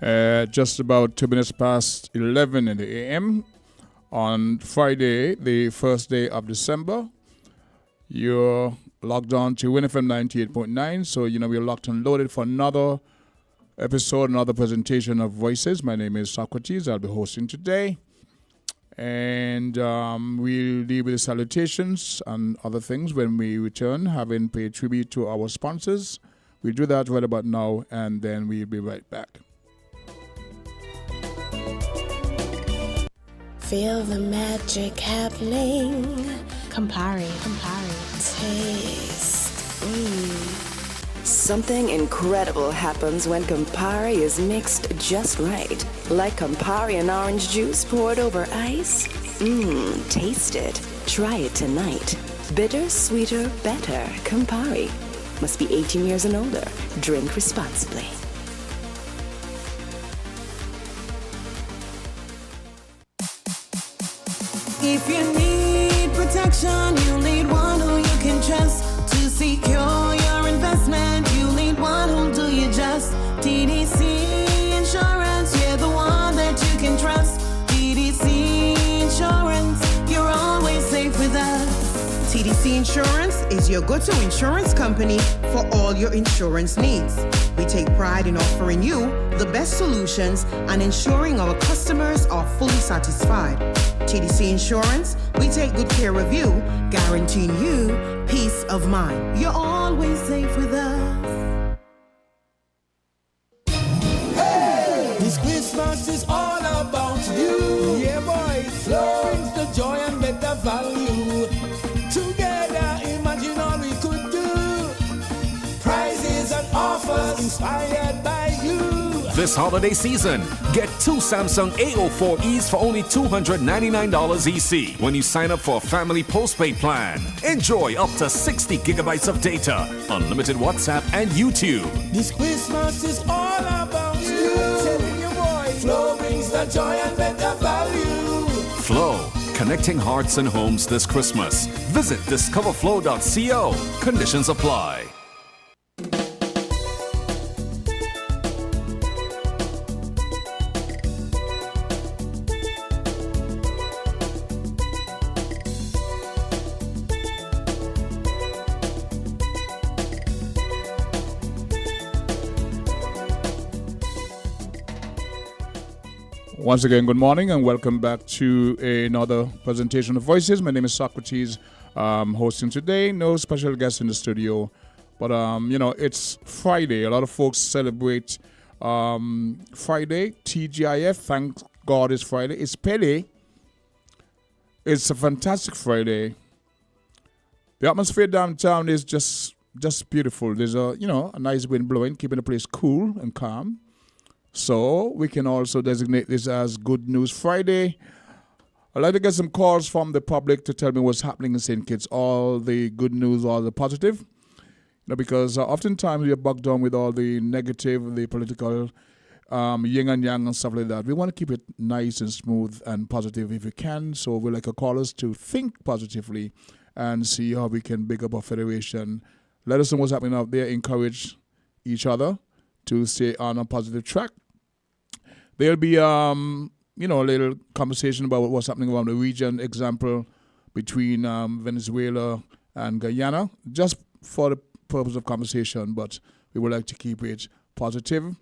Just about 2 minutes past 11 in the a.m. on Friday, the first day of December. You're logged on to WINNFM 98.9, so we're locked and loaded for another episode, another presentation of Voices. My name is Socrates. I'll be hosting today. And we'll deal with the salutations and other things when we return, having paid tribute to our sponsors. We'll do that right about now, and then we'll be right back. Feel the magic happening. Campari. Taste. Something incredible happens when Campari is mixed just right. Like Campari and orange juice poured over ice. Taste it. Try it tonight. Bitter, sweeter, better. Campari. Must be 18 years and older. Drink responsibly. If you need protection, you need one who you can trust. To secure your investment, you need one who'll do you just. TDC Insurance, you're the one that you can trust. TDC Insurance, you're always safe with us. TDC Insurance is your go-to insurance company for all your insurance needs. We take pride in offering you the best solutions and ensuring our customers are fully satisfied. TDC Insurance, we take good care of you, guaranteeing you peace of mind. You're always safe with us. Hey! This Christmas is all about you. Yeah, boy. Flow brings the joy and better value. Together, imagine all we could do. Prizes and offers inspired by you. This holiday season, get 2 Samsung A04Es for only $299 EC when you sign up for a family postpaid plan. Enjoy up to 60 gigabytes of data, unlimited WhatsApp and YouTube. This Christmas is all about you. Telling you, boy, Flow brings the joy and better value. Flow, connecting hearts and homes this Christmas. Visit discoverflow.co. Conditions apply. Once again, good morning and welcome back to another presentation of Voices. My name is Socrates, hosting today. No special guest in the studio, but it's Friday. A lot of folks celebrate Friday, TGIF. Thank God it's Friday. It's Pele. It's a fantastic Friday. The atmosphere downtown is just beautiful. There's a nice wind blowing, keeping the place cool and calm. So we can also designate this as Good News Friday. I'd like to get some calls from the public to tell me what's happening in St. Kitts, all the good news, all the positive. Because oftentimes we are bogged down with all the negative, the political yin and yang and stuff like that. We want to keep it nice and smooth and positive if we can. So we'd like our callers to think positively and see how we can big up our federation. Let us know what's happening out there. Encourage each other to stay on a positive track. There'll be, a little conversation about what's happening around the region, example, between Venezuela and Guyana, just for the purpose of conversation, but we would like to keep it positive.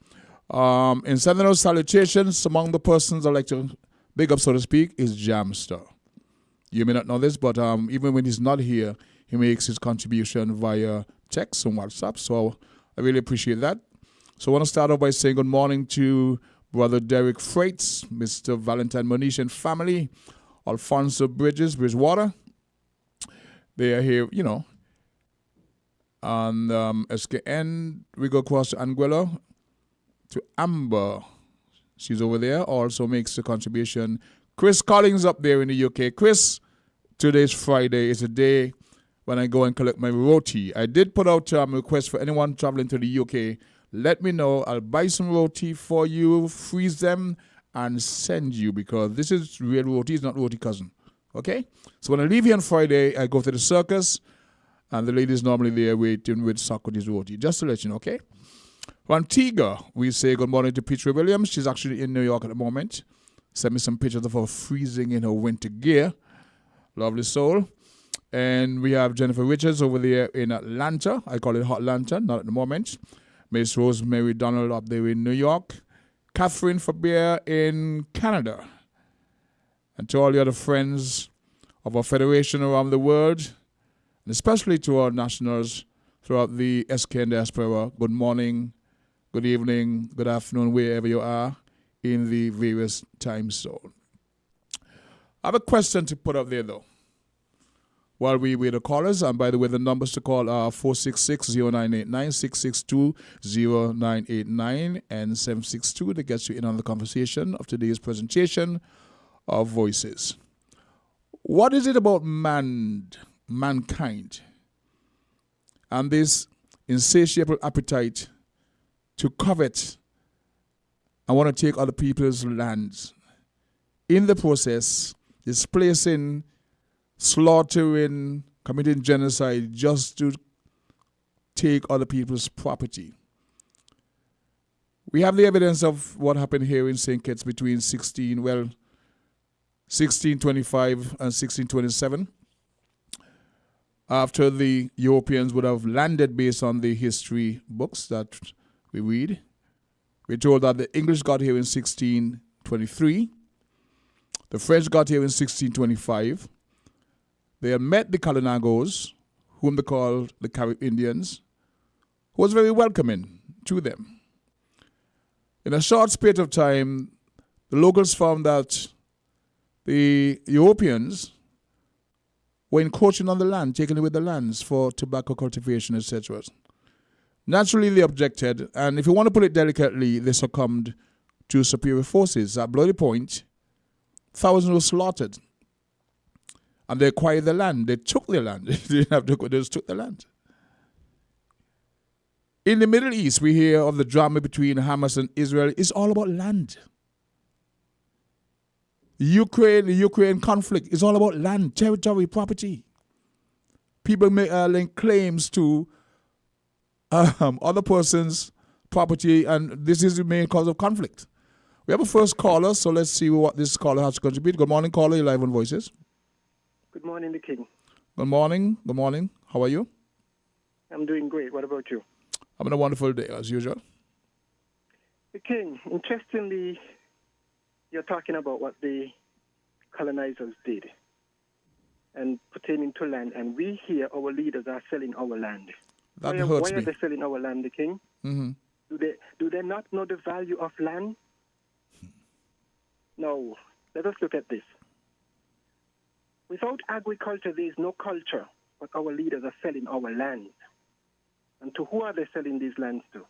In sending out salutations, among the persons I'd like to big up, so to speak, is Jamster. You may not know this, but even when he's not here, he makes his contribution via text and WhatsApp, so I really appreciate that. So I want to start off by saying good morning to Brother Derek Freights, Mr. Valentine Monish and family, Alfonso Bridgewater. They are here, and SKN, we go across to Anguilla, to Amber. She's over there, also makes a contribution. Chris Collins up there in the UK. Chris, today's Friday is a day when I go and collect my roti. I did put out a request for anyone traveling to the UK. Let me know. I'll buy some roti for you, freeze them, and send you, because this is real roti. It's not roti cousin. Okay? So when I leave here on Friday, I go to the circus, and the ladies normally there waiting with Socrates roti, just to let you know, okay? From Antigua, we say good morning to Petra Williams. She's actually in New York at the moment. Sent me some pictures of her freezing in her winter gear. Lovely soul. And we have Jennifer Richards over there in Atlanta. I call it Hot Atlanta, not at the moment. Miss Rosemary Donald up there in New York. Catherine Fabier in Canada. And to all the other friends of our federation around the world, and especially to our nationals throughout the SKN diaspora, good morning, good evening, good afternoon, wherever you are in the various time zones. I have a question to put up there, though, while we wait the callers. And by the way, the numbers to call are 466-0989, 662-0989, and 762 that gets you in on the conversation of today's presentation of Voices. What is it about mankind, and this insatiable appetite to covet and want to take other people's lands, in the process displacing, slaughtering, committing genocide just to take other people's property? We have the evidence of what happened here in St. Kitts between 1625 and 1627. After the Europeans would have landed based on the history books that we read, we're told that the English got here in 1623. The French got here in 1625. They had met the Kalinagos, whom they called the Carib Indians, who was very welcoming to them. In a short space of time, the locals found that the Europeans were encroaching on the land, taking away the lands for tobacco cultivation, etc. Naturally, they objected, and if you want to put it delicately, they succumbed to superior forces. At bloody point, thousands were slaughtered, and they acquired the land. They took the land. They didn't have to go, they just took the land. In the Middle East, we hear of the drama between Hamas and Israel. It's all about land. The Ukraine conflict is all about land, territory, property. People link claims to other person's property, and this is the main cause of conflict. We have a first caller, so let's see what this caller has to contribute. Good morning, caller. You're live on Voices. Good morning, the King. Good morning. Good morning. How are you? I'm doing great. What about you? Having a wonderful day, as usual. The King, interestingly, you're talking about what the colonizers did and pertaining to land, and we here, our leaders are selling our land. That hurts me. Why are they selling our land, the King? Mm-hmm. Do they not know the value of land? No. Let us look at this. Without agriculture, there is no culture, but our leaders are selling our land. And to who are they selling these lands to?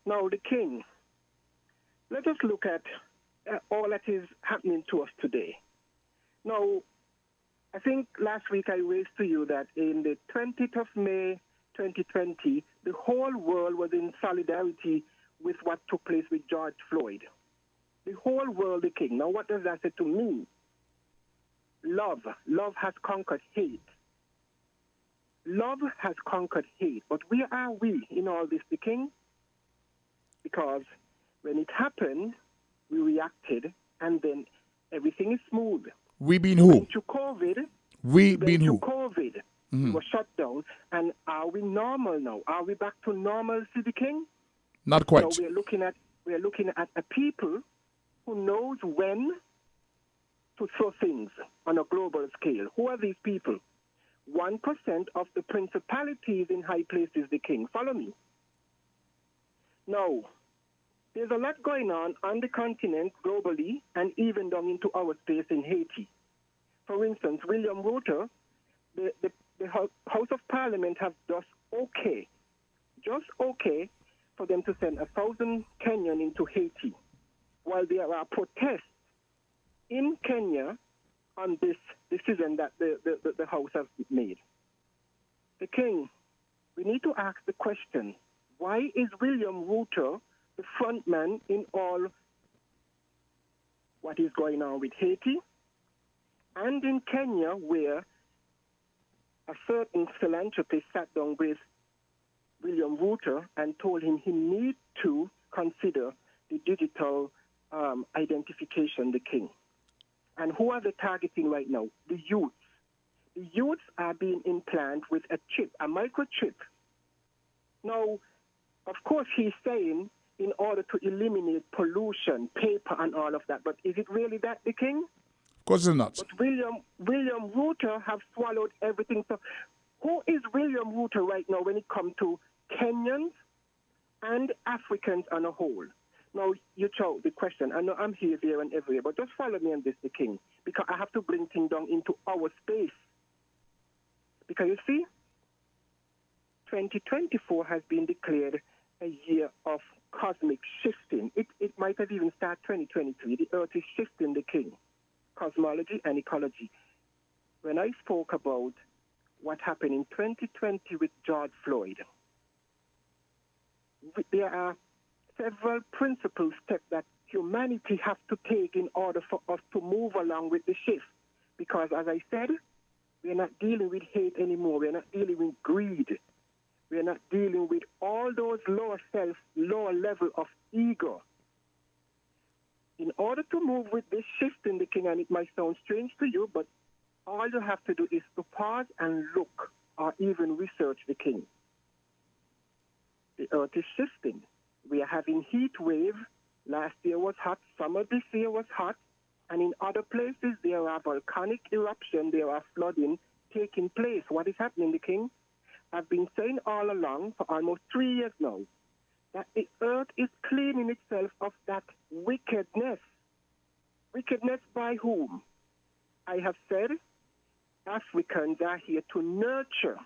Now, the King, let us look at all that is happening to us today. Now, I think last week I raised to you that in the 20th of May 2020, the whole world was in solidarity with what took place with George Floyd. The whole world, the King. Now, what does that say to me? Love. Love has conquered hate. Love has conquered hate. But where are we in all this, the King? Because when it happened, we reacted, and then everything is smooth. We being who? To COVID. We being who? COVID. We were shut down. And are we normal now? Are we back to normalcy, the King? Not quite. So we're looking at a people who knows when to throw things on a global scale. Who are these people? 1% of the principalities in high places, the King. Follow me. Now, there's a lot going on the continent globally and even down into our space in Haiti. For instance, William Ruto, the House of Parliament have just okay for them to send 1,000 Kenyan into Haiti, while there are protests in Kenya on this decision that the House has made. The King, we need to ask the question, why is William Ruto the front man in all what is going on with Haiti and in Kenya, where a certain philanthropist sat down with William Reuter and told him he need to consider the digital identification, the king. And who are they targeting right now? The youths. The youths are being implanted with a chip, a microchip. Now, of course, he's saying in order to eliminate pollution, paper, and all of that. But is it really that, the king? Of course it's not. But William Reuter have swallowed everything. So who is William Reuter right now when it comes to Kenyans and Africans on a whole? Now, you chose the question. I know I'm here, there, and everywhere, but just follow me on this, the king, because I have to bring things down into our space. Because you see, 2024 has been declared a year of cosmic shifting. It might have even started 2023. The earth is shifting, the king. Cosmology and ecology. When I spoke about what happened in 2020 with George Floyd, there are several principal steps that humanity has to take in order for us to move along with the shift. Because as I said, we're not dealing with hate anymore. We're not dealing with greed. We're not dealing with all those lower self, lower level of ego. In order to move with this shift in the king, and it might sound strange to you, but all you have to do is to pause and look or even research the king. The earth is shifting. We are having heat wave. Last year was hot. Summer this year was hot. And in other places, there are volcanic eruption, there are flooding taking place. What is happening, the king? I've been saying all along for almost 3 years now that the earth is cleaning itself of that wickedness. Wickedness by whom? I have said Africans are here to nurture.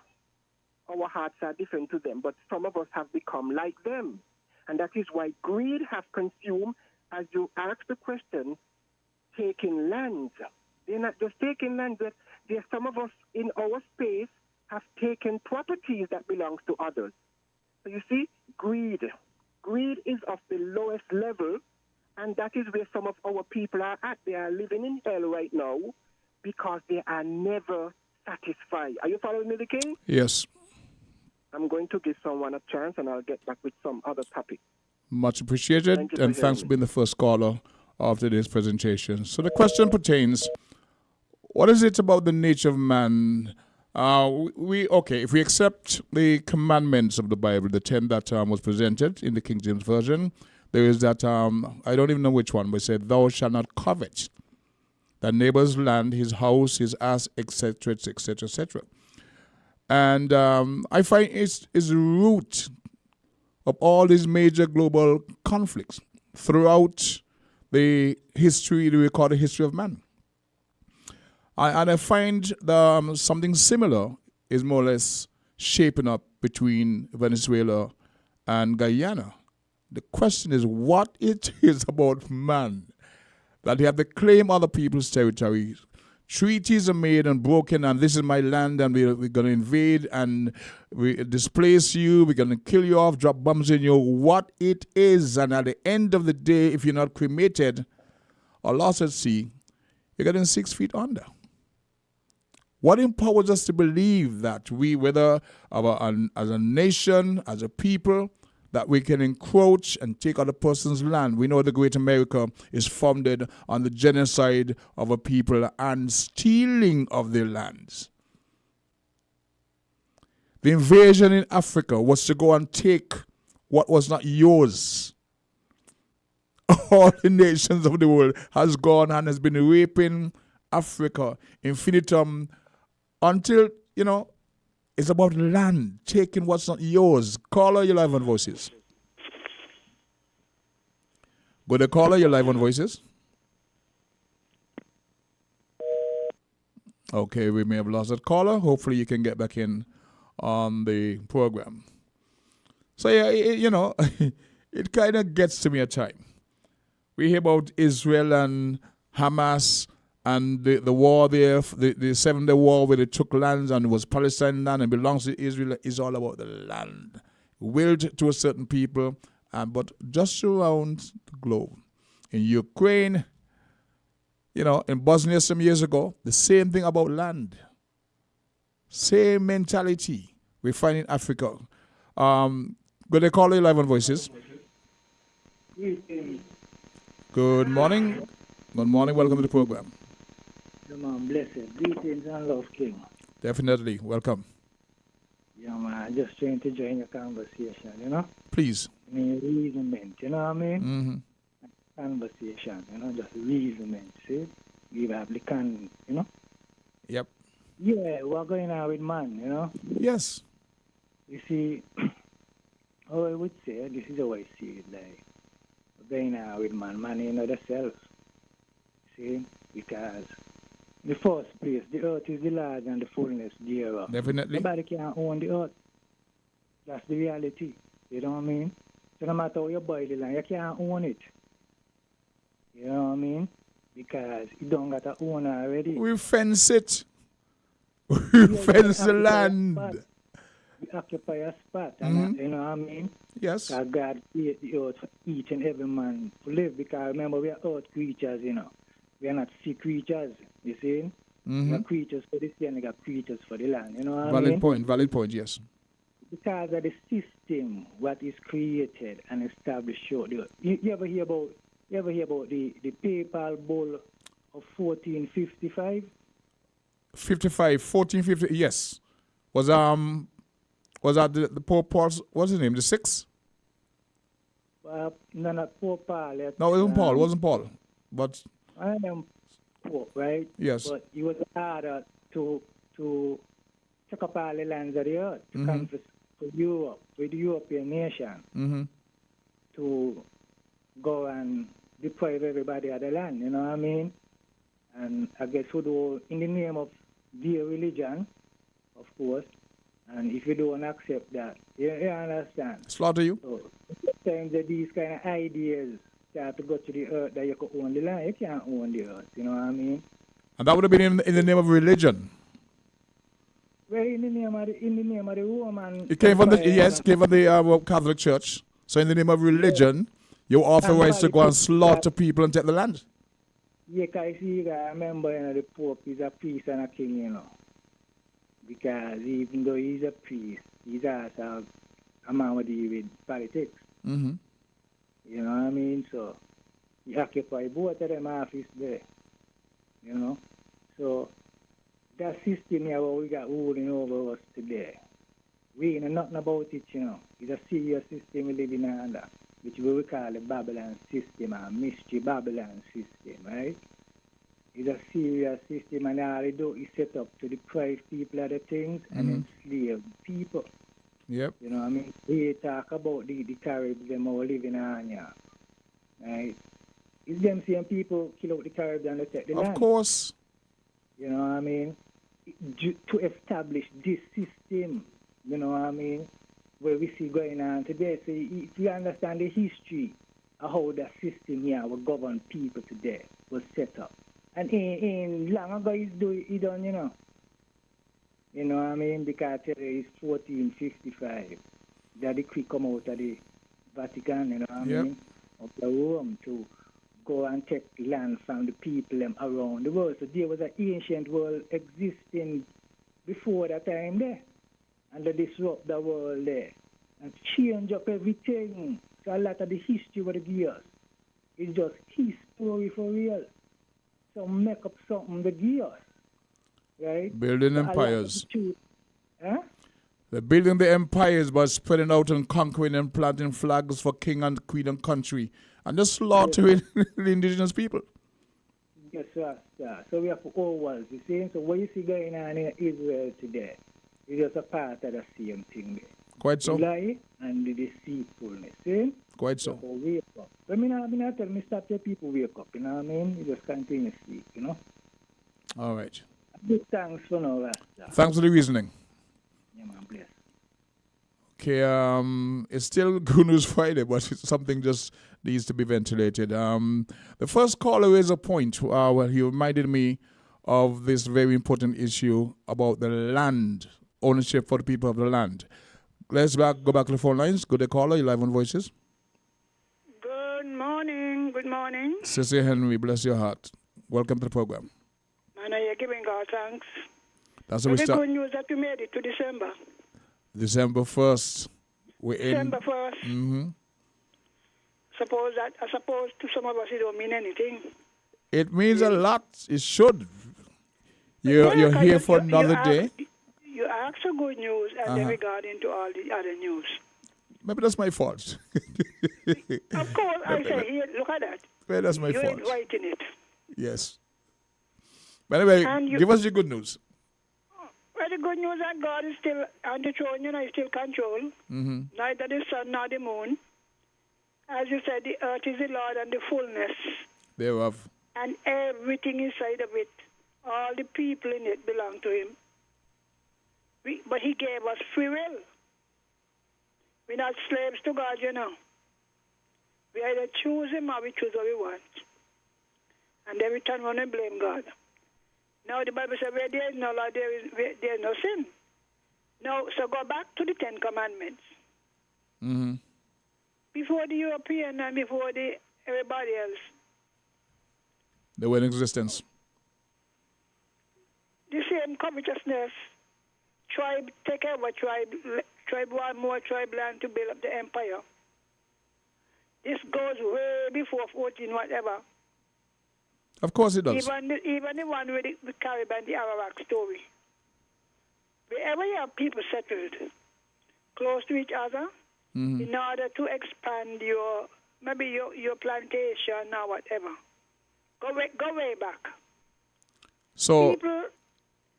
Our hearts are different to them, but some of us have become like them. And that is why greed has consumed, as you asked the question, taking lands. They're not just taking lands. There's some of us in our space have taken properties that belongs to others. So you see, greed. Greed is of the lowest level, and that is where some of our people are at. They are living in hell right now because they are never satisfied. Are you following me, the king? Yes. I'm going to give someone a chance, and I'll get back with some other topic. Much appreciated, and thanks for being the first caller of today's presentation. So the question pertains, what is it about the nature of man? If we accept the commandments of the Bible, the 10 that was presented in the King James Version, there is that, I don't even know which one, but it said, thou shalt not covet thy neighbor's land, his house, his ass, etc., etc., etc. And I find it's the root of all these major global conflicts throughout the history, the recorded history of man. I find something similar is more or less shaping up between Venezuela and Guyana. The question is what it is about man that they have to claim other people's territories. Treaties are made and broken, and this is my land, and we're going to invade and we displace you, we're going to kill you off, drop bombs in you, what it is. And at the end of the day, if you're not cremated or lost at sea, you're getting 6 feet under. What empowers us to believe that we, whether as a nation, as a people, that we can encroach and take other person's land? We know the Great America is founded on the genocide of a people and stealing of their lands. The invasion in Africa was to go and take what was not yours. All the nations of the world has gone and has been raping Africa infinitum until, it's about land, taking what's not yours. Caller, you're live on Voices. But the caller, you're live on Voices. Okay, we may have lost that caller. Hopefully you can get back in on the program. So, yeah, it kind of gets to me at time. We hear about Israel and Hamas and the war there, the 7-day war where they took lands and it was Palestine land and belongs to Israel. Is all about the land. Willed to a certain people, but just around the globe. In Ukraine, in Bosnia some years ago, the same thing about land. Same mentality we find in Africa. Good day, caller, live on Voices. Good morning. Good morning. Welcome to the program. Yeah, man, blessed. Greetings and love, King. Definitely. Welcome. Yeah, man, just trying to join your conversation, you know? Please. I mean, reasonment, you know what I mean? Mm-hmm. Conversation, you know, just reasonment, see? We have the can, you know? Yep. Yeah, we're going on with man, you know? Yes. You see, how I would say, this is how I see it, like, we're going on with man, you know, the self, see? Because in the first place, the earth is the large and the fullness thereof. Definitely. Nobody can own the earth. That's the reality. You know what I mean? So no matter how you buy the land, you can't own it. You know what I mean? Because you don't got an owner already. We fence it. We fence the land. We occupy a spot. And you know what I mean? Yes. Because God created the earth for each and every man to live. Because remember, we are earth creatures, you know. We are not sea creatures, you see? We are creatures for the sea and we are creatures for the land. You know what I mean? Valid point, yes. Because of the system what is created and established short. You ever hear about the papal bull of 1455? 1450, yes. Was that the Pope Paul's, what's his name, the sixth? No, not Pope Paul. No, it wasn't Paul. But I am Pope, right? Yes. But he was ordered to check up all the lands of the earth to come for Europe, with the European nation, to go and deprive everybody of the land, you know what I mean? And I guess who do in the name of their religion, of course, and if you don't accept that, you understand? Slaughter you? So sometimes that these kind of ideas start to go to the earth that you can own the land, you can't own the earth, you know what I mean? And that would have been in the name of religion. Well, in the name of the Roman. It came from the Catholic Church. So in the name of religion, you're authorized to go and slaughter people and take the land. Yeah, because I remember, you know, the Pope is a priest and a king, you know. Because even though he's a priest, he's also a man with politics. Mm-hmm. You know what I mean? So he occupies both of them office there. You know? So that system here what we got ruling over us today, we know nothing about it, you know. It's a serious system we live in under, which we will call the Babylon system or mystery Babylon system, right? It's a serious system, and all they do is set up to deprive people of the things and enslave people. Yep. You know what I mean? We talk about the Caribs, them all living on here, right? It's them same people kill out the Caribs and they take the land. Of course. You know what I mean? To establish this system, you know what I mean, where we see going on today. So if you understand the history of how the system here will govern people today was set up. And in long ago he done, you know. You know what I mean? Because today is 1455. That decree come out of the Vatican, you know what I mean? Of the Rome to go and take land from the people around the world. So there was an ancient world existing before that time there. And they disrupt the world there. And change up everything. So a lot of the history what they give us is just history for real. So make up something they give us. Right? Building empires. Huh? They're building the empires by spreading out and conquering and planting flags for king and queen and country. And just slaughtering the indigenous people. Yes, sir. So we have all worlds, you see. So what you see going on in Israel today is just a part of the same thing there. Quite so. The lie and the deceitfulness, see? Quite so. So wake up. So I not tell me stop your people wake up, you know what I mean? You just continue to sleep, you know? All right. Big thanks for now, Rasta. Thanks for the reasoning. Yeah, man, bless. Okay, it's still Good News Friday, but it's something just needs to be ventilated. The first caller raised a point where he reminded me of this very important issue about the land, ownership for the people of the land. Let's go back to the phone lines. Good day, caller. You're live on Voices. Good morning. Good morning. Sister Henry, bless your heart. Welcome to the program. And you're giving God thanks. That's what we start. Good news that you made it to December. December 1st. We're December 1st. Mm-hmm. I suppose to some of us it don't mean anything. It means a lot. It should. Yeah, You're 'cause here for another day. You asked for good news and then regarding to all the other news. Maybe that's my fault. Of course, I say, here, look at that. Well, that's my You're fault. inviting it. Yes. But anyway, give us your good news. Well, the good news that God is still on the throne, He's still control. Mm-hmm. Neither the sun nor the moon. As you said, the earth is the Lord and the fullness. Thereof. And everything inside of it, all the people in it belong to Him. But He gave us free will. We're not slaves to God, We either choose Him or we choose what we want. And then we turn around and blame God. Now the Bible says, where there is no law, there is no sin. Now, so go back to the 10 Commandments. Mm-hmm. Before the European and before everybody else. They were in existence. The same covetousness. Tribe, take over tribe one more tribe land to build up the empire. This goes way before 14 whatever. Of course it does. Even the one with the Caribbean, the Arawak story. Wherever you have people settled close to each other, in order to expand your plantation or whatever. Go way back. So people,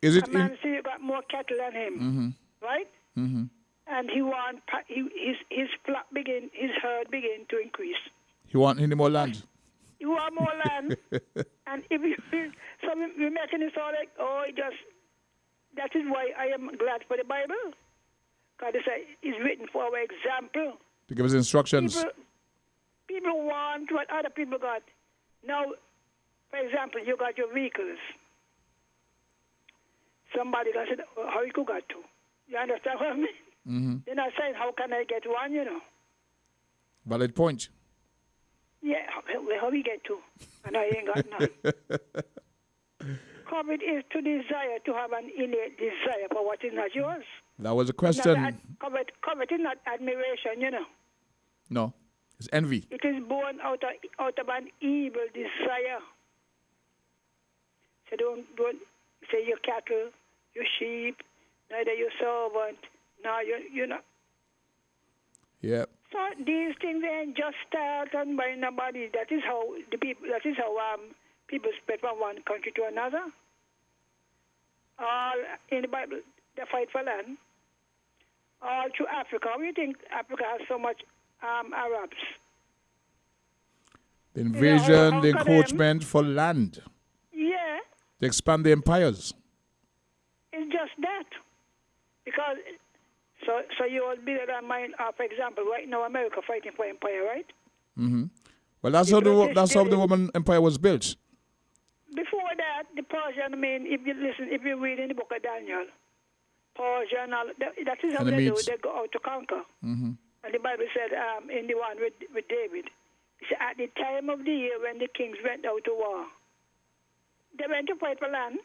is it a man say you got more cattle than him, right? Mm-hmm. And he want his herd begin to increase. He want any more land? You want more land, and if we're making it sound like that is why I am glad for the Bible, because it's written for our example. To give us instructions. People want what other people got. Now, for example, you got your vehicles. Somebody got said, how you could get to? You understand what I mean? Mm-hmm. Then I said, how can I get one, Valid point. Yeah, how we get to? And I ain't got none. Covet is to desire, to have an innate desire for what is not yours. That was a question. Covet is not admiration, No, it's envy. It is born out of an evil desire. So don't say your cattle, your sheep, neither your servant, nor you know. Yeah. So these things ain't just started by nobody. That is how people spread from one country to another. All in the Bible, they fight for land. All through Africa. We think Africa has so much Arabs. The invasion, the encroachment for land. Yeah. To expand the empires. It's just that. Because so you will be that mind, for example, right now America fighting for empire, right? Mm-hmm. Well, that's how the Roman Empire was built. Before that, the Persian, if you read in the book of Daniel, Persian, that is how they do. They go out to conquer. Mm-hmm. And the Bible said in the one with David, it said, at the time of the year when the kings went out to war, they went to fight for land.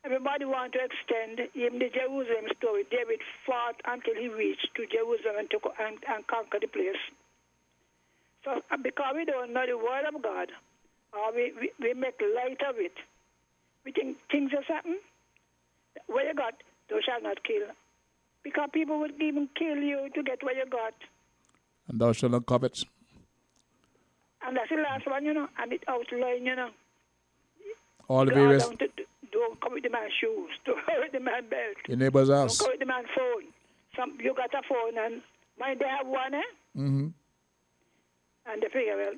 Everybody wanted to extend even the Jerusalem story. David fought until he reached to Jerusalem and conquer the place. So because we don't know the word of God, or we make light of it, we think things just happen. What you got, thou shalt not kill. Because people would even kill you to get what you got. And thou shalt not covet. And that's the last one, and it outline, All the various... Don't covet the man's shoes. Don't covet the man's belt. Your neighbor's house. Don't covet the man's phone. You got a phone and might they have one, Mm-hmm. And they figure, well,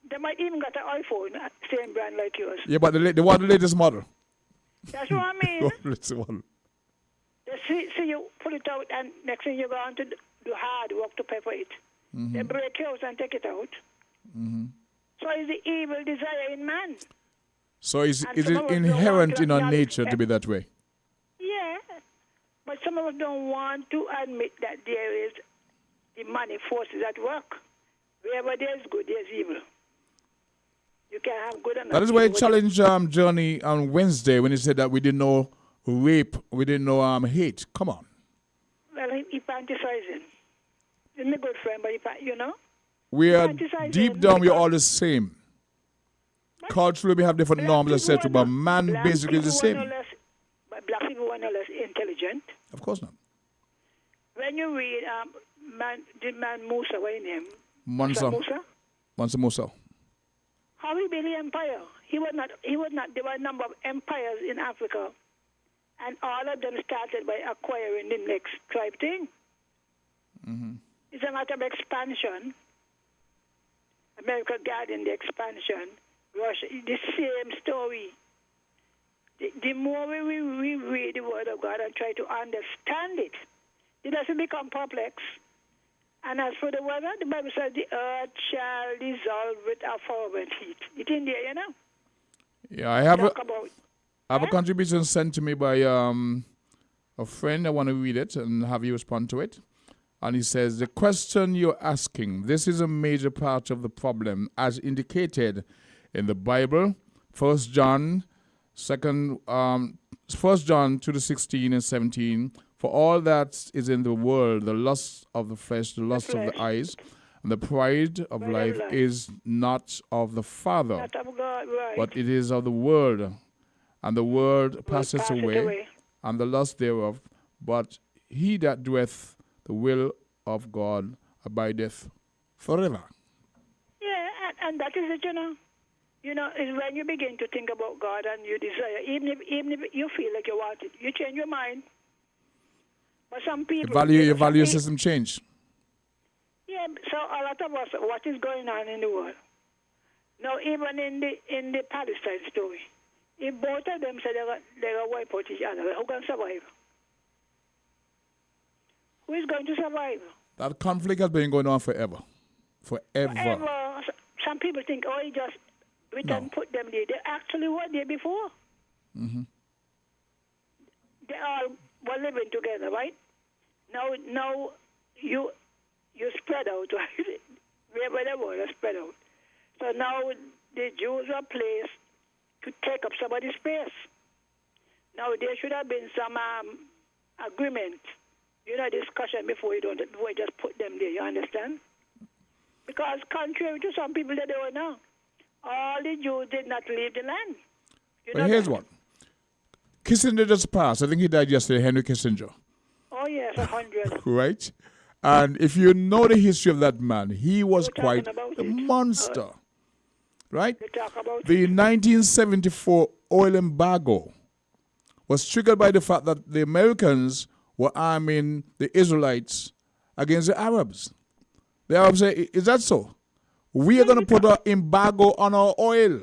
they might even got an iPhone, same brand like yours. Yeah, but they want the latest model. That's what I mean. They see you pull it out, and next thing you go on to do hard work to pay for it. Mm-hmm. They break yours and take it out. Mm-hmm. So it's the evil desire in man. So is it inherent in our nature to be that way? Yeah, but some of us don't want to admit that there is demonic forces at work. Wherever there's good, there's evil. You can't have good and that is why I challenged Johnny on Wednesday when he said that we didn't know rape, we didn't know hate. Come on. Well, he fantasizing. He's my good friend, but We are criticize deep him down, we're because- all the same. Culturally, we have different norms, etc., but man black basically is the people were same. no less, but black people were no less intelligent. Of course not. When you read the man Musa, what his name? Mansa Musa. How he built the empire? He was not. There were a number of empires in Africa, and all of them started by acquiring the next tribe thing. It's a matter of expansion. America guarding the expansion. Russia, the same story. The more we read the Word of God and try to understand it, it doesn't become complex. And as for the weather, the Bible says the earth shall dissolve with a fervent heat. It's in there, Yeah, I have a a contribution sent to me by a friend. I want to read it and have you respond to it. And he says, the question you're asking, this is a major part of the problem, as indicated in the Bible, 1 John 2, 1 John 2:16 and 17. For all that is in the world, the lust of the flesh, the lust of the eyes, and the pride of life is not of the Father, Not of God, right. but it is of the world. And the world passeth away, and the lust thereof. But he that doeth the will of God abideth forever. Yeah, and that is it, is when you begin to think about God and you desire, even if you feel like you want it, you change your mind. But some people... Your value system change. Yeah, so a lot of us, what is going on in the world? Now, even in the Palestine story, if both of them say they're going to wipe out each other, who can survive? Who is going to survive? That conflict has been going on forever. Forever. Some people think, we can put them there. They actually were there before. Mm-hmm. They all were living together, right? Now you spread out, right? Wherever they were, they spread out. So now the Jews are placed to take up somebody's space. Now there should have been some agreement, discussion before you just put them there. You understand? Because contrary to some people that they were now, all the Jews did not leave the land. But here's what. Kissinger just passed. I think he died yesterday, Henry Kissinger. Oh, yes, 100. Right? And if you know the history of that man, he was quite a monster. Right? The 1974 oil embargo was triggered by the fact that the Americans were arming the Israelites against the Arabs. The Arabs say, is that so? We are going to put an embargo on our oil.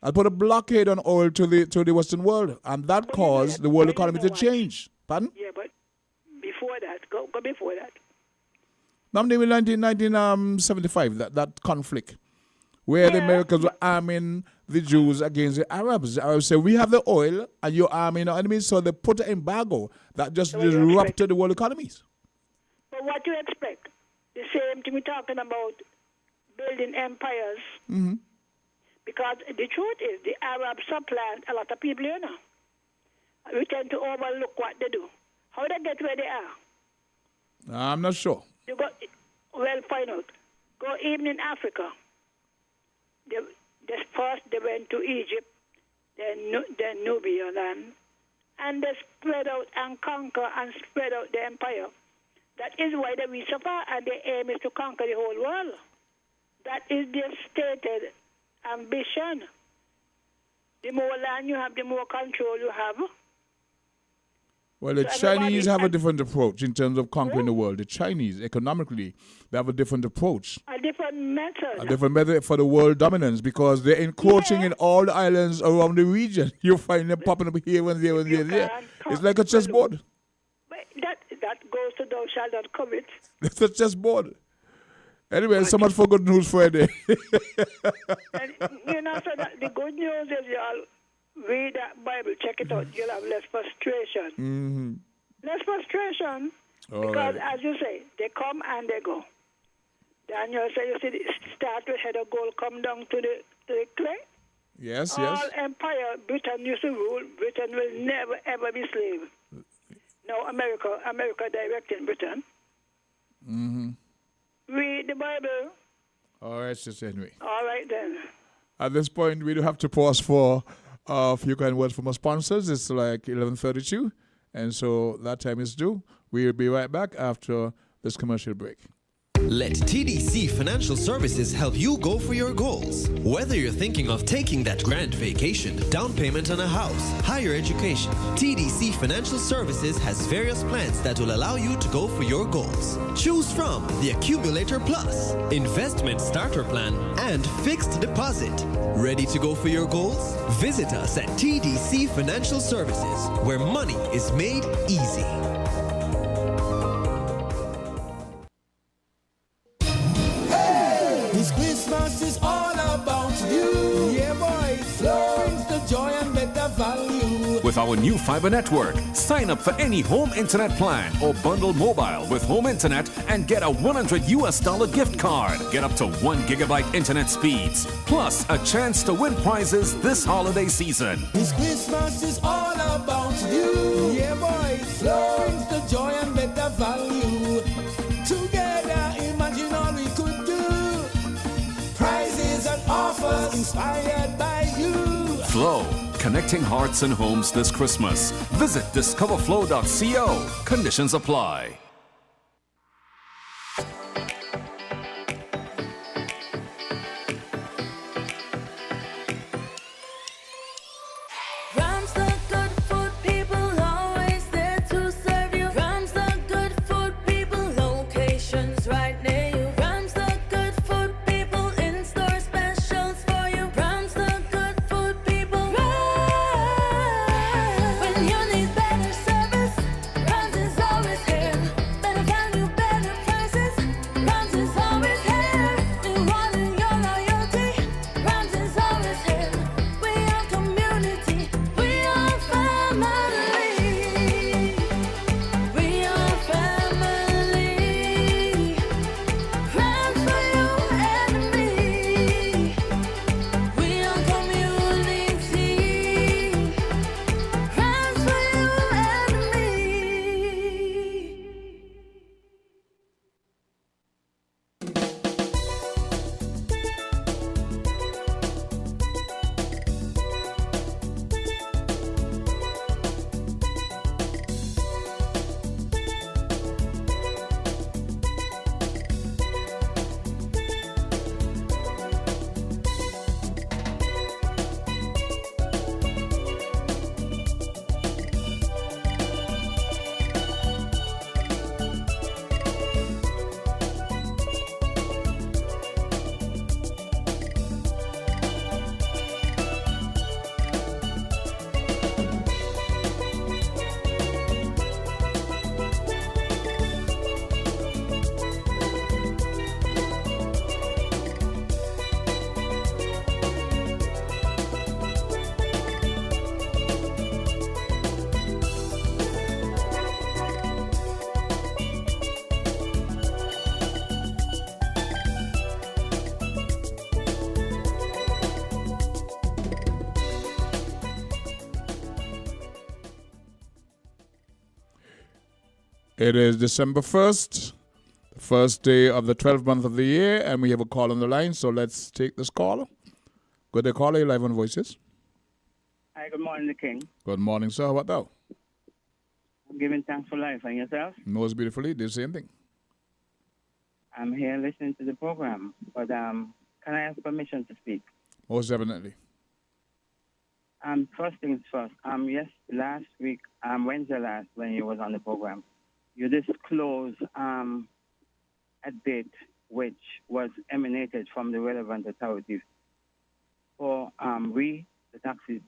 I'll put a blockade on oil to the Western world. And that caused the world economy to change. Pardon? Yeah, but before that, go before that. No, I'm naming 1975, that conflict, where the Americans were arming the Jews against the Arabs. The Arabs said, we have the oil and you're arming our enemies. So they put an embargo that just disrupted the world economies. But what do you expect? The same thing we're talking about building empires. Mm-hmm. Because the truth is, the Arabs supplant a lot of people, We tend to overlook what they do. How they get where they are? I'm not sure. You go, find out. Go even in Africa. First they went to Egypt, then Nubia land, and they spread out and conquer and spread out the empire. That is why they reach so far, and their aim is to conquer the whole world. That is their stated ambition. The more land you have, the more control you have. Well, the Chinese have a different approach in terms of conquering the world. The Chinese, economically, they have a different approach. A different method. A different method for the world dominance because they're encroaching in all the islands around the region. You find them popping up here and there and there and there. It's like a chessboard. That goes to thou shalt not covet. It's a chessboard. Anyway, so much for Good News Friday. And, so the good news is y'all read that Bible, check it out. You'll have less frustration. Mm-hmm. Less frustration. Because, as you say, they come and they go. Daniel said, you see, the start with head of gold come down to the clay. Yes, All empire, Britain used to rule. Britain will never, ever be slave. No, America directing Britain. Read the Bible. All right, Sister Henry. All right then. At this point, we do have to pause for a few kind words from our sponsors. It's like 11:32, and so that time is due. We'll be right back after this commercial break. Let TDC Financial Services help you go for your goals. Whether you're thinking of taking that grand vacation, down payment on a house, higher education, TDC Financial Services has various plans that will allow you to go for your goals. Choose from the Accumulator Plus, Investment Starter Plan, and Fixed Deposit. Ready to go for your goals? Visit us at TDC Financial Services, where money is made easy. This Christmas is all about you. Yeah, boy. Flow brings the joy and better value. With our new fiber network, sign up for any home internet plan or bundle mobile with home internet and get a $100 gift card. Get up to 1 gigabyte internet speeds, plus a chance to win prizes this holiday season. This Christmas is all about you. Yeah, boy. Flow brings the joy and better value. Together, imagine all we could do. Prizes and offers inspired by you. Flow, connecting hearts and homes this Christmas. Visit discoverflow.co. Conditions apply. Rams the good food people, always there to serve you. Rams the good food people, locations right near you. Rams the good food people, in-store specials for you. Rams the good food people. Rams. When you need better service, Rams is always here. Better value, better prices. Rams is always here. Rewarding your loyalty. Rams is always here. We are community. We are family. We are family. Rams for you and me. We are community. Rams for you and me. It is December 1st, the first day of the 12th month of the year, and we have a call on the line, so let's take this call. Good day, caller. You're live on Voices. Hi, good morning, the King. Good morning, sir. How about thou? I'm giving thanks for life. And yourself? Most beautifully, the same thing. I'm here listening to the program, but can I ask permission to speak? Most definitely. First things first. Yes, last week, Wednesday last, when you was on the program, you disclosed a date which was emanated from the relevant authorities for we, the taxi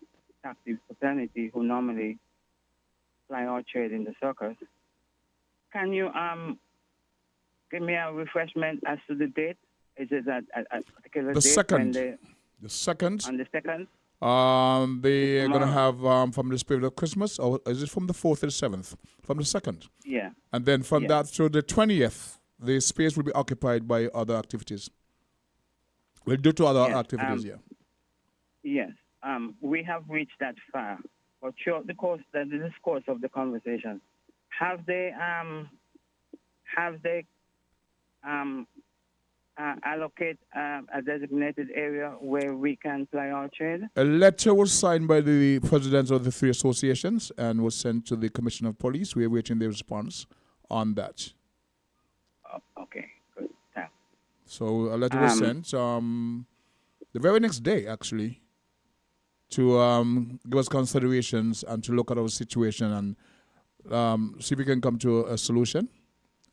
fraternity who normally fly or trade in the circus. Can you give me a refreshment as to the date? Is it a particular The date? second. The second. On the second? They're going to have from the spirit of Christmas, or is it from the 4th to the 7th? From the 2nd. Yeah. And then from that to the 20th, the space will be occupied by other activities. We'll do two other activities, Yes. We have reached that far. But throughout the course of the conversation, have they allocate a designated area where we can ply our trade? A letter was signed by the presidents of the three associations and was sent to the Commissioner of Police. We are waiting their response on that. Oh, okay, good. Thanks. So a letter was sent the very next day, actually, to give us considerations and to look at our situation and see if we can come to a solution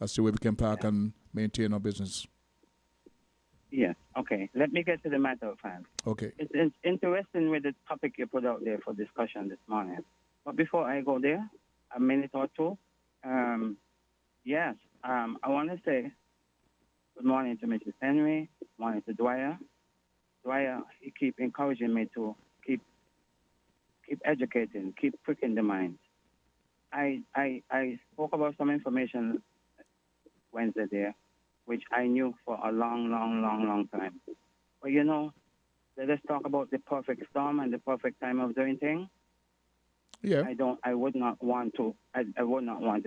as to where we can park and maintain our business. Yes, okay. Let me get to the matter of hand. Okay. It's interesting with the topic you put out there for discussion this morning. But before I go there, a minute or two, I want to say good morning to Mrs. Henry, good morning to Dwyer. Dwyer, he keep encouraging me to keep educating, keep pricking the mind. I spoke about some information Wednesday there, which I knew for a long time. But let us talk about the perfect storm and the perfect time of doing things. Yeah. I would not want to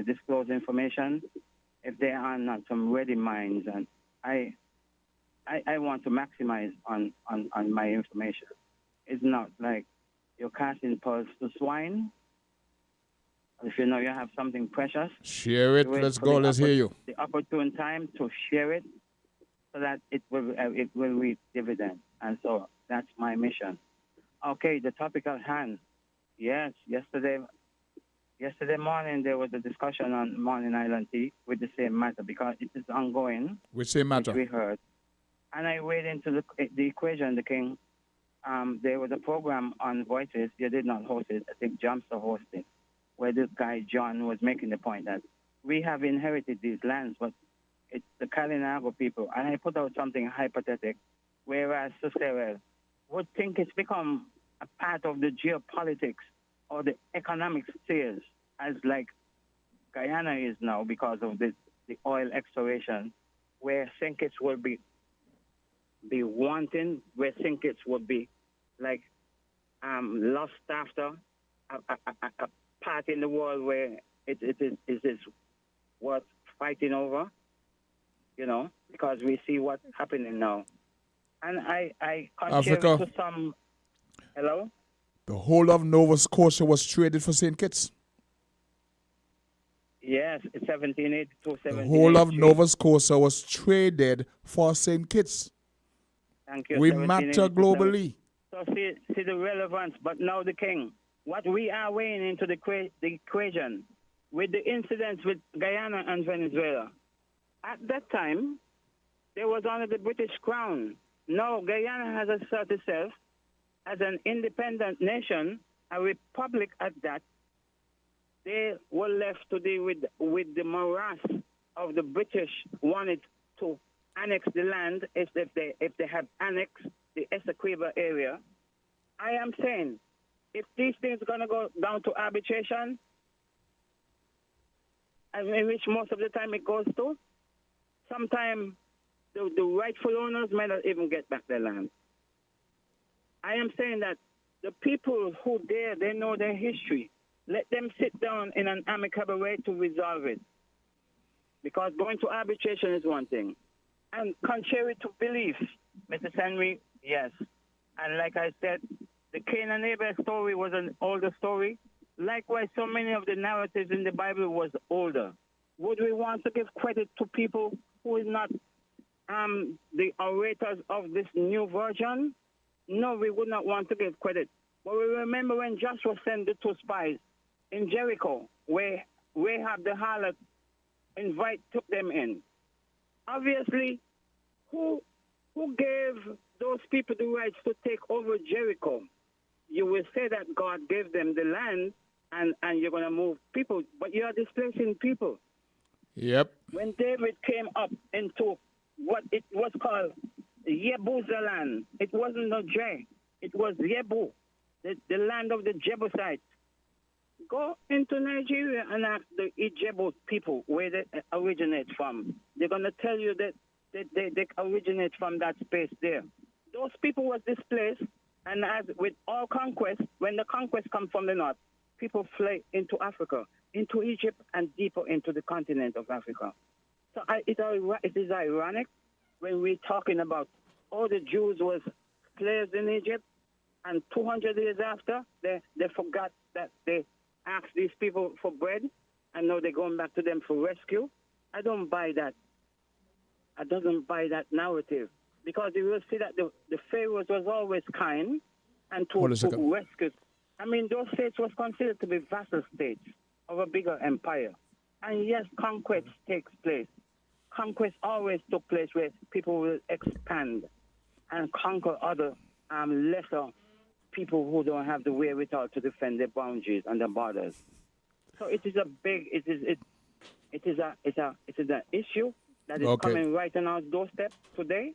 disclose information if there are not some ready minds, and I want to maximize on my information. It's not like you're casting pearls to swine. If you know you have something precious, share it. Let's go. Let's hear you. The opportune time to share it so that it will reap dividends. And so that's my mission. Okay, the topic at hand. Yes, yesterday morning there was a discussion on Morning Island Tea with the same matter because it is ongoing. Which same matter? Which we heard. And I weighed into the equation, the King. There was a program on Voices. You did not host it. I think Jamster hosted it, where this guy, John, was making the point that we have inherited these lands, but it's the Kalinago people. And I put out something hypothetical, whereas Cicero would think it's become a part of the geopolitics or the economic spheres, as like Guyana is now because of the oil exploration, where Sinkits will be wanting, where Sinkits would be like lost after a part in the world where it is worth fighting over, because we see what's happening now. And I compare it to some... Hello? The whole of Nova Scotia was traded for St. Kitts. Yes, 1782, 1783. The whole of Nova Scotia was traded for St. Kitts. Thank you. We matter globally. So see the relevance, but now the King. What we are weighing into the equation with the incidents with Guyana and Venezuela. At that time, there was only the British Crown. Now Guyana has asserted itself as an independent nation, a republic at that. They were left to deal with the morass of the British wanted to annex the land if they had annexed the Essequibo area. I am saying, if these things are going to go down to arbitration, in which most of the time it goes to, sometimes the rightful owners may not even get back their land. I am saying that the people who they know their history. Let them sit down in an amicable way to resolve it. Because going to arbitration is one thing. And contrary to belief, Mrs. Henry, yes. And like I said, the Cain and Abel story was an older story. Likewise, so many of the narratives in the Bible was older. Would we want to give credit to people who is not the orators of this new version? No, we would not want to give credit. But we remember when Joshua sent the two spies in Jericho, where Rahab the harlot took them in. Obviously, who gave those people the rights to take over Jericho? You will say that God gave them the land and you're going to move people, but you are displacing people. Yep. When David came up into what it was called Yebuzaland, it wasn't no J, it was Yebu, the land of the Jebusites. Go into Nigeria and ask the Ijebu people where they originate from. They're going to tell you that they originate from that space there. Those people were displaced, and as with all conquest, when the conquest comes from the north, people flee into Africa, into Egypt, and deeper into the continent of Africa. So it is ironic when we're talking about all the Jews was slaves in Egypt, and 200 years after, they forgot that they asked these people for bread, and now they're going back to them for rescue. I don't buy that. I don't buy that narrative. Because you will see that the pharaohs was always kind and to rescue. I mean, those states was considered to be vassal states of a bigger empire. And yes, conquest takes place. Conquest always took place where people will expand and conquer other lesser people who don't have the wherewithal to defend their boundaries and their borders. So it is an issue that is coming right on our doorstep today.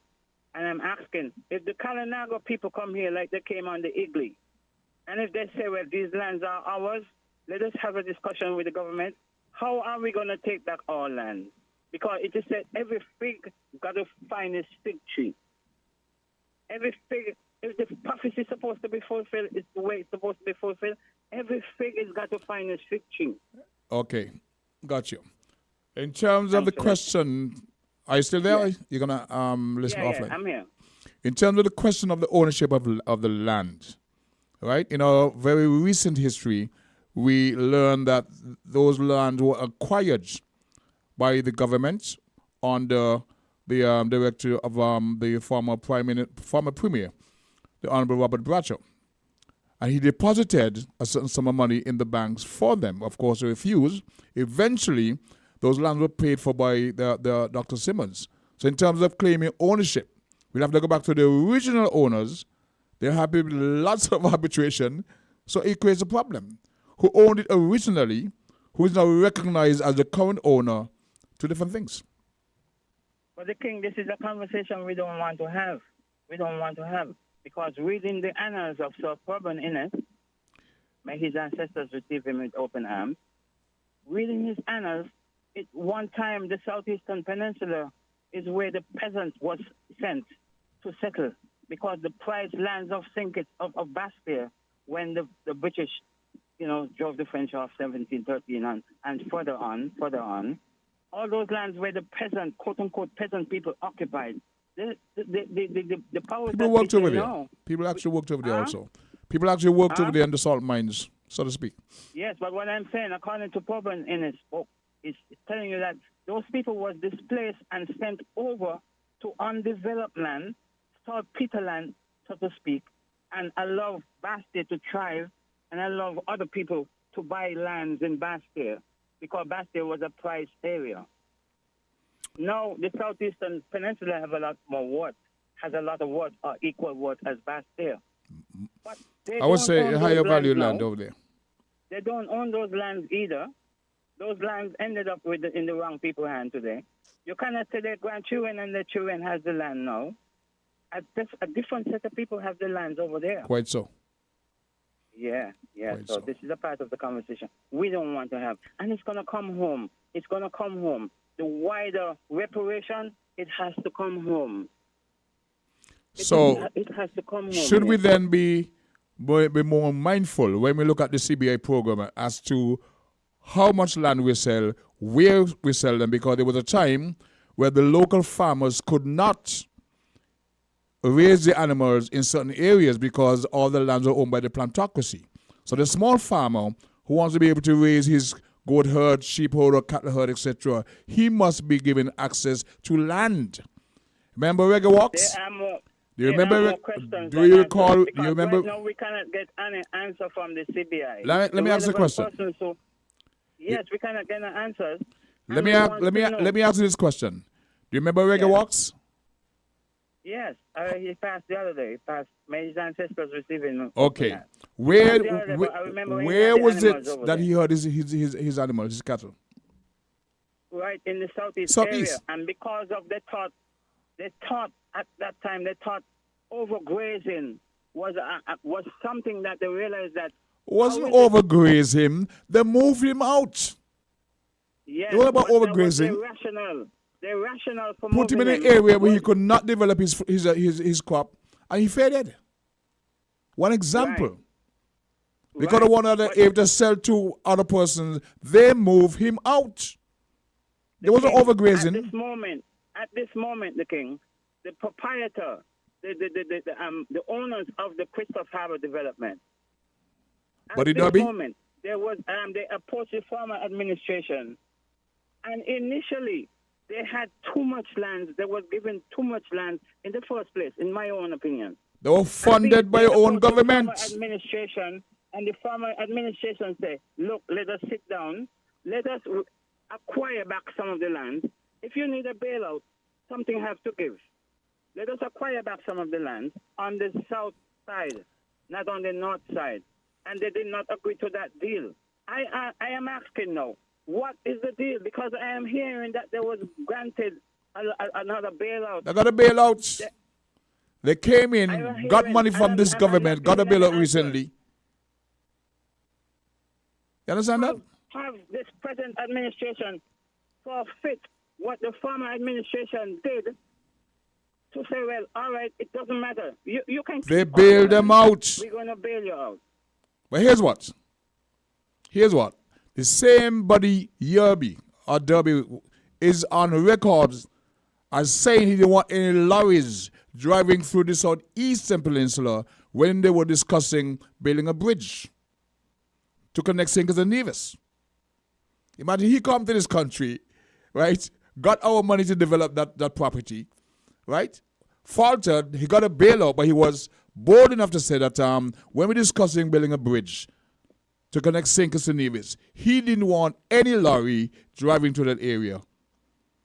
And I'm asking, if the Kalinago people come here like they came on the Igli, and if they say, well, these lands are ours, let us have a discussion with the government. How are we going to take back our land? Because it is said every fig got to find its fig tree. Every fig, if the prophecy is supposed to be fulfilled, it's the way it's supposed to be fulfilled. Every fig has got to find its fig tree. Okay, got you. In terms of the question, are you still there? Yeah. You're going to listen offline? Yeah, I'm here. In terms of the question of the ownership of the land, right? In our very recent history, we learned that those lands were acquired by the government under the director of the former premier, the Honorable Robert Bradshaw. And he deposited a certain sum of money in the banks for them. Of course, they refused. Eventually, those lands were paid for by the Dr. Simmons. So in terms of claiming ownership, we'll have to go back to the original owners. There have been lots of arbitration, so it creates a problem. Who owned it originally, who is now recognized as the current owner, two different things. But the king, this is a conversation we don't want to have. We don't want to have. Because reading the annals of Sir Probon Innes, may his ancestors receive him with open arms, reading his annals, one time the southeastern peninsula is where the peasants was sent to settle, because the prized lands of Bastille, when the British, drove the French off 1713 and further on, all those lands where the peasant, quote-unquote peasant people occupied, the powers people worked over there. People actually worked over there also. People actually worked over there in the salt mines, so to speak. Yes, but what I'm saying, according to Probon in his book, is telling you that those people was displaced and sent over to undeveloped land, saltpeter land, so to speak, and allow Bastille to thrive and allow other people to buy lands in Bastille because Bastille was a prized area. Now, the southeastern peninsula have a lot more worth, has a lot of worth or equal worth as Bastille. But I would say a higher value land over there. They don't own those lands either. Those lands ended up in the wrong people's hand today. You cannot say their grandchildren and their children has the land now. A different set of people have the lands over there. Quite so. Yeah. So this is a part of the conversation we don't want to have. And it's going to come home. It's going to come home. The wider reparation, it has to come home. It has to come home. Should we then be more mindful when we look at the CBI program as to how much land we sell, where we sell them? Because there was a time where the local farmers could not raise the animals in certain areas because all the lands are owned by the plantocracy. So the small farmer who wants to be able to raise his goat herd, sheep herd, or cattle herd, etc., he must be given access to land. Remember Reggae Walks? Do you remember? Do you recall? Do you remember? Right now we cannot get any answer from the CBI. Let me ask the question. Yes, we cannot get an answer. Let me ask you this question. Do you remember Reggae Walks? Yes, he passed the other day. He passed. May his ancestors receiving him. Okay. Where was it that he heard his animals, his cattle? Right in the southeast area. And because of they thought at that time overgrazing was something that they realized that wasn't overgrazing. They moved him out. Yes, it was about overgrazing. They're rational for put him in an area where he could not develop his crop, and he faded. One example. Right. Because of one other, if they sell to other persons, they move him out. There was an overgrazing. At this moment, the king, the proprietor, the owners of the Christoph Harbour development. At this moment, there was they approached the former administration, and initially they had too much land. They were given too much land in the first place, in my own opinion. They were funded by your own government. And the former administration said, look, let us sit down. Let us acquire back some of the land. If you need a bailout, something has to give. Let us acquire back some of the land on the south side, not on the north side. And they did not agree to that deal. I am asking now, what is the deal? Because I am hearing that there was granted another bailout. They got a bailout. They came in, got money from this government, got a bailout recently. You understand that? Have this present administration forfeit what the former administration did to say, well, all right, it doesn't matter. You can. They bailed them out. We're going to bail you out. But here's what. The same body Yerby or Derby is on records as saying he didn't want any lorries driving through the southeastern peninsula when they were discussing building a bridge to connect Sinkers and Nevis. Imagine he come to this country, right? Got our money to develop that property, right? Faltered, he got a bailout, but he was bold enough to say that when we're discussing building a bridge to connect Sinkers and Nevis, he didn't want any lorry driving to that area.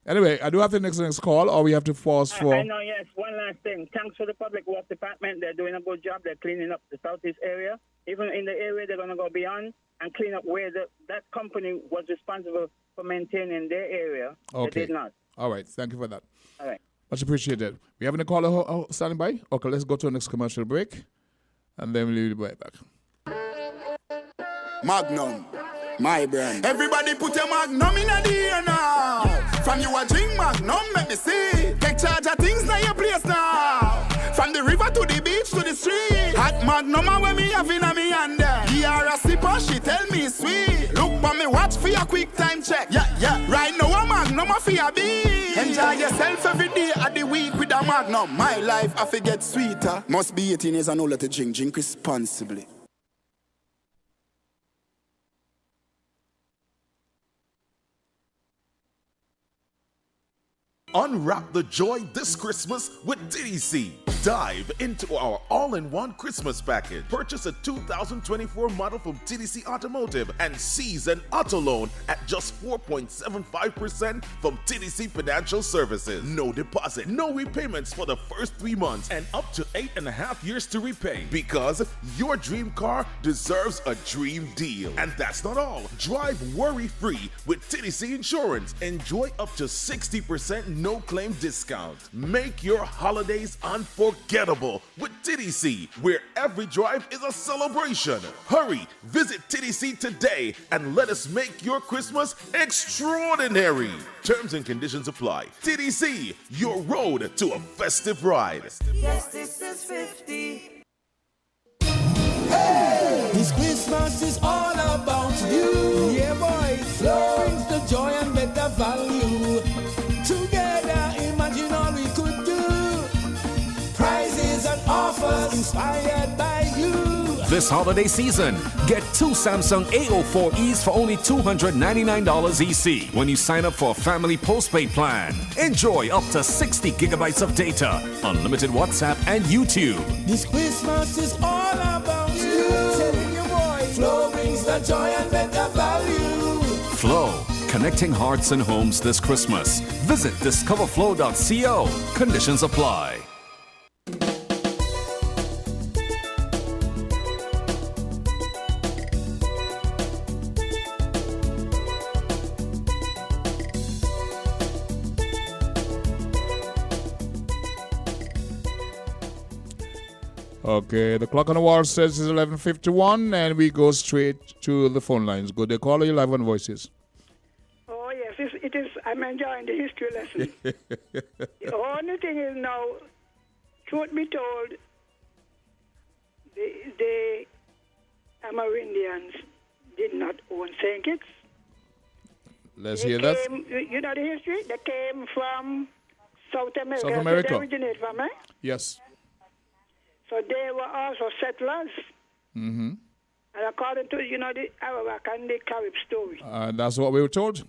Anyway, I do have the next call, or we have to pause for... I know, yes. One last thing. Thanks for the Public Works Department. They're doing a good job. They're cleaning up the southeast area. Even in the area, they're going to go beyond and clean up where that company was responsible for maintaining their area. Okay. They did not. All right. Thank you for that. All right. Much appreciated. We having a caller standing by? Okay, let's go to the next commercial break, and then we'll be right back. Magnum, my brand. Everybody put your Magnum in the air now. From you a drink Magnum, make me see. Take charge of things now your place now. From the river to the beach to the street. Hot Magnum when me have in a me hand there. He are a sipper, she tell me sweet. Look for me watch for your quick time check. Yeah. Right now a Magnum for your beat. Enjoy yourself every day of the week with a Magnum. My life I forget sweeter. Must be 18 years and older to drink. Drink responsibly. Unwrap the joy this Christmas with DDC. Dive into our all-in-one Christmas package. Purchase a 2024 model from DDC Automotive and seize an auto loan at just 4.75% from DDC Financial Services. No deposit, no repayments for the first 3 months, and up to 8.5 years to repay. Because your dream car deserves a dream deal. And that's not all. Drive worry-free with DDC Insurance. Enjoy up to 60% no-claim discount. Make your holidays unforgettable with TDC, where every drive is a celebration. Hurry, visit TDC today and let us make your Christmas extraordinary. Terms and conditions apply. TDC, your road to a festive ride. Yes, this is 50. Hey! This Christmas is all about you. Yeah, boy. Flow brings the joy and better value. Together, imagine all we could do. Prizes and offers inspired by you. This holiday season, get 2 Samsung A04Es for only $299 EC when you sign up for a family postpaid plan. Enjoy up to 60 gigabytes of data, unlimited WhatsApp and YouTube. This Christmas is all about you. Telling you, boy, Flow brings the joy and better value. Flow, connecting hearts and homes this Christmas. Visit discoverflow.co. Conditions apply. Okay, the clock on the wall says it's 11:51, and we go straight to the phone lines. Good day, caller, you live on Voices. Oh, yes, it is. I'm enjoying the history lesson. The only thing is now, truth be told, the Amerindians did not own St. Kitts. Let's They hear that. came, you know the history? They came from South America. South That's America. where they originate from, eh? Yes. So they were also settlers. Mm-hmm. And according to, you know, the Arawak and the Carib story. That's what we were told.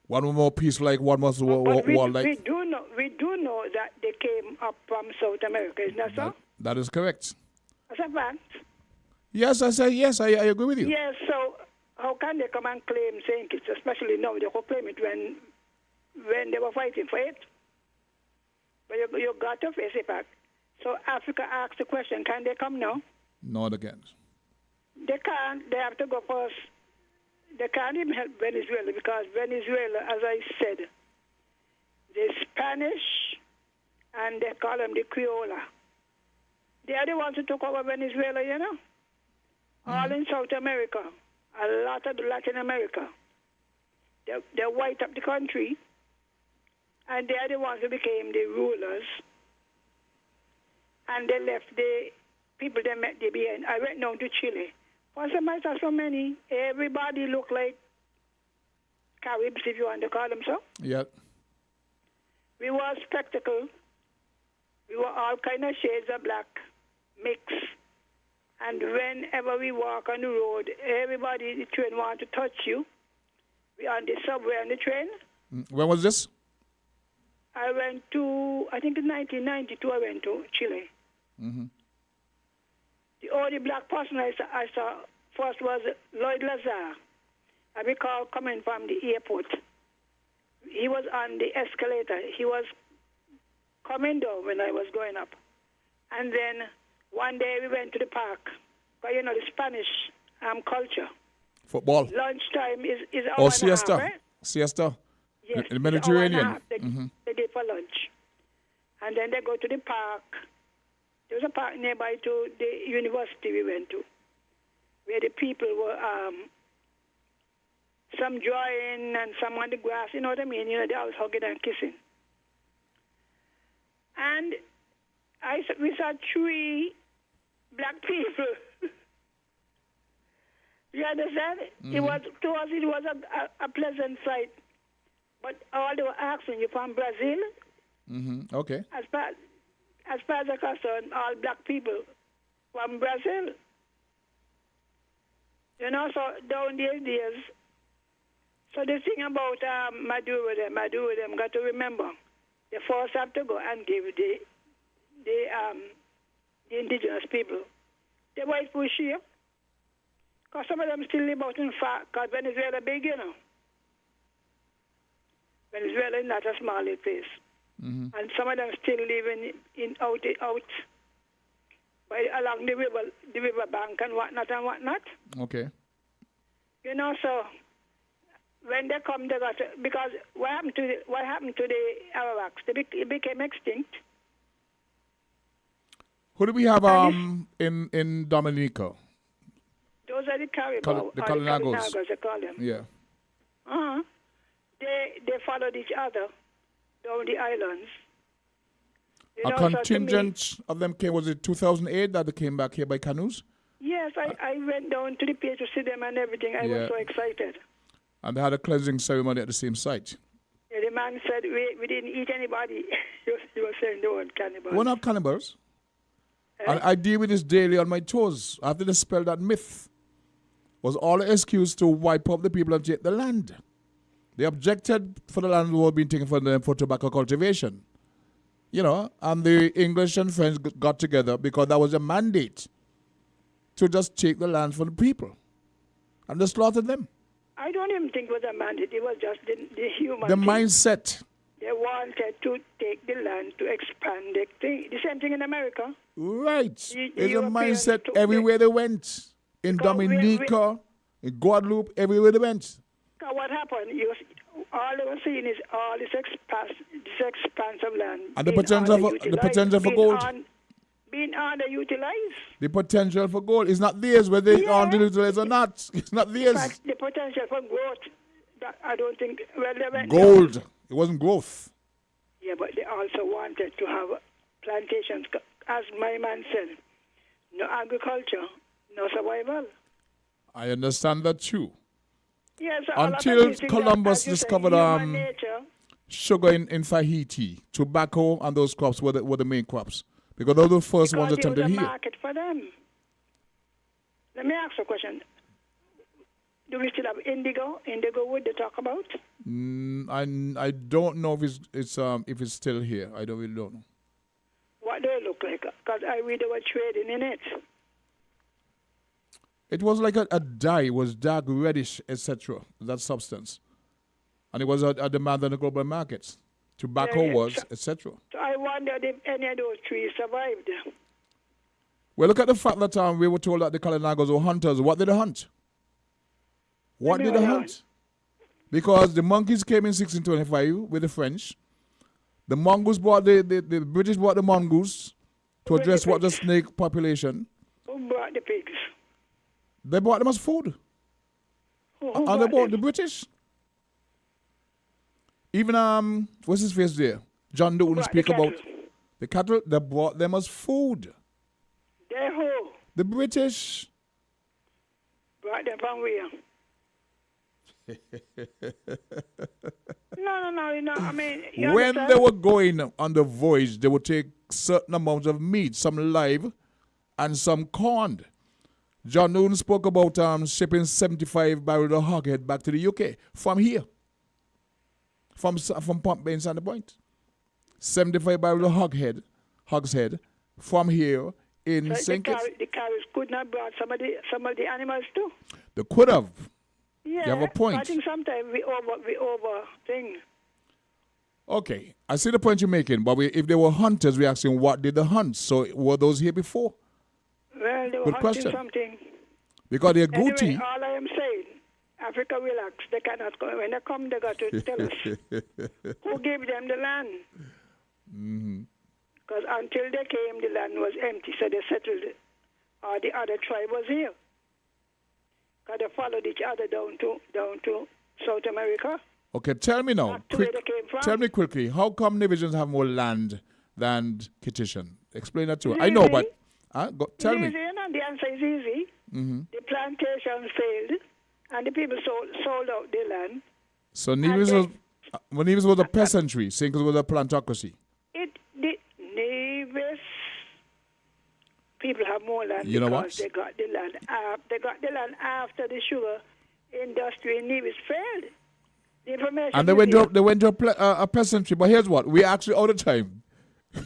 One more piece like one was But we like. do know that they came up from South America, isn't that so? That is correct. That's a fact. Yes, I say yes. I agree with you. Yes, so how can they come and claim St. Kitts, especially now? They could claim it when they were fighting for it. But you got to face it back. So Africa asked the question, can they come now? Not again. They can't. They have to go first. They can't even help Venezuela because Venezuela, as I said, the Spanish and they call them the Creola. They are the ones who took over Venezuela, you know. All in South America, a lot of Latin America. They white up the country, and they are the ones who became the rulers. And they left the people they met there behind. I went down to Chile. What's the matter so many? Everybody look like Caribs, if you want to call them so. Yeah. We were spectacle. We were all kind of shades of black, mixed. And whenever we walk on the road, everybody, the train want to touch you. We on the subway and the train. When was this? I went to, I think in 1992, I went to Chile. Mm-hmm. The only black person I saw first was Lloyd Lazar. I recall coming from the airport. He was on the escalator. He was coming down when I was going up. And then one day we went to the park. But you know, the Spanish culture. Football. Lunchtime is Or hour siesta. and a half, right? Siesta. Yes, The Mediterranean. hour and a half they did for lunch. And then they go to the park. There was a park nearby to the university we went to, where the people were, some drawing and some on the grass, you know what I mean? You know, they all hugging and kissing. And we saw 3 black people. You understand? Mm-hmm. It was, to us, it was a pleasant sight. But all they were asking, you from Brazil? Mm-hmm. Okay. As far as I'm concerned, all black people from Brazil. You know, so down these days. So the thing about Maduro them got to remember, they first have to go and give the indigenous people the white push here. Because some of them still live out in far, because Venezuela big, you know. Venezuela is not a small little place. Mm-hmm. And some of them still live in out by along the river bank and whatnot. Okay. You know, so when they come, they got to, because what happened to the Arawaks? They became extinct. Who do we have in Dominica? Those are the Caribou. The Kalinagos. They call them. Yeah. Uh-huh. They followed each other down the islands. You A know, so contingent of them came, was it 2008 that they came back here by canoes? Yes, I went down to the pier to see them and everything. I was so excited. And they had a cleansing ceremony at the same site. Yeah, the man said we didn't eat anybody. He was saying they weren't cannibals. We're not cannibals. And I deal with this daily on my toes. I have to dispel that myth. Was all an excuse to wipe up the people and take the land. They objected for the land was being taken from them for tobacco cultivation. You know, and the English and French got together because that was a mandate to just take the land from the people. And they slaughtered them. I don't even think it was a mandate. It was just the human The thing. mindset. They wanted to take the land to expand the thing. The same thing in America. Right. The It's a Europeans mindset took everywhere they went. In Because Dominica, in Guadeloupe, everywhere they went. What happened? All they were seeing is all this expanse of land. And the being potential for gold. Being underutilized. The potential for gold is not theirs, whether they underutilized or not. It's not theirs. But the potential for growth, that I don't think. Well, they went Gold. It wasn't growth. Yeah, but they also wanted to have plantations. As my man said, no agriculture, no survival. I understand that too. Yes, until Columbus discovered sugar in Tahiti, tobacco and those crops were the main crops. Because those were the first ones attempted here. Market for them. Let me ask a question. Do we still have indigo? Indigo wood they talk about? I don't know if it's still here. I really don't know. What do it look like? Because I read they were trading in it. It was like a dye. It was dark reddish, etc. That substance. And it was a demand on the global markets. Tobacco was, etc. So I wondered if any of those trees survived. Well, look at the fact that we were told that the Kalinagos were hunters. What did they hunt? What did they hunt? Because the monkeys came in 1625 with the French. The mongoose brought the British brought the mongoose to address what the snake population. Who brought the pigs? They brought them as food. And they brought the British. Even what's his face there? John Newton speak about the cattle. They brought them as food. They who? The British. Brought them from where? No, you know, I mean... When they were going on the voyage, they would take certain amounts of meat, some live and some corned. John Newton spoke about shipping 75 barrels of hoghead back to the UK from here. From Pump Bay and Sandy Point. 75 barrels of hogshead from here in St. Kitts. The carriers could not brought some of the animals too. They could have. Yeah, you have a point. I think sometimes we over thing. Okay, I see the point you're making, but if they were hunters, we're asking what did they hunt? So were those here before? Well, they were Good hunting question. something. Because they're anyway, Guti. all I am saying, Africa relax. They cannot come. When they come, they got to tell us who gave them the land. Because until they came, the land was empty, so they settled it. Or the other tribe was here. Because they followed each other down to South America. Okay, tell me now. Where they came from. Tell me quickly, how come Nivisians have more land than Kittitian? Explain that to me. I know, but tell me. The answer is easy. The plantations failed, and the people sold out their land. So Nevis was a peasantry, saying it was a plantocracy. Nevis people have more land because they got the land. They got the land after the sugar industry in Nevis failed. The information and they went to a peasantry. But here's what, we're actually out of time.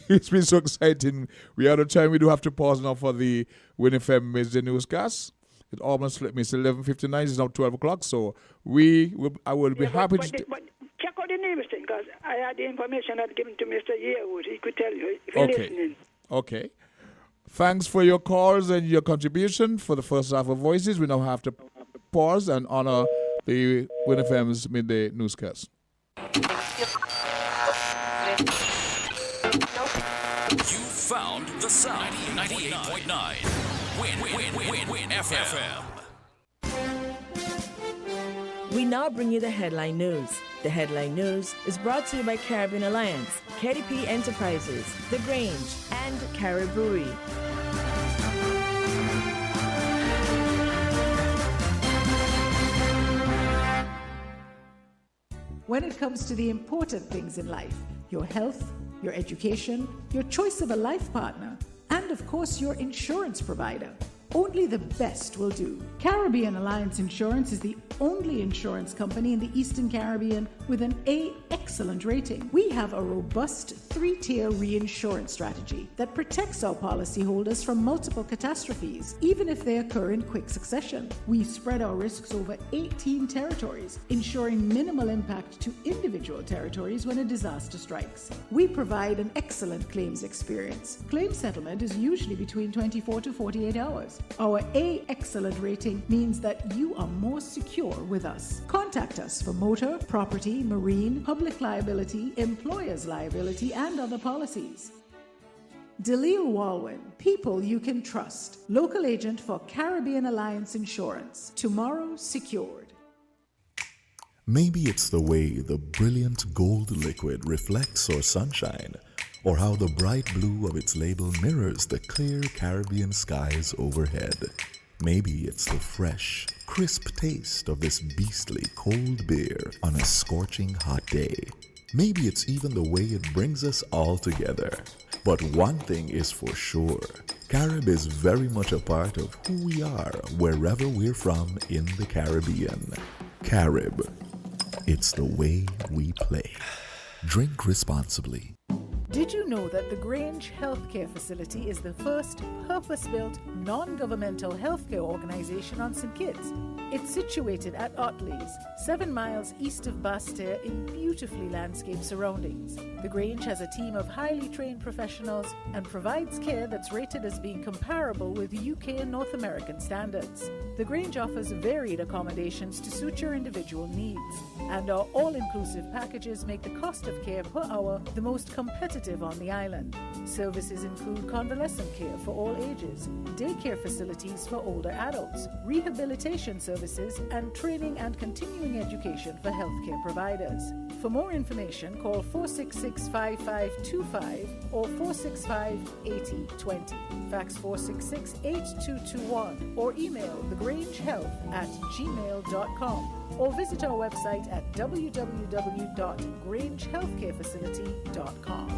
It's been so exciting. We're out of time. We do have to pause now for the WINNMedia FM Midday newscast. It almost slipped me. It's 11:59. It's now 12 o'clock. So I will be happy to... But check out the Nevis thing, because I had the information I'd given to Mr. Yearwood. He could tell you if you're listening. Okay. Thanks for your calls and your contribution for the first half of Voices. We now have to pause and honor the WINNMedia FM's midday newscast. You found the sound. 98.9. Win FM. We now bring you the headline news. The headline news is brought to you by Caribbean Alliance, KDP Enterprises, The Grange, and Carib Brewery. When it comes to the important things in life, your health, your education, your choice of a life partner, and of course your insurance provider, only the best will do. Caribbean Alliance Insurance is the only insurance company in the Eastern Caribbean with an A excellent rating. We have a robust 3-tier reinsurance strategy that protects our policyholders from multiple catastrophes, even if they occur in quick succession. We spread our risks over 18 territories, ensuring minimal impact to individual territories when a disaster strikes. We provide an excellent claims experience. Claim settlement is usually between 24 to 48 hours. Our A excellent rating means that you are more secure with us. Contact us for motor, property, marine, public liability, employer's liability, and other policies. Dalil Walwyn, people you can trust. Local agent for Caribbean Alliance Insurance. Tomorrow secured. Maybe it's the way the brilliant gold liquid reflects our sunshine, or how the bright blue of its label mirrors the clear Caribbean skies overhead. Maybe it's the fresh, crisp taste of this beastly cold beer on a scorching hot day. Maybe it's even the way it brings us all together. But one thing is for sure, Carib is very much a part of who we are wherever we're from in the Caribbean. Carib, it's the way we play. Drink responsibly. Did you know that the Grange Healthcare Facility is the first purpose-built, non-governmental healthcare organization on St. Kitts? It's situated at Otley's, 7 miles east of Basseterre in beautifully landscaped surroundings. The Grange has a team of highly trained professionals and provides care that's rated as being comparable with UK and North American standards. The Grange offers varied accommodations to suit your individual needs, and our all-inclusive packages make the cost of care per hour the most competitive on the island. Services include convalescent care for all ages, daycare facilities for older adults, rehabilitation services, and training and continuing education for healthcare providers. For more information, call 466-5525 or 465-8020. Fax 466-8221 or email thegrangehealth@gmail.com or visit our website at www.grangehealthcarefacility.com.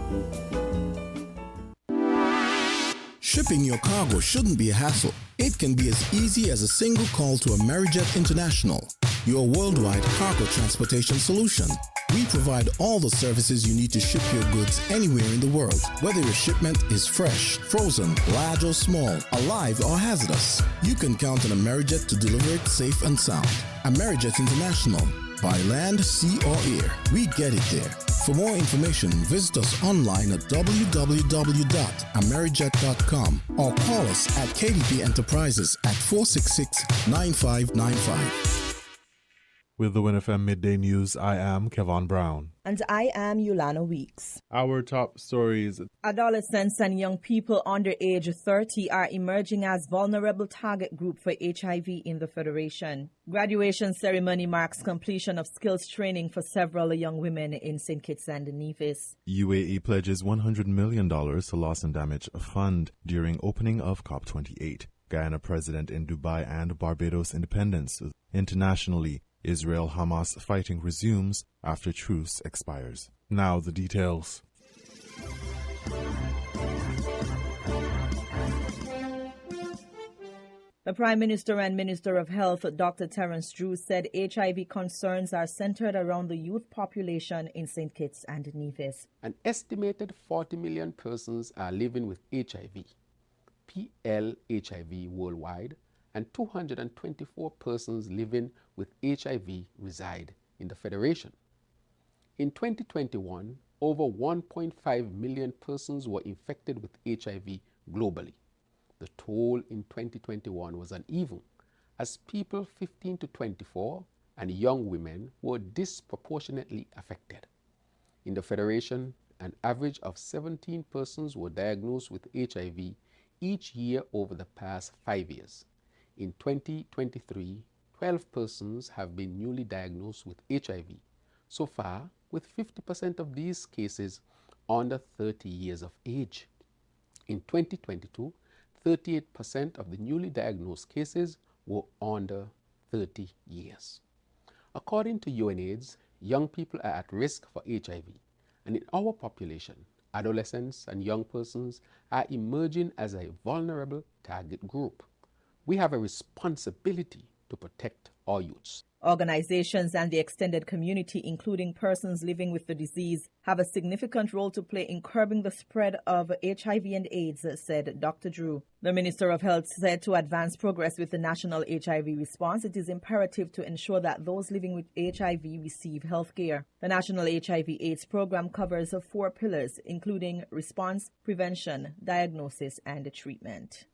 Shipping your cargo shouldn't be a hassle. It can be as easy as a single call to Amerijet International, your worldwide cargo transportation solution. We provide all the services you need to ship your goods anywhere in the world, whether your shipment is fresh, frozen, large or small, alive or hazardous. You can count on Amerijet to deliver it safe and sound. Amerijet International, by land, sea or air, we get it there. For more information, visit us online at www.amerijet.com or call us at KDP Enterprises at 466-9595. With the WINNFM Midday News, I am Kevon Brown. And I am Yulana Weeks. Our top stories. Adolescents and young people under age 30 are emerging as vulnerable target group for HIV in the Federation. Graduation ceremony marks completion of skills training for several young women in St. Kitts and Nevis. UAE pledges $100 million to Loss and Damage Fund during opening of COP28. Guyana President in Dubai and Barbados independence. Internationally, Israel-Hamas fighting resumes after truce expires. Now the details. The Prime Minister and Minister of Health, Dr. Terence Drew, said HIV concerns are centered around the youth population in St. Kitts and Nevis. An estimated 40 million persons are living with HIV, PL-HIV worldwide, and 224 persons living with HIV reside in the Federation. In 2021, over 1.5 million persons were infected with HIV globally. The toll in 2021 was uneven, as people 15 to 24 and young women were disproportionately affected. In the Federation, an average of 17 persons were diagnosed with HIV each year over the past 5 years. In 2023, 12 persons have been newly diagnosed with HIV. So far, with 50% of these cases under 30 years of age. In 2022, 38% of the newly diagnosed cases were under 30 years. According to UNAIDS, young people are at risk for HIV, and in our population, adolescents and young persons are emerging as a vulnerable target group. We have a responsibility to protect our youths. Organizations and the extended community, including persons living with the disease, have a significant role to play in curbing the spread of HIV and AIDS, said Dr. Drew. The Minister of Health said to advance progress with the national HIV response, it is imperative to ensure that those living with HIV receive health care. The National HIV/AIDS program covers 4 pillars, including response, prevention, diagnosis, and treatment.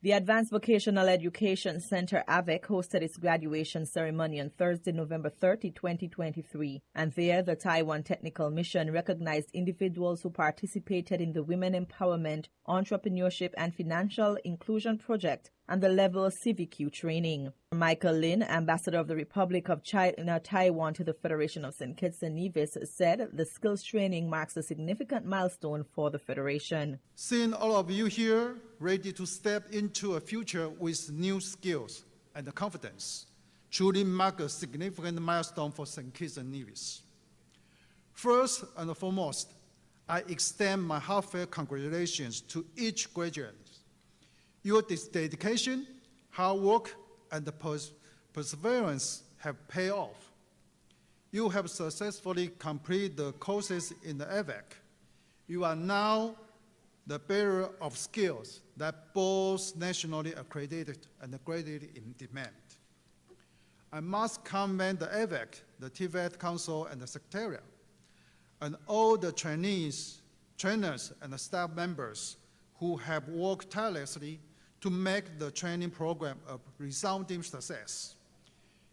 The Advanced Vocational Education Center, AVEC, hosted its graduation ceremony on Thursday, November 30, 2023. And there, the Taiwan Technical Mission recognized individuals who participated in the Women Empowerment, Entrepreneurship, and Financial Inclusion Project and the level CVQ training. Michael Lin, ambassador of the Republic of China, Taiwan to the Federation of St. Kitts and Nevis, said the skills training marks a significant milestone for the Federation. Seeing all of you here ready to step into a future with new skills and confidence truly mark a significant milestone for St. Kitts and Nevis. First and foremost, I extend my heartfelt congratulations to each graduate. Your dedication, hard work, and perseverance have paid off. You have successfully completed the courses in the AVEC. You are now the bearer of skills that both nationally accredited and greatly in demand. I must commend the AVEC, the TVET Council, and the Secretariat, and all the trainees, trainers, and the staff members who have worked tirelessly to make the training program a resounding success.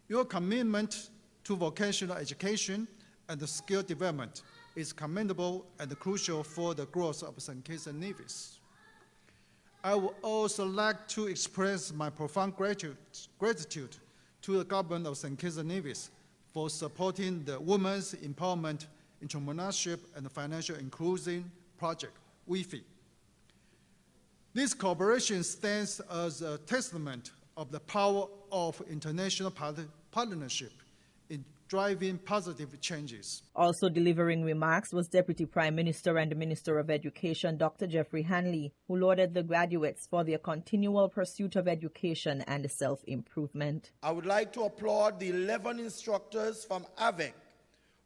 Your commitment to vocational education and skill development is commendable and crucial for the growth of St. Kitts and Nevis. I would also like to express my profound gratitude to the government of St. Kitts and Nevis for supporting the Women's Empowerment, Entrepreneurship, and Financial Inclusion Project, WIFI. This cooperation stands as a testament of the power of international partnership in driving positive changes. Also delivering remarks was Deputy Prime Minister and Minister of Education, Dr. Jeffrey Hanley, who lauded the graduates for their continual pursuit of education and self-improvement. I would like to applaud the 11 instructors from AVEC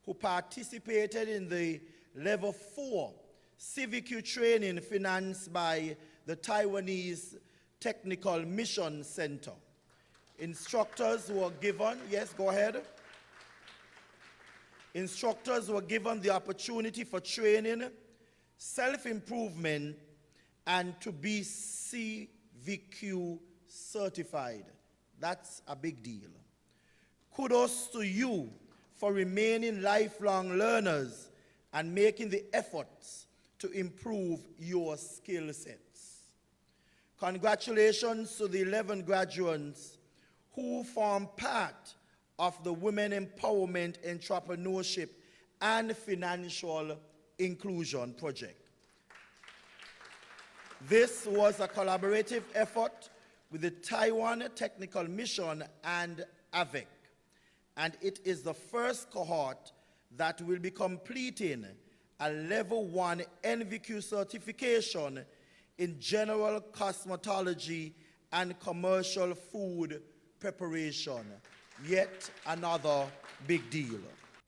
who participated in the Level 4 CVQ training financed by the Taiwanese Technical Mission Center. Instructors were given, yes, go ahead. Instructors were given the opportunity for training, self-improvement, and to be CVQ certified. That's a big deal. Kudos to you for remaining lifelong learners and making the efforts to improve your skill sets. Congratulations to the 11 graduates who form part of the Women Empowerment, Entrepreneurship, and Financial Inclusion Project. This was a collaborative effort with the Taiwan Technical Mission and AVEC, and it is the first cohort that will be completing a Level 1 NVQ certification in general cosmetology and commercial food preparation. Yet another big deal.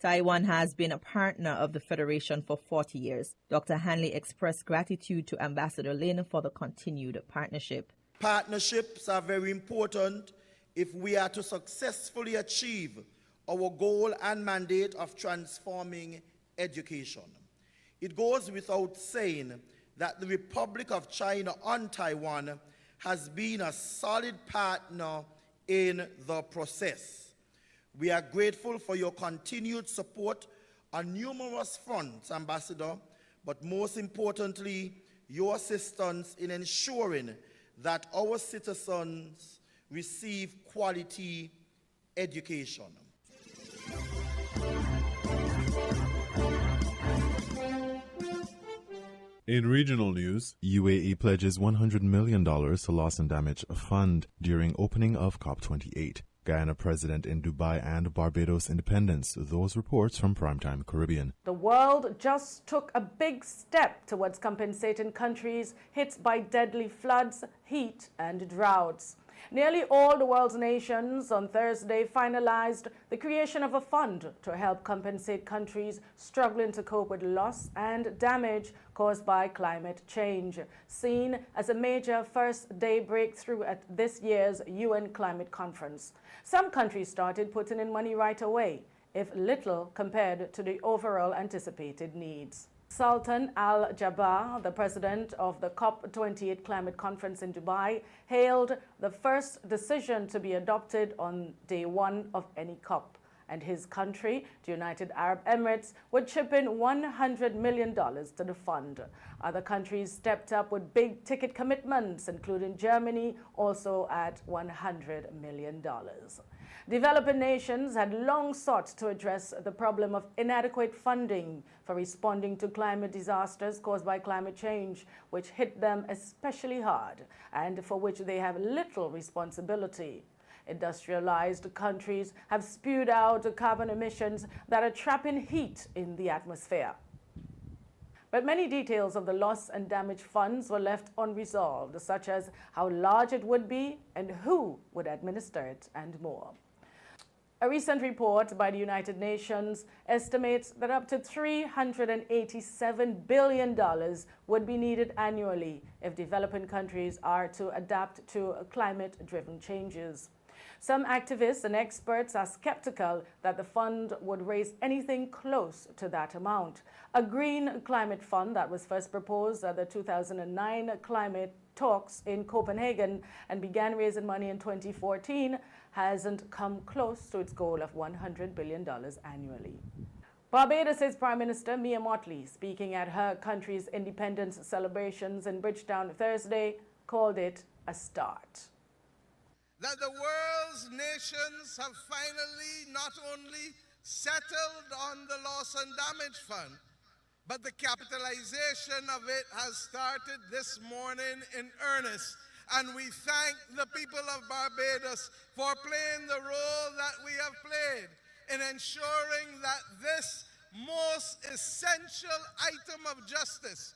Taiwan has been a partner of the Federation for 40 years. Dr. Hanley expressed gratitude to Ambassador Lin for the continued partnership. Partnerships are very important if we are to successfully achieve our goal and mandate of transforming education. It goes without saying that the Republic of China on Taiwan has been a solid partner in the process. We are grateful for your continued support on numerous fronts, Ambassador, but most importantly, your assistance in ensuring that our citizens receive quality education. In regional news, UAE pledges $100 million to loss and damage fund during opening of COP28. Guyana President in Dubai and Barbados independence. Those reports from Primetime Caribbean. The world just took a big step towards compensating countries hit by deadly floods, heat, and droughts. Nearly all the world's nations on Thursday finalized the creation of a fund to help compensate countries struggling to cope with loss and damage caused by climate change, seen as a major first-day breakthrough at this year's UN Climate Conference. Some countries started putting in money right away, if little compared to the overall anticipated needs. Sultan Al Jaber, the president of the COP28 Climate Conference in Dubai, hailed the first decision to be adopted on day one of any COP and his country, the United Arab Emirates, would chip in $100 million to the fund. Other countries stepped up with big-ticket commitments, including Germany, also at $100 million. Developing nations had long sought to address the problem of inadequate funding for responding to climate disasters caused by climate change, which hit them especially hard and for which they have little responsibility. Industrialized countries have spewed out carbon emissions that are trapping heat in the atmosphere. But many details of the loss and damage funds were left unresolved, such as how large it would be and who would administer it, and more. A recent report by the United Nations estimates that up to $387 billion would be needed annually if developing countries are to adapt to climate-driven changes. Some activists and experts are skeptical that the fund would raise anything close to that amount. A green climate fund that was first proposed at the 2009 climate talks in Copenhagen and began raising money in 2014 hasn't come close to its goal of $100 billion annually. Barbados' Prime Minister Mia Mottley, speaking at her country's independence celebrations in Bridgetown Thursday, called it a start. That the world's nations have finally not only settled on the loss and damage fund, but the capitalization of it has started this morning in earnest. And we thank the people of Barbados for playing the role that we have played in ensuring that this most essential item of justice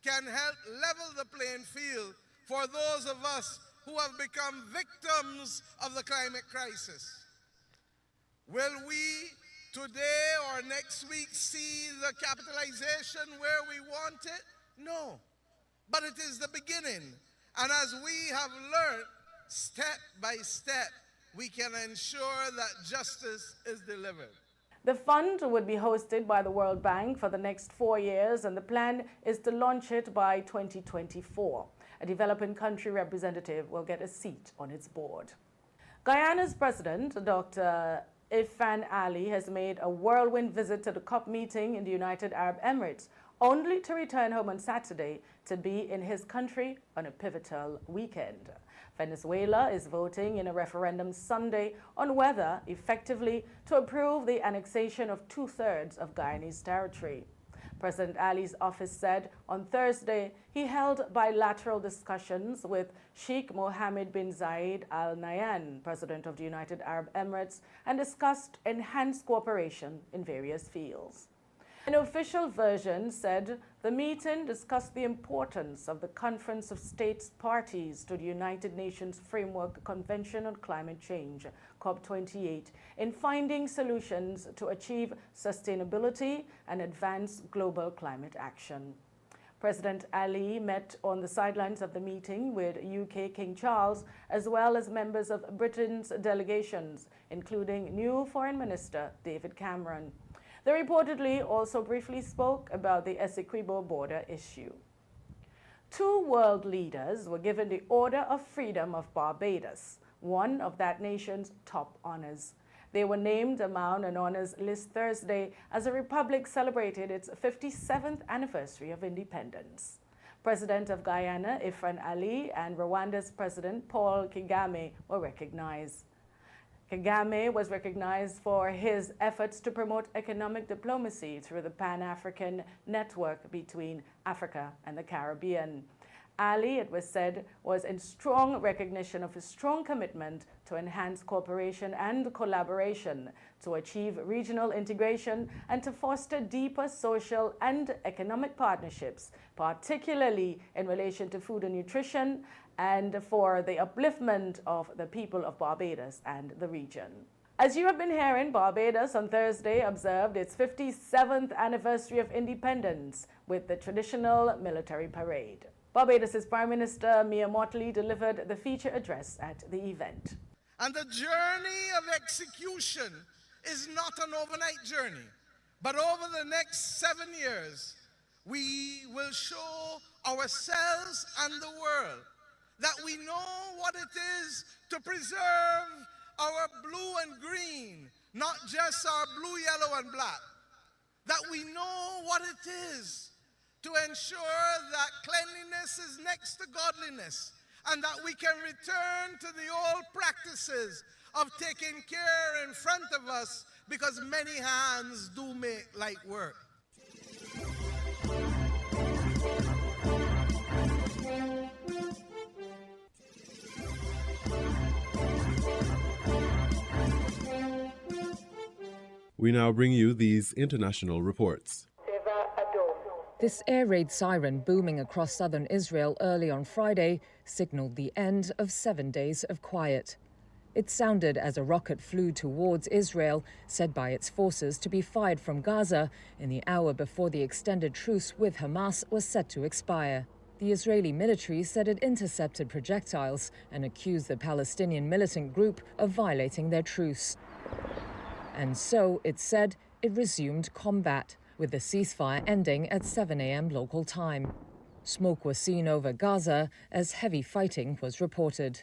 can help level the playing field for those of us who have become victims of the climate crisis. Will we today or next week see the capitalization where we want it? No, but it is the beginning. And as we have learned, step by step, we can ensure that justice is delivered. The fund would be hosted by the World Bank for the next 4 years, and the plan is to launch it by 2024. A developing country representative will get a seat on its board. Guyana's president, Dr. Irfan Ali, has made a whirlwind visit to the COP meeting in the United Arab Emirates, only to return home on Saturday to be in his country on a pivotal weekend. Venezuela is voting in a referendum Sunday on whether effectively to approve the annexation of 2/3 of Guyanese territory. President Ali's office said on Thursday he held bilateral discussions with Sheikh Mohammed bin Zayed Al Nahyan, president of the United Arab Emirates, and discussed enhanced cooperation in various fields. An official version said the meeting discussed the importance of the Conference of States Parties to the United Nations Framework Convention on Climate Change, COP28, in finding solutions to achieve sustainability and advance global climate action. President Ali met on the sidelines of the meeting with UK King Charles, as well as members of Britain's delegations, including new Foreign Minister David Cameron. They reportedly also briefly spoke about the Essequibo border issue. 2 world leaders were given the Order of Freedom of Barbados, one of that nation's top honors. They were named among an honors list Thursday as the republic celebrated its 57th anniversary of independence. President of Guyana, Irfan Ali, and Rwanda's President, Paul Kagame, were recognized. Kagame was recognized for his efforts to promote economic diplomacy through the Pan-African network between Africa and the Caribbean. Ali, it was said, was in strong recognition of his strong commitment to enhance cooperation and collaboration, to achieve regional integration, and to foster deeper social and economic partnerships, particularly in relation to food and nutrition, and for the upliftment of the people of Barbados and the region. As you have been hearing, Barbados on Thursday observed its 57th anniversary of independence with the traditional military parade. Barbados' Prime Minister Mia Mottley delivered the feature address at the event. And the journey of execution is not an overnight journey, but over the next 7 years, we will show ourselves and the world that we know what it is to preserve our blue and green, not just our blue, yellow, and black, that we know what it is to ensure that cleanliness is next to godliness, and that we can return to the old practices of taking care in front of us, because many hands do make light work. We now bring you these international reports. This air raid siren booming across southern Israel early on Friday signaled the end of 7 days of quiet. It sounded as a rocket flew towards Israel, said by its forces to be fired from Gaza in the hour before the extended truce with Hamas was set to expire. The Israeli military said it intercepted projectiles and accused the Palestinian militant group of violating their truce. And so, it said, it resumed combat, with the ceasefire ending at 7 a.m. local time. Smoke was seen over Gaza as heavy fighting was reported.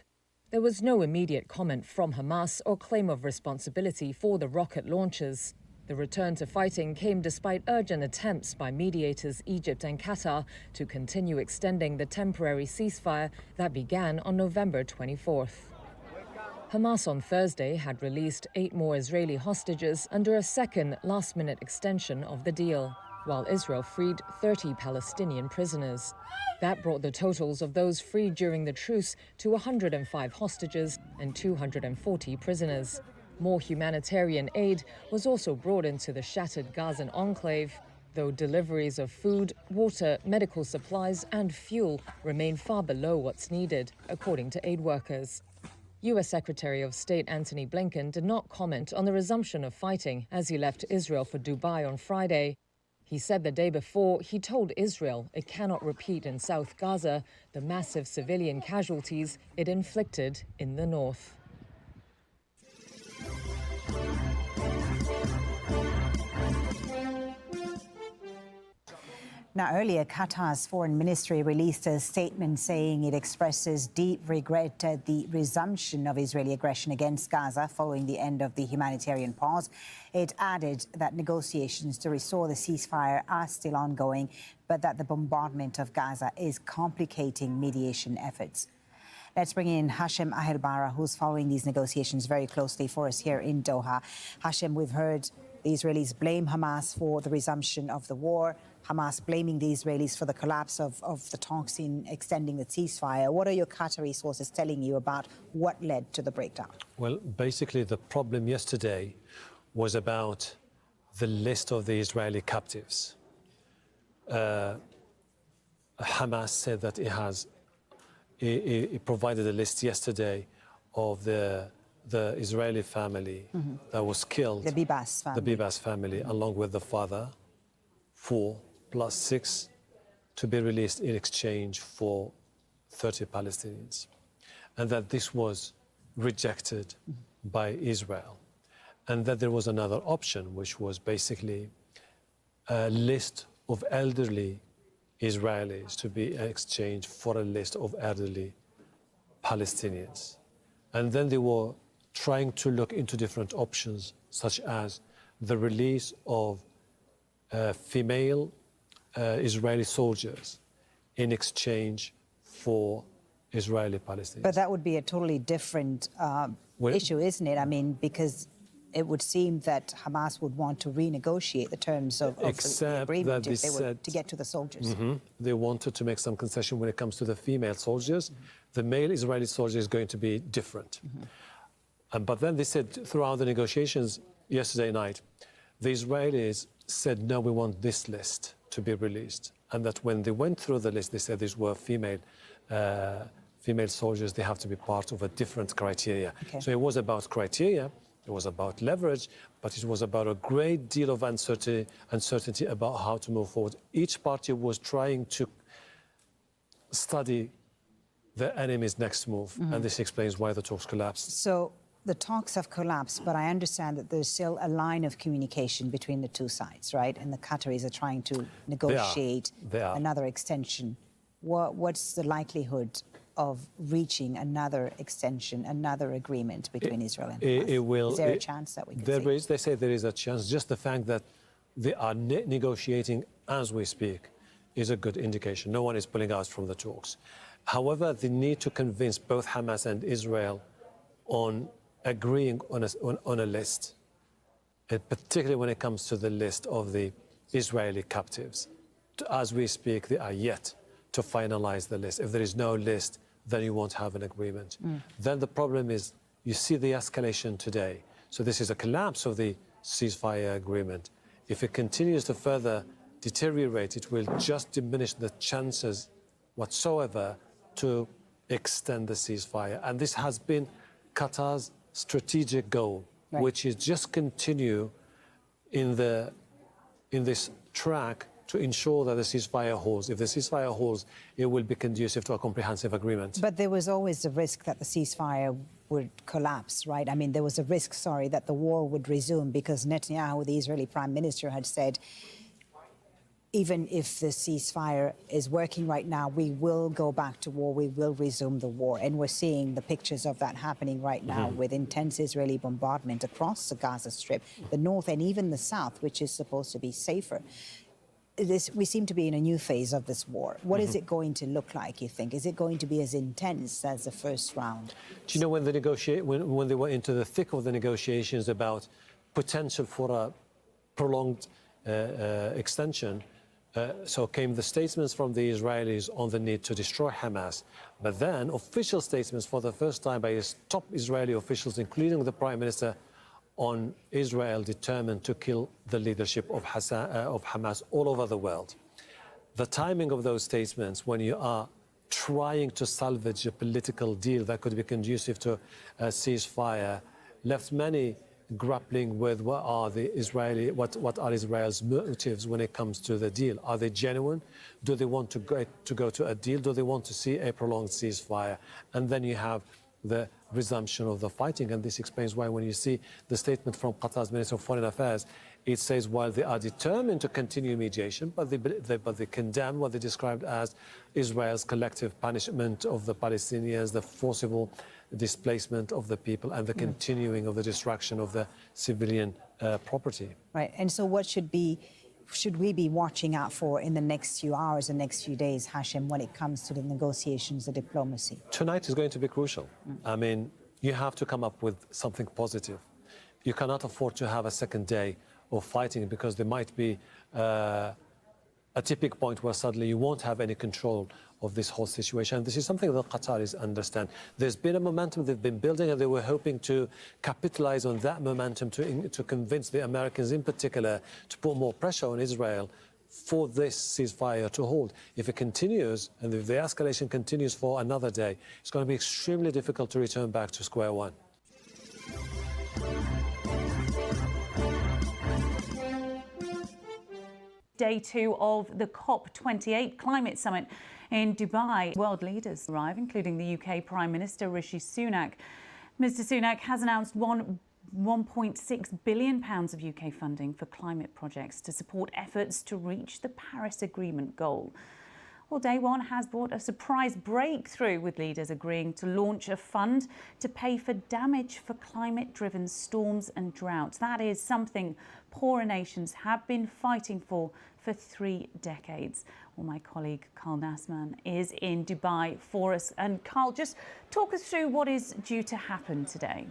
There was no immediate comment from Hamas or claim of responsibility for the rocket launches. The return to fighting came despite urgent attempts by mediators Egypt and Qatar to continue extending the temporary ceasefire that began on November 24th. Hamas on Thursday had released 8 more Israeli hostages under a second last-minute extension of the deal, while Israel freed 30 Palestinian prisoners. That brought the totals of those freed during the truce to 105 hostages and 240 prisoners. More humanitarian aid was also brought into the shattered Gazan enclave, though deliveries of food, water, medical supplies and fuel remain far below what's needed, according to aid workers. U.S. Secretary of State Antony Blinken did not comment on the resumption of fighting as he left Israel for Dubai on Friday. He said the day before he told Israel it cannot repeat in South Gaza the massive civilian casualties it inflicted in the north. Now, earlier, Qatar's foreign ministry released a statement saying it expresses deep regret at the resumption of Israeli aggression against Gaza following the end of the humanitarian pause. It added that negotiations to restore the ceasefire are still ongoing, but that the bombardment of Gaza is complicating mediation efforts. Let's bring in Hashem Ahelbara, who's following these negotiations very closely for us here in Doha. Hashem, we've heard the Israelis blame Hamas for the resumption of the war. Hamas blaming the Israelis for the collapse of the talks in extending the ceasefire. What are your Qatari sources telling you about what led to the breakdown? Well, basically, the problem yesterday was about the list of the Israeli captives. Hamas said that it provided a list yesterday of the Israeli family that was killed. The Bibas family. The Bibas family, along with the father, 4 + 6, to be released in exchange for 30 Palestinians. And that this was rejected by Israel. And that there was another option, which was basically a list of elderly Israelis to be exchanged for a list of elderly Palestinians. And then they were trying to look into different options, such as the release of female Israeli soldiers in exchange for Israeli Palestinians. But that would be a totally different issue, isn't it? I mean, because it would seem that Hamas would want to renegotiate the terms of the agreement if they were to get to the soldiers. They wanted to make some concession when it comes to the female soldiers. The male Israeli soldier is going to be different. But then they said throughout the negotiations yesterday night, the Israelis said, no, we want this list to be released. And that when they went through the list, they said these were female soldiers, they have to be part of a different criteria. Okay. So it was about criteria, it was about leverage, but it was about a great deal of uncertainty about how to move forward. Each party was trying to study the enemy's next move, and this explains why the talks collapsed. So the talks have collapsed, but I understand that there's still a line of communication between the two sides, right? And the Qataris are trying to negotiate They are. another extension. What's the likelihood of reaching another extension, another agreement between Israel and Hamas? It will. Is there a chance that we could see? They say there is a chance. Just the fact that they are negotiating as we speak is a good indication. No one is pulling out from the talks. However, they need to convince both Hamas and Israel on agreeing on a list, and particularly when it comes to the list of the Israeli captives. As we speak, they are yet to finalize the list. If there is no list, then you won't have an agreement. Then the problem is, you see the escalation today. So this is a collapse of the ceasefire agreement. If it continues to further deteriorate, it will just diminish the chances whatsoever to extend the ceasefire. And this has been Qatar's strategic goal, which is just continue in this track to ensure that the ceasefire holds. If the ceasefire holds, it will be conducive to a comprehensive agreement. But there was always the risk that the ceasefire would collapse, right? I mean, there was a risk, that the war would resume, because Netanyahu, the Israeli Prime Minister, had said, even if the ceasefire is working right now, we will go back to war, we will resume the war. And we're seeing the pictures of that happening right now with intense Israeli bombardment across the Gaza Strip, the north and even the south, which is supposed to be safer. We seem to be in a new phase of this war. What is it going to look like, you think? Is it going to be as intense as the first round? Do you know when they were into the thick of the negotiations about potential for a prolonged extension, so came the statements from the Israelis on the need to destroy Hamas. But then official statements for the first time by top Israeli officials, including the Prime Minister, on Israel determined to kill the leadership of Hamas all over the world. The timing of those statements, when you are trying to salvage a political deal that could be conducive to a ceasefire, left many grappling with what are Israel's motives when it comes to the deal. Are they genuine? Do they want to go to a deal? Do they want to see a prolonged ceasefire? And then you have the resumption of the fighting. And this explains why when you see the statement from Qatar's Minister of Foreign Affairs, it says while they are determined to continue mediation, but they condemn what they described as Israel's collective punishment of the Palestinians, the forcible displacement of the people, and the continuing of the destruction of the civilian property. Right. And so what should we be watching out for in the next few hours and next few days, Hashem, when it comes to the negotiations, the diplomacy? Tonight is going to be crucial. I mean, you have to come up with something positive. You cannot afford to have a second day of fighting, because there might be a tipping point where suddenly you won't have any control of this whole situation. And this is something that Qataris understand. There's been a momentum they've been building, and they were hoping to capitalize on that momentum to convince the Americans in particular to put more pressure on Israel for this ceasefire to hold. If it continues, and if the escalation continues for another day, it's going to be extremely difficult to return back to square one. Day 2 of the COP28 climate summit in Dubai. World leaders arrive, including the UK Prime Minister Rishi Sunak. Mr Sunak has announced £1.6 billion of UK funding for climate projects to support efforts to reach the Paris Agreement goal. Well, day 1 has brought a surprise breakthrough, with leaders agreeing to launch a fund to pay for damage for climate-driven storms and droughts. That is something poorer nations have been fighting for 3 decades. Well, my colleague Carl Nassman is in Dubai for us. And Carl, just talk us through what is due to happen today.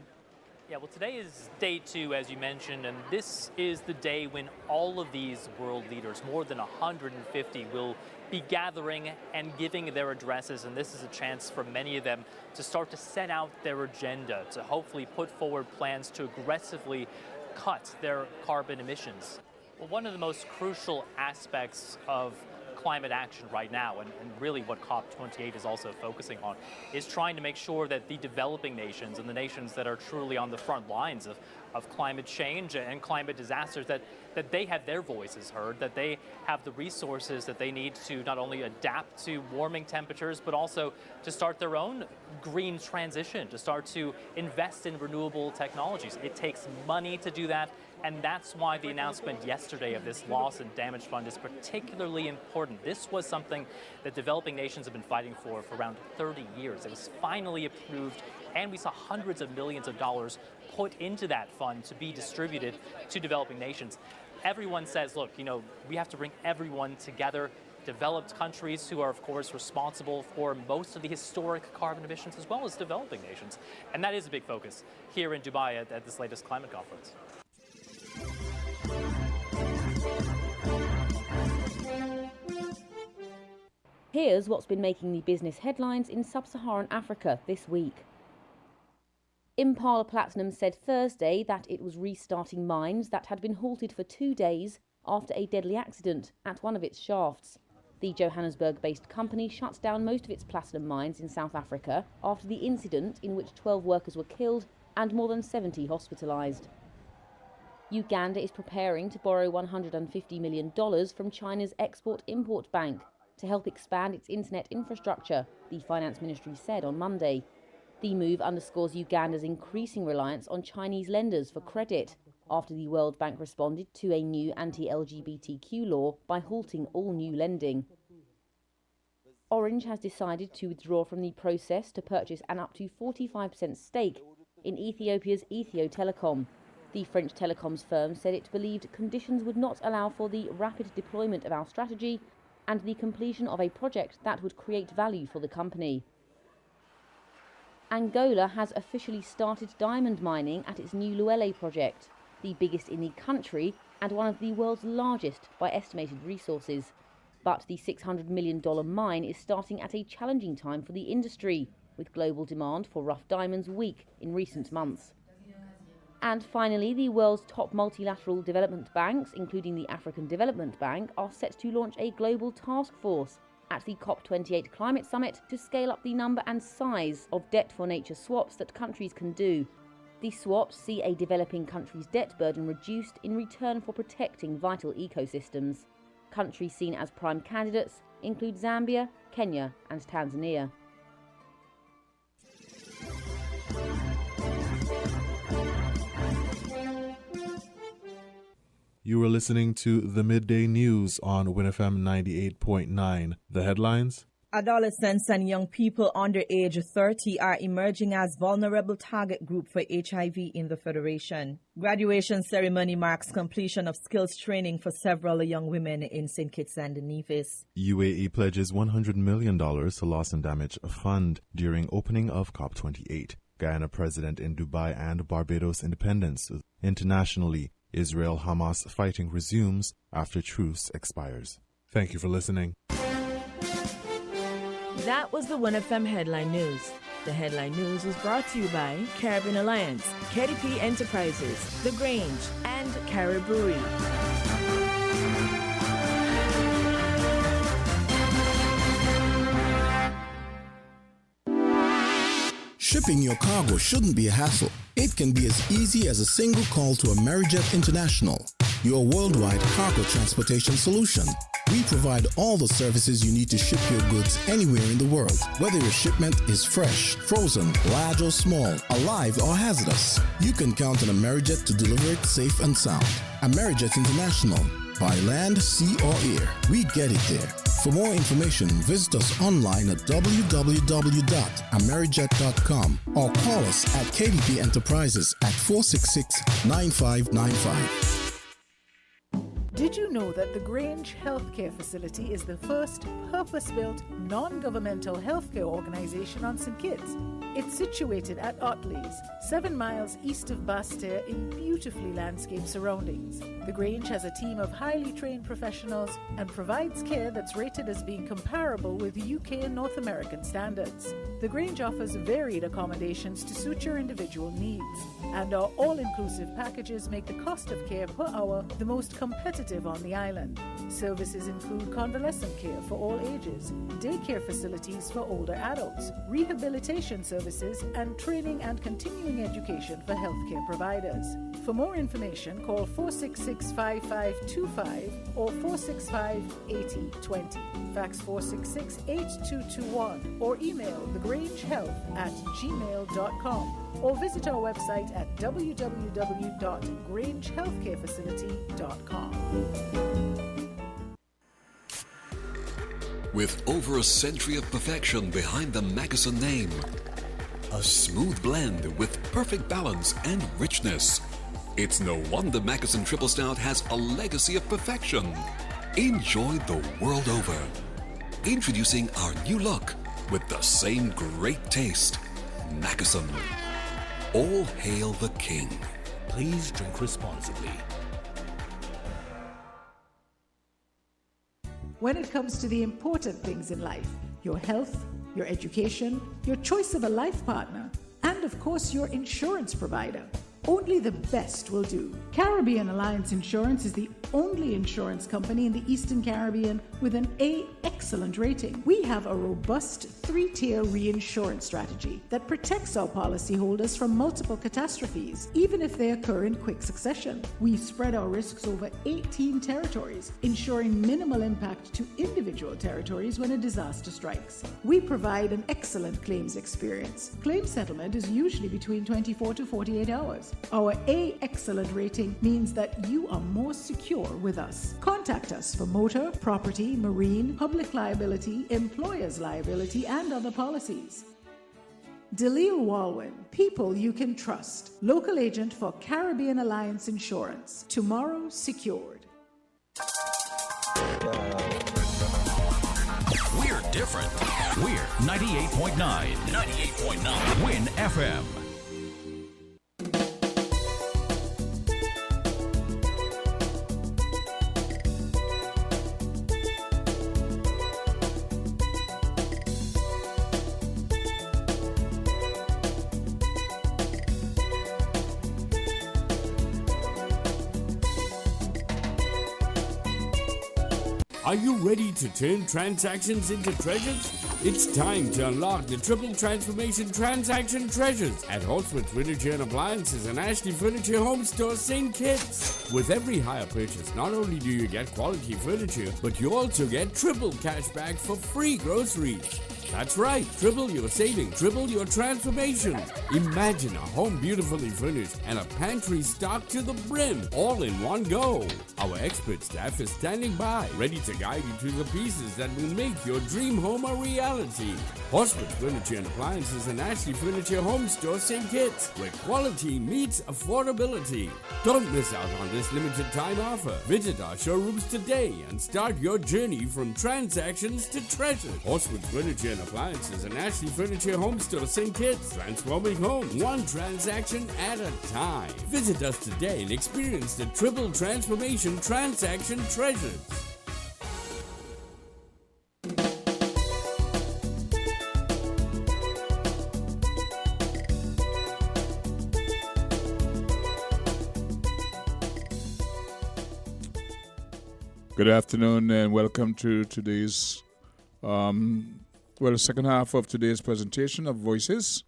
Yeah, well, today is day 2, as you mentioned, and this is the day when all of these world leaders, more than 150, will be gathering and giving their addresses. And this is a chance for many of them to start to set out their agenda, to hopefully put forward plans to aggressively cut their carbon emissions. Well, one of the most crucial aspects of climate action right now, and really what COP28 is also focusing on, is trying to make sure that the developing nations and the nations that are truly on the front lines of climate change and climate disasters, that they have their voices heard, that they have the resources that they need to not only adapt to warming temperatures, but also to start their own green transition, to start to invest in renewable technologies. It takes money to do that. And that's why the announcement yesterday of this loss and damage fund is particularly important. This was something that developing nations have been fighting for around 30 years. It was finally approved, and we saw hundreds of millions of dollars put into that fund to be distributed to developing nations. Everyone says, look, we have to bring everyone together. Developed countries who are, of course, responsible for most of the historic carbon emissions, as well as developing nations. And that is a big focus here in Dubai at this latest climate conference. Here's what's been making the business headlines in sub-Saharan Africa this week. Impala Platinum said Thursday that it was restarting mines that had been halted for 2 days after a deadly accident at one of its shafts. The Johannesburg-based company shut down most of its platinum mines in South Africa after the incident in which 12 workers were killed and more than 70 hospitalised. Uganda is preparing to borrow $150 million from China's Export-Import Bank to help expand its internet infrastructure, the Finance Ministry said on Monday. The move underscores Uganda's increasing reliance on Chinese lenders for credit after the World Bank responded to a new anti-LGBTQ law by halting all new lending. Orange has decided to withdraw from the process to purchase an up to 45% stake in Ethiopia's Ethio Telecom. The French telecoms firm said it believed conditions would not allow for the rapid deployment of our strategy and the completion of a project that would create value for the company. Angola has officially started diamond mining at its new Luele project, the biggest in the country and one of the world's largest by estimated resources. But the $600 million mine is starting at a challenging time for the industry, with global demand for rough diamonds weak in recent months. And finally, the world's top multilateral development banks, including the African Development Bank, are set to launch a global task force at the COP28 Climate Summit to scale up the number and size of debt-for-nature swaps that countries can do. The swaps see a developing country's debt burden reduced in return for protecting vital ecosystems. Countries seen as prime candidates include Zambia, Kenya and Tanzania. You are listening to the Midday News on WINNFM 98.9. The headlines? Adolescents and young people under age 30 are emerging as vulnerable target group for HIV in the Federation. Graduation ceremony marks completion of skills training for several young women in St. Kitts and Nevis. UAE pledges $100 million to loss and damage fund during opening of COP28. Guyana president in Dubai and Barbados independence. Internationally, Israel-Hamas fighting resumes after truce expires. Thank you for listening. That was the WINNFM Headline News. The Headline News was brought to you by Caribbean Alliance, KDP Enterprises, The Grange, and Caribou. Shipping your cargo shouldn't be a hassle. It can be as easy as a single call to Amerijet International, your worldwide cargo transportation solution. We provide all the services you need to ship your goods anywhere in the world, whether your shipment is fresh, frozen, large or small, alive or hazardous. You can count on Amerijet to deliver it safe and sound. Amerijet International, by land, sea or air, we get it there. For more information, visit us online at www.amerijet.com or call us at KDP Enterprises at 466-9595. Did you know that the Grange Healthcare Facility is the first purpose-built, non-governmental healthcare organization on St. Kitts? It's situated at Otley's, 7 miles east of Basseterre in beautifully landscaped surroundings. The Grange has a team of highly trained professionals and provides care that's rated as being comparable with UK and North American standards. The Grange offers varied accommodations to suit your individual needs, and our all-inclusive packages make the cost of care per hour the most competitive on the island. Services include convalescent care for all ages, daycare facilities for older adults, rehabilitation services, and training and continuing education for healthcare providers. For more information, call 466-5525 or 465-8020. Fax 466-8221 or email thegrangehealth@gmail.com or visit our website at www.grangehealthcarefacility.com. With over a century of perfection behind the Mackeson name, a smooth blend with perfect balance and richness, it's no wonder Mackeson Triple Stout has a legacy of perfection. Enjoy the world over. Introducing our new look with the same great taste. Mackeson. All hail the king. Please drink responsibly. When it comes to the important things in life, your health, your education, your choice of a life partner, and of course your insurance provider, only the best will do. Caribbean Alliance Insurance is the only insurance company in the Eastern Caribbean with an A excellent rating. We have a robust 3-tier reinsurance strategy that protects our policyholders from multiple catastrophes, even if they occur in quick succession. We spread our risks over 18 territories, ensuring minimal impact to individual territories when a disaster strikes. We provide an excellent claims experience. Claim settlement is usually between 24 to 48 hours. Our A excellent rating means that you are more secure with us. Contact us for motor, property, marine, public liability, employer's liability, and other policies. Dalil Walwyn, people you can trust. Local agent for Caribbean Alliance Insurance. Tomorrow secured. We're different. We're 98.9. 98.9. Win FM. Are you ready to turn transactions into treasures? It's time to unlock the triple transformation transaction treasures at Holtzman's Furniture and Appliances and Ashley Furniture Home Store St. Kitts. With every hire purchase, not only do you get quality furniture, but you also get triple cash back for free groceries. That's right, triple your saving, triple your transformation. Imagine a home beautifully furnished and a pantry stocked to the brim, all in one go. Our expert staff is standing by, ready to guide you to the pieces that will make your dream home a reality. Hospital Furniture and Appliances and Ashley Furniture Home Store St. Kitts, where quality meets affordability. Don't miss out on this limited time offer. Visit our showrooms today and start your journey from transactions to treasures. Hospital Furniture and Appliances and Ashley Furniture Home Store St. Kitts, transforming home one transaction at a time. Visit us today and experience the triple transformation transaction treasures. Good afternoon and welcome to today's the second half of today's presentation of Voices.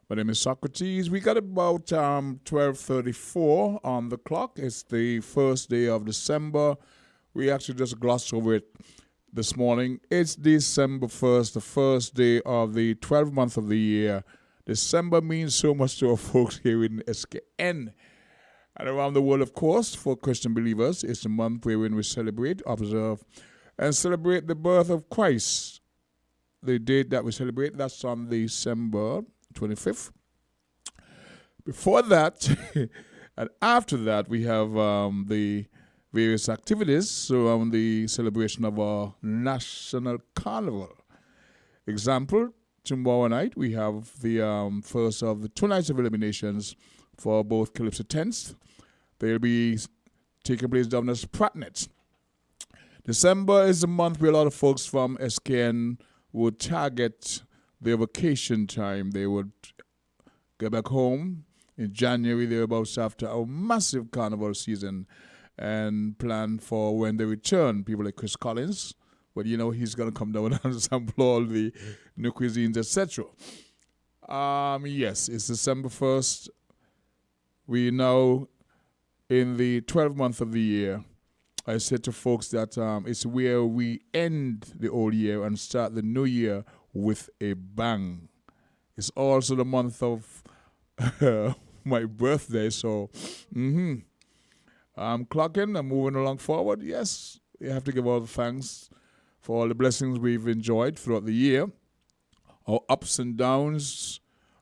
My name is Socrates. We got about 12:34 on the clock. It's the first day of December. We actually just glossed over it this morning. It's December 1st, the first day of the 12th month of the year. December means so much to our folks here in SKN. And around the world, of course, for Christian believers, it's a month wherein we celebrate, observe, and celebrate the birth of Christ. The date that we celebrate, that's on December 25th. Before that, and after that, we have the various activities surrounding the celebration of our National Carnival. Example, tomorrow night, we have the first of the 2 nights of eliminations for both Calypso tents. They'll be taking place down at Pratnett. December is a month where a lot of folks from SKN would target their vacation time. They would go back home. In January, they're about to after a massive carnival season and plan for when they return. People like Chris Collins, but you know he's going to come down and sample all the new cuisines, etc. Yes, it's December 1st. We now in the 12th month of the year, I said to folks that it's where we end the old year and start the new year with a bang. It's also the month of my birthday, so I'm clocking, I'm moving along forward. Yes, we have to give all the thanks for all the blessings we've enjoyed throughout the year. Our ups and downs,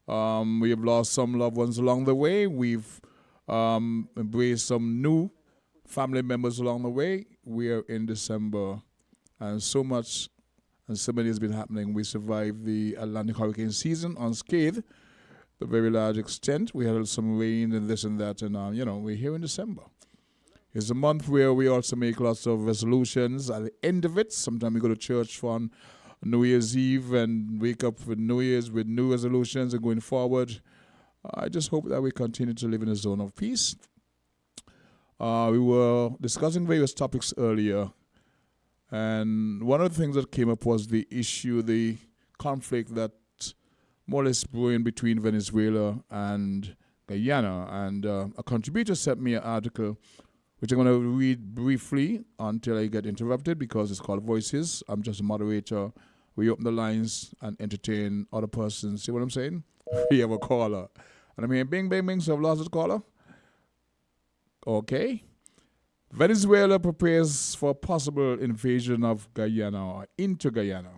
we have lost some loved ones along the way. We've embraced some new family members along the way. We are in December, and so much and so many has been happening. We survived the Atlantic hurricane season unscathed to a very large extent. We had some rain and this and that, and we're here in December. It's a month where we also make lots of resolutions. At the end of it, sometimes we go to church on New Year's Eve and wake up for New Year's with new resolutions and going forward. I just hope that we continue to live in a zone of peace. We were discussing various topics earlier, and one of the things that came up was the issue, the conflict that more or less brewing between Venezuela and Guyana. And a contributor sent me an article which I'm going to read briefly until I get interrupted because it's called Voices. I'm just a moderator. We open the lines and entertain other persons. See what I'm saying? We have a caller. And I'm hearing bing, bing, bing, so I've lost the caller. Okay. Venezuela prepares for a possible invasion of Guyana or into Guyana.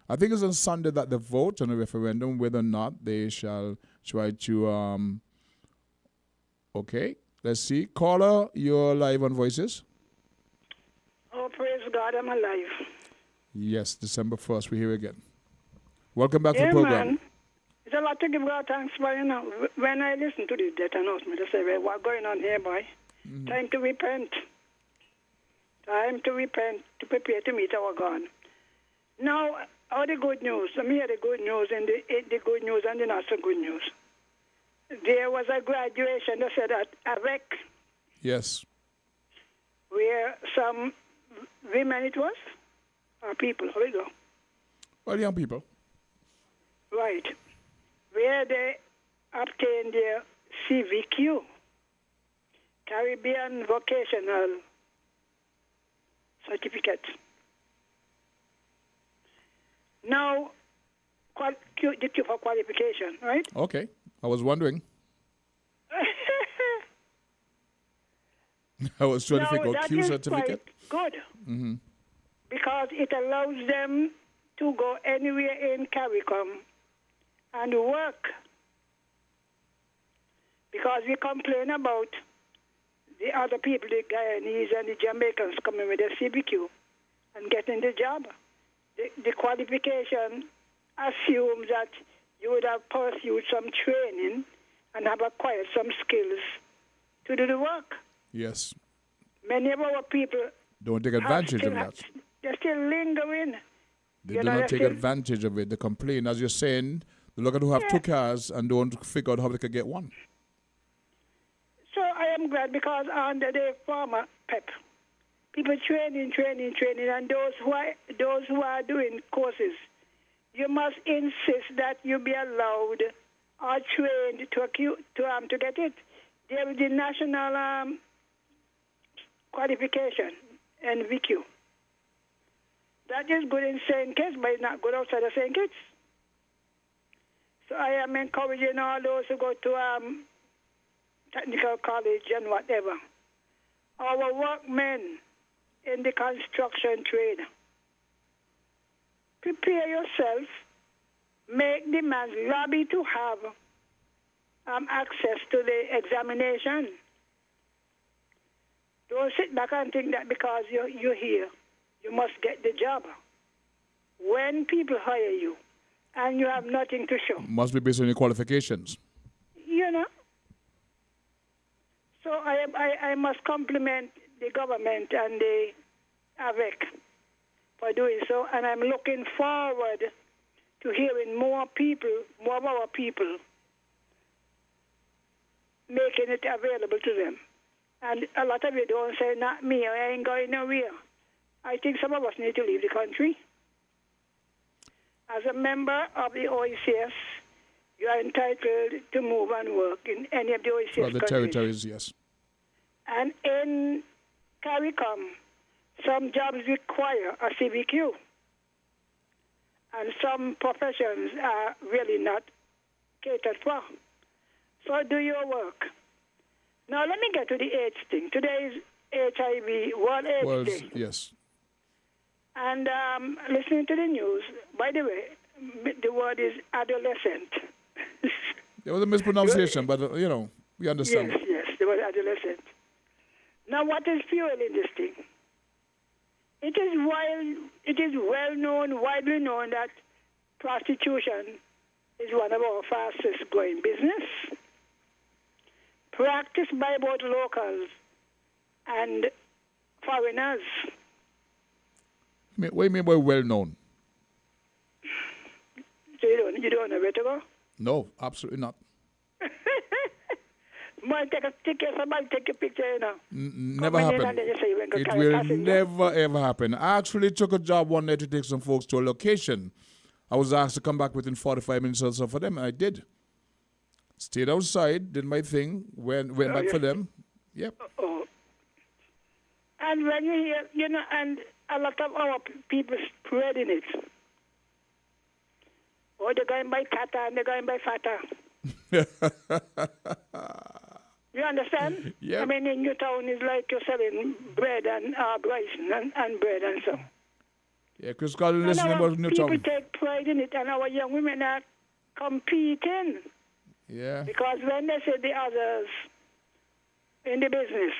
I think it's on Sunday that they vote on a referendum whether or not they shall try to... Okay. Let's see. Caller, you're live on Voices. Oh, praise God, I'm alive. Yes, December 1st, we're here again. Welcome back to the program. Man. It's a lot to give God thanks for, when I listen to this death announcement, I say, well, what's going on here, boy? Mm-hmm. Time to repent. Time to repent, to prepare to meet our God. Now, all the good news. Let me hear the good news and the good news and the not so good news. There was a graduation, they said, at AVEC. Yes. Where some women it was, or people, how we go? Well, young people. Right. Where they obtained their CVQ, Caribbean Vocational Certificate. Now, the queue for qualification, right? Okay. I was wondering. I was trying to figure out Q certificate. Good. Mm-hmm. Because it allows them to go anywhere in CARICOM and work. Because we complain about the other people, the Guyanese and the Jamaicans coming with their CBQ and getting the job. The qualification assumes that you would have pursued some training and have acquired some skills to do the work. Yes. Many of our people don't take advantage of that. They're still lingering. They do not take advantage of it. They complain. As you're saying, they look at who have two cars and don't figure out how they could get one. So I am glad because under the former PEP, people training, and those who are doing courses, you must insist that you be allowed or trained to get it. There is the national qualification, NVQ. That is good in St. Kitts, but it's not good outside of St. Kitts. So I am encouraging all those who go to technical college and whatever. Our workmen in the construction trade, prepare yourself, make demands, lobby to have access to the examination. Don't sit back and think that because you're here, you must get the job. When people hire you and you have nothing to show. Must be based on your qualifications. So I must compliment the government and the AVEC for doing so, and I'm looking forward to hearing more of our people, making it available to them. And a lot of you don't say, not me, I ain't going nowhere. I think some of us need to leave the country. As a member of the OECS, you are entitled to move and work in any of the OECS countries. Territories, yes. And in CARICOM, some jobs require a CVQ. And some professions are really not catered for. So do your work. Now let me get to the AIDS thing. Today is HIV, World AIDS Day. Yes. And listening to the news, by the way, the word is adolescent. There was a mispronunciation, but, we understand. Yes, the word adolescent. Now what is fueling this thing? It is well known, widely known that prostitution is one of our fastest growing business, practiced by both locals and foreigners. What do you mean by well known? So you don't know where to go? No, absolutely not. Might take a ticket, somebody take a picture, Never happened. It will never ever happen. I actually took a job one day to take some folks to a location. I was asked to come back within 45 minutes or so for them, and I did. Stayed outside, did my thing, went back for them. Yep. And when you hear, and a lot of our people spreading it. Oh, they're going by Tata and they're going by Fata. You understand? Yeah. I mean, in your town, it's like you're selling bread and rice and bread and so. Yeah, Chris Collins listening about Newtown. People take pride in it, and our young women are competing. Yeah. Because when they say the others in the business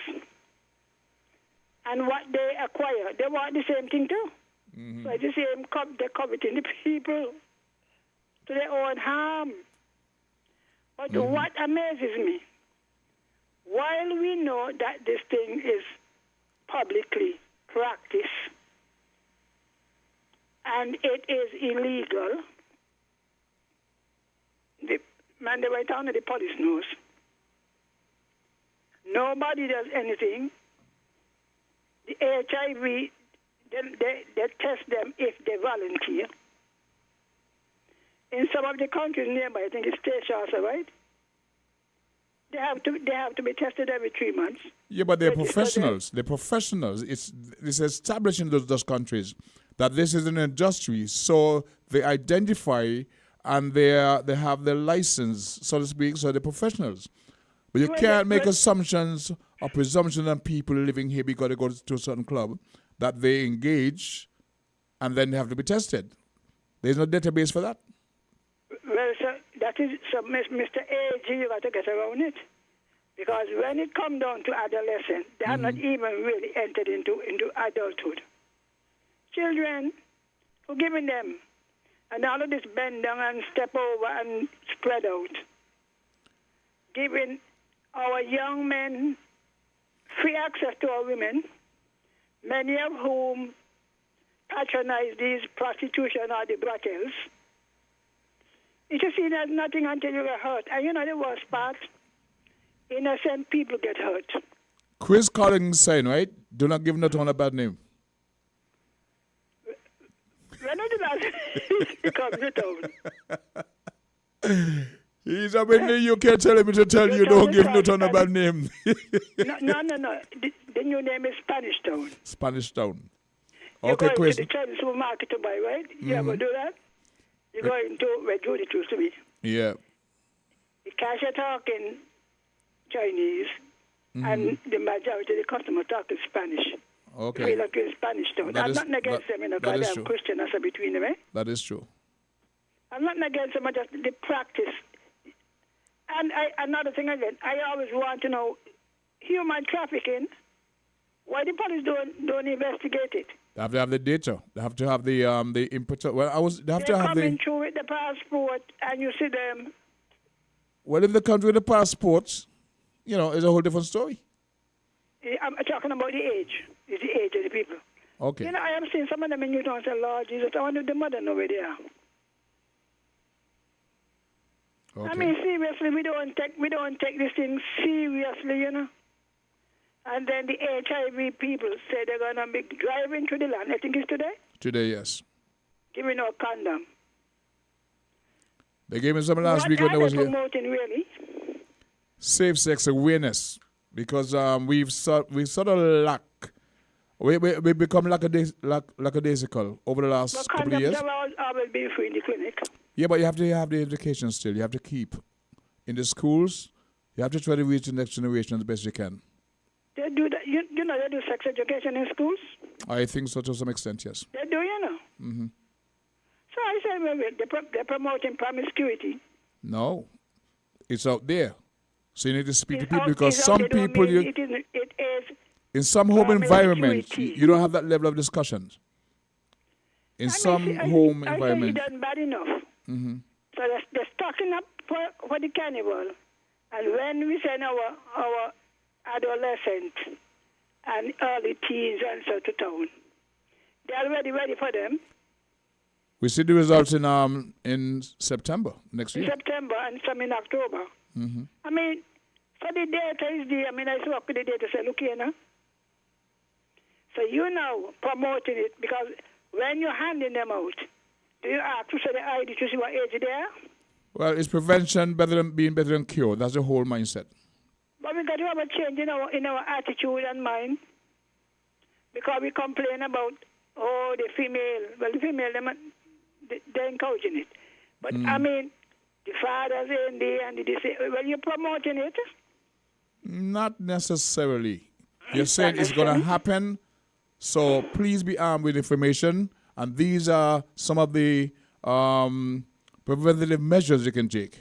and what they acquire, they want the same thing too. Mm-hmm. So it's the same, they're coveting the people to their own harm. But what amazes me, while we know that this thing is publicly practiced and it is illegal, the man, they went down to the police knows. Nobody does anything. The HIV, they test them if they volunteer. In some of the countries nearby, I think it's Stacia also, right? They have to be tested every 3 months. Yeah, but they're professionals. They're professionals. It's established in those countries that this is an industry, so they identify and they have their license, so to speak, so they're professionals. But you can't make assumptions or presumptions on people living here because they go to a certain club that they engage and then they have to be tested. There's no database for that. Well, that is, Mr. AG, you got to get around it. Because when it comes down to adolescents, they have not even really entered into adulthood. Children, we're giving them, and all of this bend down and step over and spread out, giving our young men free access to our women, many of whom patronize these prostitution or the brothels. It is seen as nothing until you get hurt. And the worst part, innocent people get hurt. Chris Collins saying, right? Do not give Newtown a bad name. When did that become Newtown? He's up in there. You can't tell him to tell you don't give Newtown a bad name. No. The new name is Spanish Town. Spanish Town. You Okay, go Chris. into the Chinese supermarket to buy, right? You ever do that? You go into where Judy used to be. Yeah. The cashier talking Chinese, and the majority of the customer talking Spanish. Okay. We look in Spanish Town. I'm not against them, because is they're true. Christian, that's between them, eh? That is true. I'm not against them, just the practice. And another thing again, I always want to know, human trafficking, why the police don't investigate it? They have to have the data. They have to have the input. Well, they have to have coming through with the passport, and you see them. Well, if they come with the passports, it's a whole different story. I'm talking about the age. It's the age of the people. Okay. I have seen some of them in Newtown say, Lord Jesus, I wonder if the mother know where they are. Okay. I mean, seriously, we don't take this thing seriously, And then the HIV people say they're going to be driving through the land. I think it's today? Today, yes. Giving no condom. They gave me some last week when I was here. What are they promoting, really? Safe sex awareness. because we sort of lack. We become lackadaisical over the last But couple of years. I will be free in the clinic. Yeah, but you have to have the education still. You have to keep in the schools. You have to try to reach the next generation the best you can. They do that. You know, they do sex education in schools. I think so to some extent, yes. They do, you know. Mm-hmm. So I say, well, they're promoting promiscuity. No, it's out there. So you need to speak to It's people out- because it's out some there, don't people, mean it is in some home environments, promiscuity. you don't have that level of discussions. In some home I say environments. it done bad enough. Mm-hmm. So they're stocking up for the carnival. And when we send our adolescents and early teens and so to town, they're already ready for them. We see the results in September next In year. September and some in October. Mm-hmm. I mean, for the data is there. I mean, I spoke with the data, say, look here now. So you know promoting it because when you're handing them out, do you ask to say the ID to see what age they are? Well, is prevention being better than cure? That's the whole mindset. But we got to have a change in our attitude and mind because we complain about, the female. Well, the female, they're encouraging it. But, I mean, the fathers in there and well, you're promoting it. Not necessarily. You're saying it's going to happen, so please be armed with information. And these are some of the preventative measures you can take.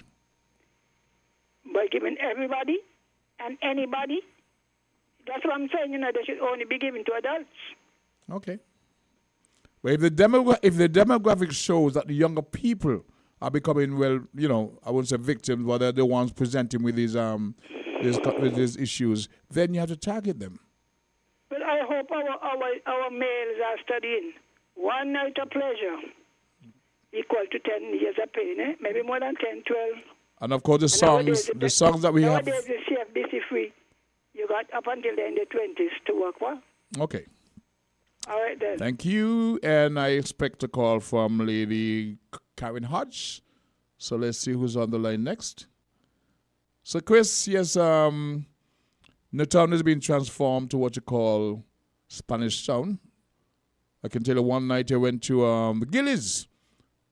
By giving everybody and anybody. That's what I'm saying, they should only be given to adults. Okay. But if the demographic shows that the younger people are becoming, well, I wouldn't say victims, but they're the ones presenting with these issues, then you have to target them. Well, I hope our males are studying. One night of pleasure equal to 10 years of pain, maybe more than 10, 12. And of course, the songs that we have. Nowadays, the CFBC free. You got up until the end of the 20s to work, what? Okay. All right, then. Thank you. And I expect a call from Lady Karen Hodge. So let's see who's on the line next. So, Chris, yes, the town has been transformed to what you call Spanish Town. I can tell you one night I went to the Gillies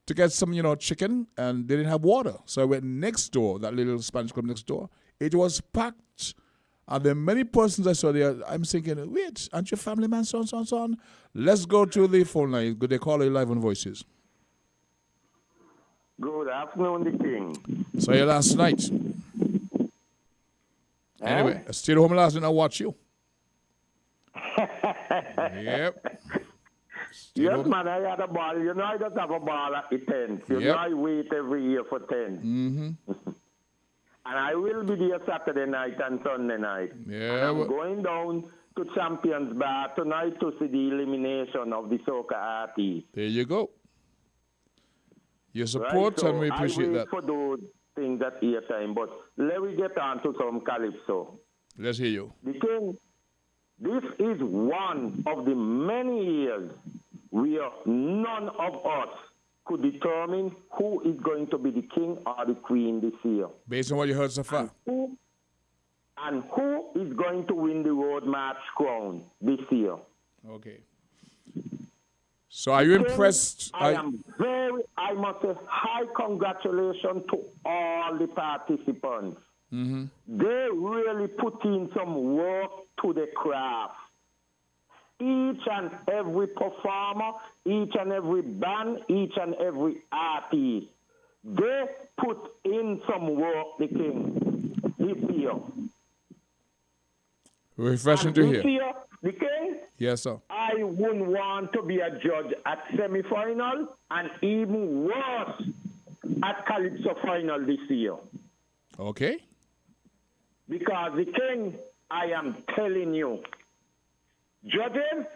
to get some, chicken, and they didn't have water. So I went next door, that little Spanish club next door. It was packed. And there are many persons I saw there. I'm thinking, wait, aren't you a family man, so on? Let's go to the phone line. They call it live on Voices. Good afternoon, the King. Saw you last night. Anyway, I stayed home last night and I watched you. Yep. Yes, man, I had a ball. I just have a ball at the tent. I wait every year for 10. Mm-hmm. And I will be there Saturday night and Sunday night. Yeah. And I'm going down to Champions Bar tonight to see the elimination of the soccer artist. There you go. Your support, so and we appreciate I wait that. for those things at ear time, but let me get on to some calypso. Let's hear you. The King, this is one of the many years where none of us could determine who is going to be the king or the queen this year. Based on what you heard so far. And who is going to win the Road March crown this year? Okay. So are you impressed? I must say high congratulations to all the participants. Mm-hmm. They really put in some work to the craft. Each and every performer, each and every band, each and every artist, they put in some work, the King, this year. Refreshing to hear. This year, the King, Yes, sir. I wouldn't want to be a judge at semi-final and even worse at Calypso final this year. Okay. Because the King, I am telling you, judging,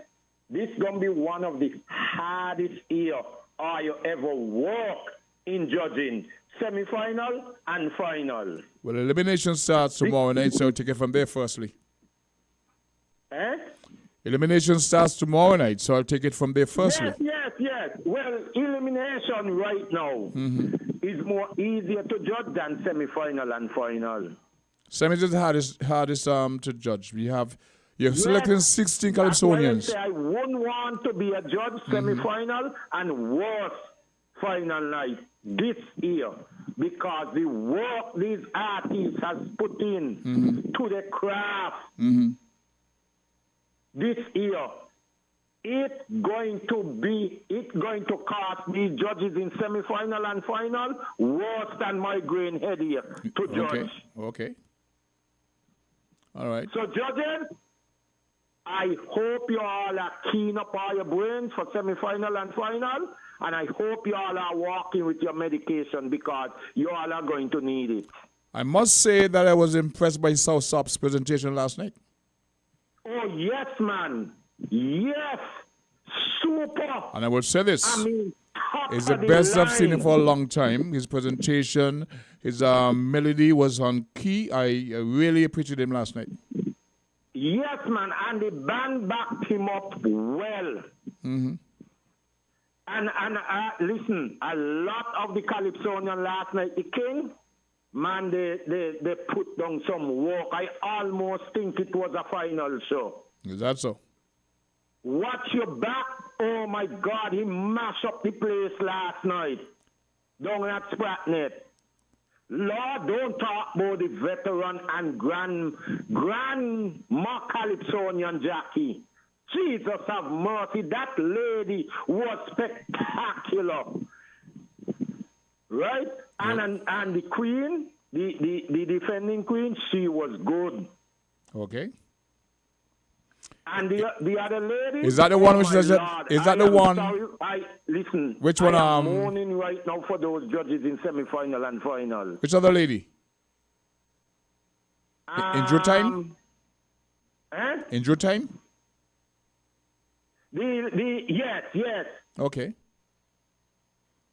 this is going to be one of the hardest year you ever work in judging semi-final and final. Well, elimination starts tomorrow night, so I'll take it from there firstly. Elimination starts tomorrow night, so I'll take it from there firstly. Yes. Well, elimination right now is more easier to judge than semi-final and final. Semis is the hardest to judge. You're Yes, selecting 16 that's why I Calypsonians. say I wouldn't want to be a judge semi-final and worse final night this year because the work these artists has put in to the craft this year, it's going to cost these judges in semi-final and final worse than migraine headache to judge. Okay. All right. So judges, I hope you all are keen up all your brains for semi-final and final, and I hope you all are walking with your medication because you all are going to need it. I must say that I was impressed by Southsop's presentation last night. Oh, yes, man. Yes. Super. And I will say this. I mean, top it's the of the best I've seen him line. for a long time. His presentation, his melody was on key. I really appreciated him last night. Yes, man. And the band backed him up well. Mm-hmm. And listen, a lot of the Calypsonian last night, the King, man, they put down some work. I almost think it was a final show. Is that so? Watch your back. Oh, my God, he mashed up the place last night down at Spratnet. Lord, don't talk about the veteran and grandma Calypsonian Jackie. Jesus have mercy. That lady was spectacular. Right? And the queen, the defending queen, she was good. Okay. And the other lady. Is that the one which does it? Lord, Is that I the am one? sorry, listen. Which one? I am mourning right now for those judges in semi-final and final. Which other lady? In due time? Eh? In due time? Yes. Okay.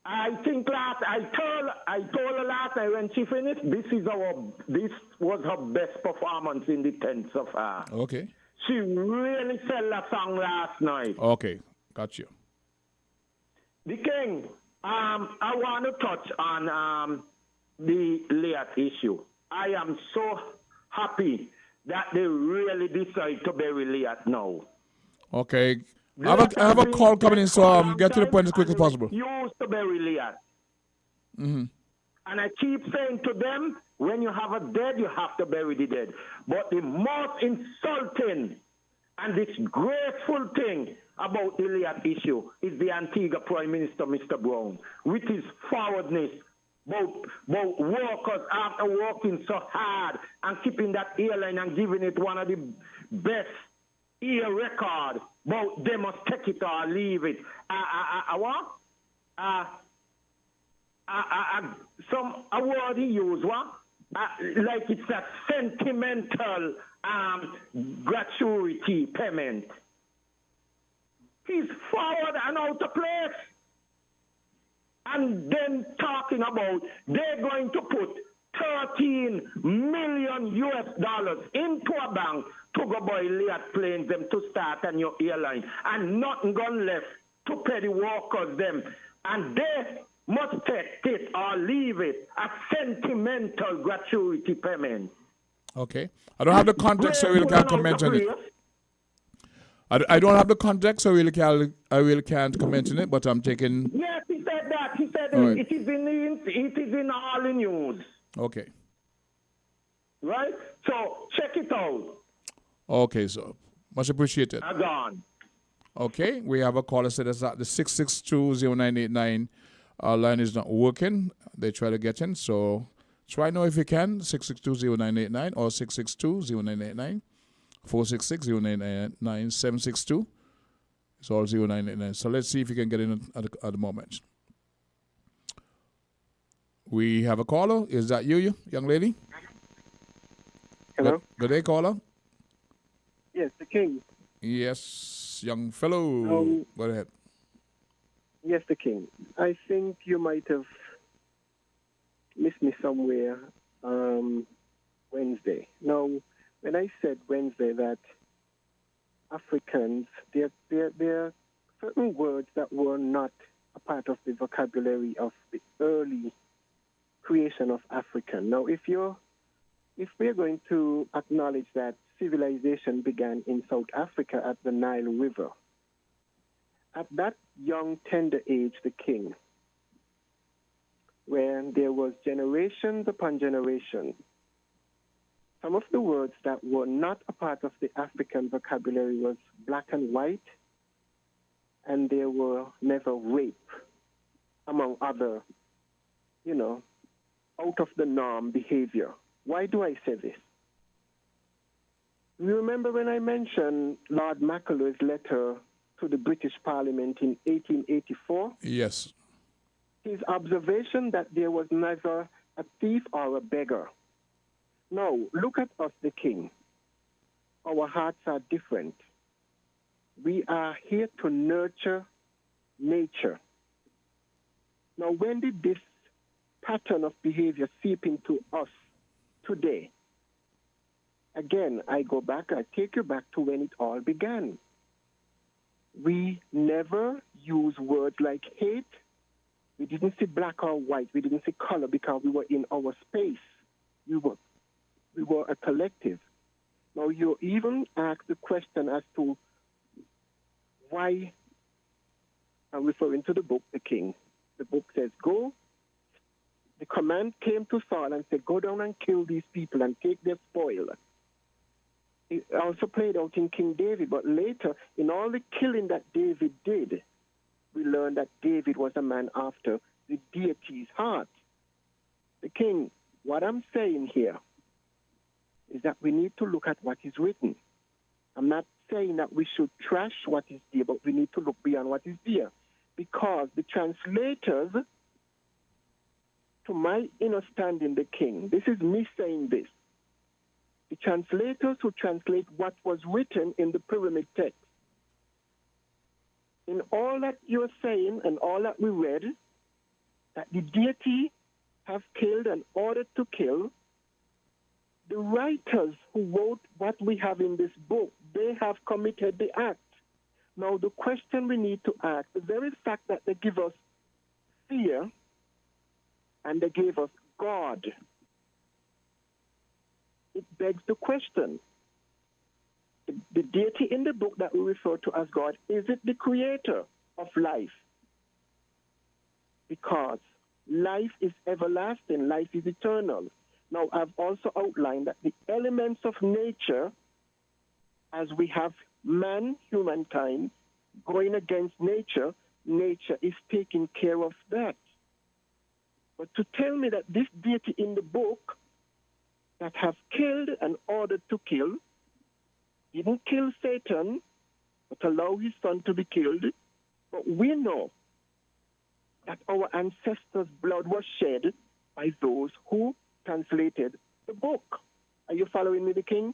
I think I told her last night when she finished, this was her best performance in the 10th so far. Okay. She really sang a song last night. Okay. Got you. The King, I want to touch on the Leat issue. I am so happy that they really decide to bury Leat now. Okay. I have a call coming in, so get to the point as quick as possible. Used to bury Leat. Mm-hmm. And I keep saying to them, when you have a dead, you have to bury the dead. But the most insulting and disgraceful thing about the Leat issue is the Antigua Prime Minister, Mr. Brown, with his forwardness about workers after working so hard and keeping that airline and giving it one of the best year record, about they must take it or leave it. Some word he used, like it's a sentimental gratuity payment. He's forward and out of place. And then talking about they're going to put $13 million into a bank to go buy Leat planes them to start a new airline, and nothing gone left to pay the workers them, and they must take it or leave it, a sentimental gratuity payment. Okay. I don't have the context, so I really can't comment on it. I don't have the context, so I really can't comment on it, but I'm taking... Yes, he said that. He said right. it is in all the news. Okay. Right? So, check it out. Okay, so much appreciated. Gone. Okay, we have a caller said that's at the 662-0989. Our line is not working. They try to get in, so try now if you can. 662-0989 or 662-0989. 466-0989. 762. It's all 0989. So let's see if you can get in at the moment. We have a caller. Is that you young lady? Hello? Good day, caller. Yes, the King. Yes, young fellow. Go ahead. Yes, the King. I think you might have missed me somewhere Wednesday. Now, when I said Wednesday that Africans, there are certain words that were not a part of the vocabulary of the early creation of African. Now, if you if we're going to acknowledge that civilization began in South Africa at the Nile River, at that young, tender age, the king, where there was generations upon generations, some of the words that were not a part of the African vocabulary was black and white, and there were never rape, among other, out of the norm behavior. Why do I say this? You remember when I mentioned Lord Macaulay's letter to the British Parliament in 1884? Yes. His observation that there was neither a thief or a beggar. Now, look at us, the king. Our hearts are different. We are here to nurture nature. Now, when did this pattern of behavior seep into us today? Again, I go back, I take you back to when it all began. We never use words like hate. We didn't see black or white. We didn't see color because we were in our space. We were a collective. Now, you even ask the question as to why. I'm referring to the book, The King. The book says, go. The command came to Saul and said, go down and kill these people and take their spoil. It also played out in King David, but later, in all the killing that David did, we learned that David was a man after the deity's heart. The king, what I'm saying here is that we need to look at what is written. I'm not saying that we should trash what is there, but we need to look beyond what is there. Because the translators, to my understanding, the king, this is me saying this, the translators who translate what was written in the pyramid text, in all that you're saying and all that we read, that the deity have killed and ordered to kill, the writers who wrote what we have in this book, they have committed the act. Now, the question we need to ask, the very fact that they give us fear and they gave us God, it begs the question. The deity in the book that we refer to as God, is it the creator of life? Because life is everlasting, life is eternal. Now, I've also outlined that the elements of nature, as we have man, humankind, going against nature, nature is taking care of that. But to tell me that this deity in the book that have killed and ordered to kill, didn't kill Satan, but allow his son to be killed, but we know that our ancestors' blood was shed by those who translated the book. Are you following me, the king?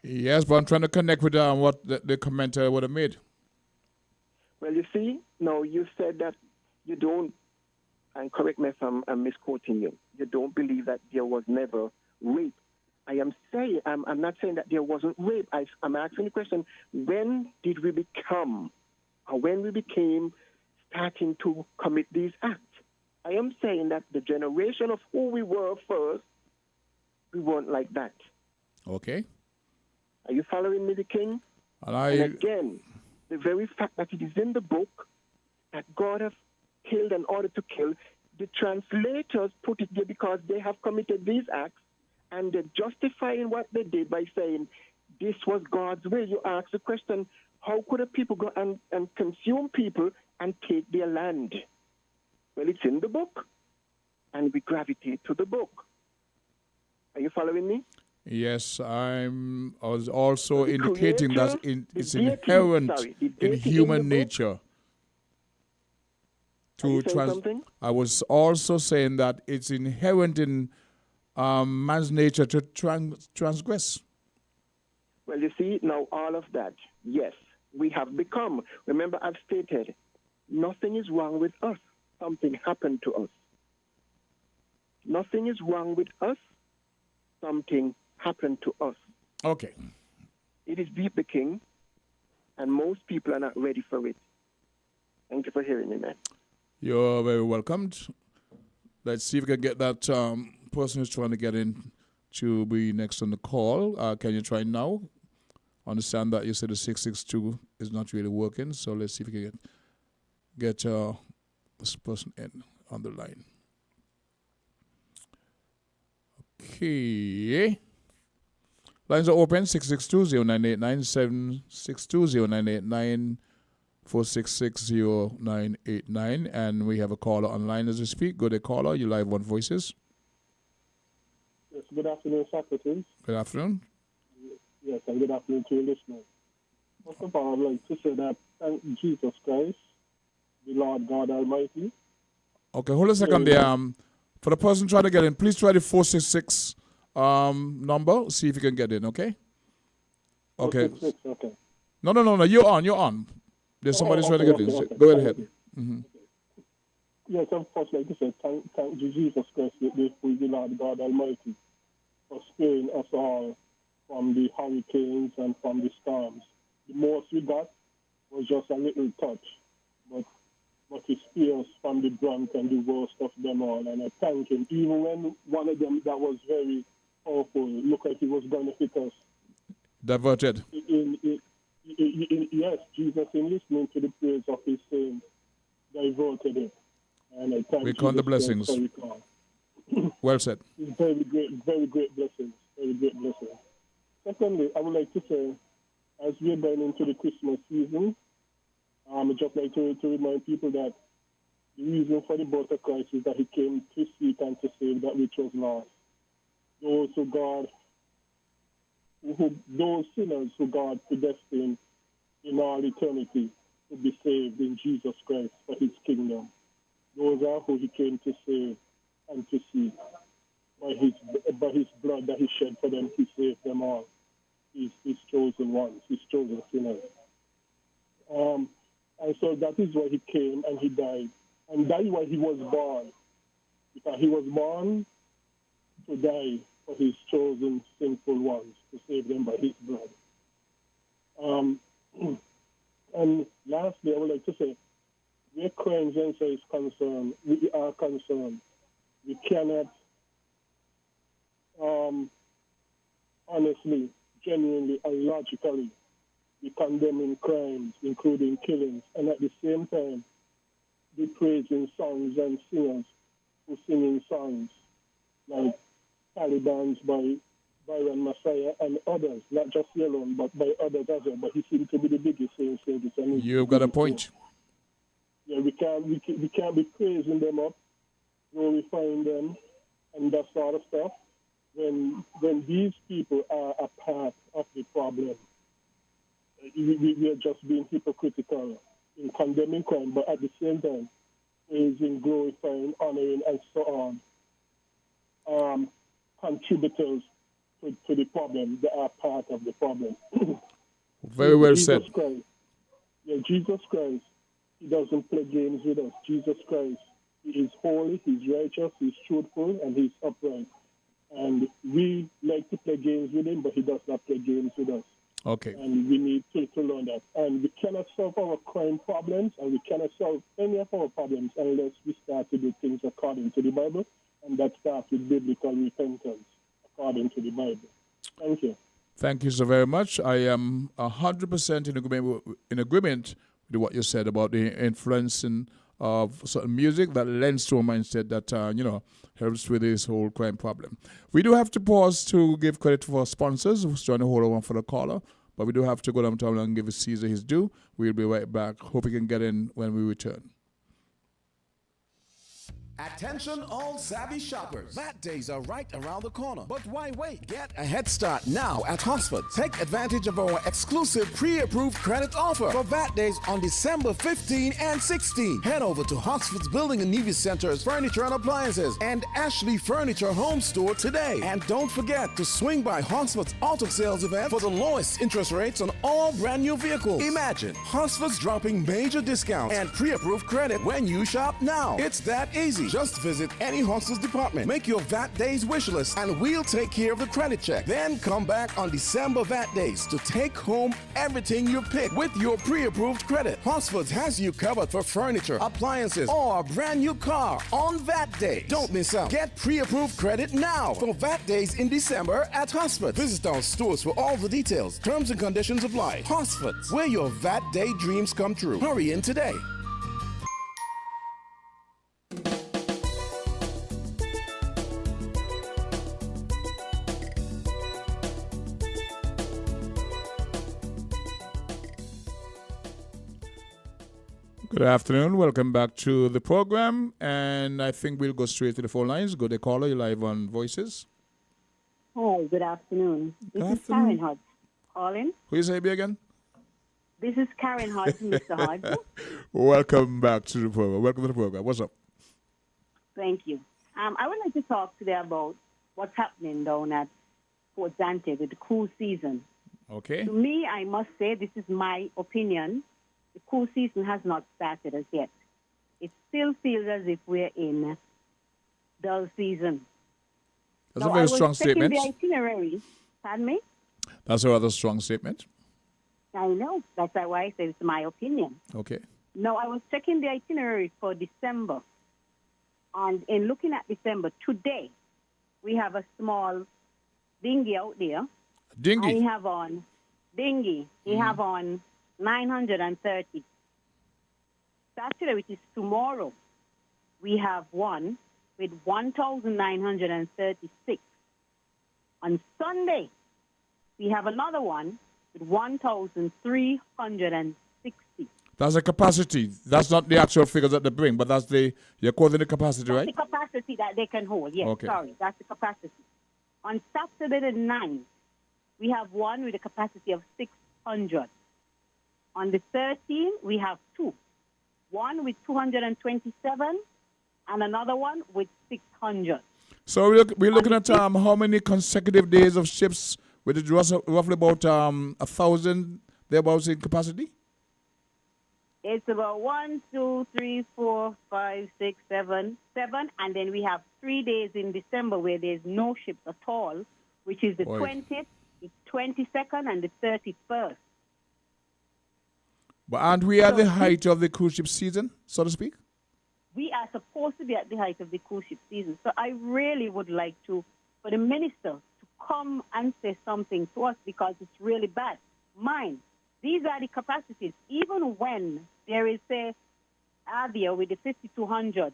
Yes, but I'm trying to connect with what the commentator would have made. Well, you see, now you said that you don't, and correct me if I'm misquoting you, you don't believe that there was never rape. I'm not saying that there wasn't rape. I'm asking the question, when did we become, or when we became starting to commit these acts? I am saying that the generation of who we were first, we weren't like that. Okay. Are you following me, the king? And again, the very fact that it is in the book that God has killed and ordered to kill, the translators put it there because they have committed these acts, and they're justifying what they did by saying this was God's will. You ask the question, how could a people go and consume people and take their land? Well, it's in the book, and we gravitate to the book. Are you following me? Yes, I was also indicating creator, that it's deity, inherent in human nature. I was also saying that it's inherent in man's nature to transgress. Well, you see, now all of that, yes, we have become. Remember, I've stated, nothing is wrong with us. Something happened to us. Nothing is wrong with us. Something happened to us. Okay. It is deep, the king, and most people are not ready for it. Thank you for hearing me, man. You're very welcomed. Let's see if we can get that person who's trying to get in to be next on the call. Can you try now? Understand that you said the 662 is not really working, so let's see if we can get this person in on the line. Okay. Lines are open, 662-0989, 762-0989, 466-0989. And we have a caller online as we speak. Go to caller, you live on Voices. Yes, good afternoon, Socrates. Good afternoon. Yes, and good afternoon to your listeners. First of all, I'd like to say that thank Jesus Christ, the Lord God Almighty. Okay, hold a second there. For the person trying to get in, please try the 466 number. See if you can get in, okay? Okay. 466, okay. No. You're on. There's somebody trying to get in. Okay. Go ahead. Mm-hmm. Yes, of course, like you said, thank Jesus Christ, the Lord God Almighty, for sparing us all from the hurricanes and from the storms. The most we got was just a little touch, but he spared us from the brunt and the worst of them all. And I thank him. Even when one of them that was very powerful looked like he was going to hit us. Diverted. Yes, Jesus, in listening to the prayers of his saints, diverted it. And I thank we count the blessings. Well said. Very great blessings. Very great blessings. Secondly, I would like to say, as we are going into the Christmas season, I'd just like to remind people that the reason for the birth of Christ is that he came to seek and to save that which was lost. Those sinners who God predestined in all eternity to be saved in Jesus Christ for his kingdom. Those are who he came to save and to seek. By his blood that he shed for them, he saved them all. His chosen ones, his chosen sinners. And so that is why he came and he died. And that is why he was born. Because he was born to die for his chosen sinful ones, to save them by his blood. And lastly, I would like to say, where crime is concerned, we are concerned. We cannot honestly, genuinely, and logically be condemning crimes, including killings, and at the same time be praising songs and singers who sing in songs like Taliban's by Byron Messiah and others, not just he alone, but by others as well. But he seems to be the biggest saying this. You've got a point. Yeah, we can't be praising them up, glorifying them, and that sort of stuff. When these people are a part of the problem, we are just being hypocritical in condemning crime, but at the same time, praising, glorifying, honoring, and so on, contributors to the problem that are part of the problem. Very well said. Jesus Christ, he doesn't play games with us. Jesus Christ, he is holy, he's righteous, he's truthful, and he's upright. And we like to play games with him, but he does not play games with us. Okay. And we need to learn that. And we cannot solve our crime problems, and we cannot solve any of our problems unless we start to do things according to the Bible, and that starts with biblical repentance according to the Bible. Thank you. Thank you so very much. I am 100% in agreement with what you said about the influencing of certain music that lends to a mindset that, helps with this whole crime problem. We do have to pause to give credit to our sponsors who's trying to hold on for the caller, but we do have to go downtown and give Caesar his due. We'll be right back. Hope he can get in when we return. Attention all savvy shoppers. VAT days are right around the corner. But why wait? Get a head start now at Hosford. Take advantage of our exclusive pre-approved credit offer for VAT days on December 15 and 16. Head over to Hosford's Building and Nevis Center's Furniture and Appliances and Ashley Furniture Home Store today. And don't forget to swing by Hosford's Auto Sales event for the lowest interest rates on all brand new vehicles. Imagine Hosford's dropping major discounts and pre-approved credit when you shop now. It's that easy. easy. Just visit any Hostels department, make your VAT Days wish list, and we'll take care of the credit check. Then come back on December VAT Days to take home everything you pick with your pre-approved credit. Hosford's has you covered for furniture, appliances, or a brand new car on VAT Day. Don't miss out. Get pre-approved credit now for VAT Days in December at Hosford. Visit our stores for all the details. Terms and conditions apply. Hosford's, where your VAT Day dreams come true. Hurry in today. Good afternoon. Welcome back to the program. And I think we'll go straight to the phone lines. Go to caller. You're live on Voices. Hi, good afternoon. This Good is afternoon. Karen Hodge calling. Who is AB again? This is Karen Hodge, Mr. Hodge. Welcome back to the program. Welcome to the program. What's up? Thank you. I would like to talk today about what's happening down at Fort Dante with the cruise season. Okay. To me, I must say, this is my opinion. The cruise season has not started as yet. It still feels as if we're in dull season. That's Now, a very I was strong checking statement. the itinerary. Pardon me? That's a rather strong statement. I know. That's why I said it's my opinion. Okay. No, I was checking the itinerary for December. And in looking at December, today, we have a small dinghy out there. Dinghy? And we have on dinghy. We have on 930. Saturday, which is tomorrow, we have one with 1,936. On Sunday, we have another one with 1,360. That's the capacity. That's not the actual figures that they bring, but you're quoting the capacity, That's right? the capacity that they can hold. Yes, Okay. sorry. That's the capacity. On Saturday the 9th, we have one with a capacity of 600. On the 13th, we have two. One with 227 and another one with 600. So we're looking at how many consecutive days of ships with it roughly about 1,000 thereabouts in capacity? It's about 1, 2, 3, 4, 5, 6, 7, 7. And then we have 3 days in December where there's no ships at all, which is the Oy. 20th, the 22nd, and the 31st. But aren't we at the height of the cruise ship season, so to speak? We are supposed to be at the height of the cruise ship season. So I really would like for the minister to come and say something to us because it's really bad. Mind, these are the capacities. Even when there is, say, Avia with the 5,200,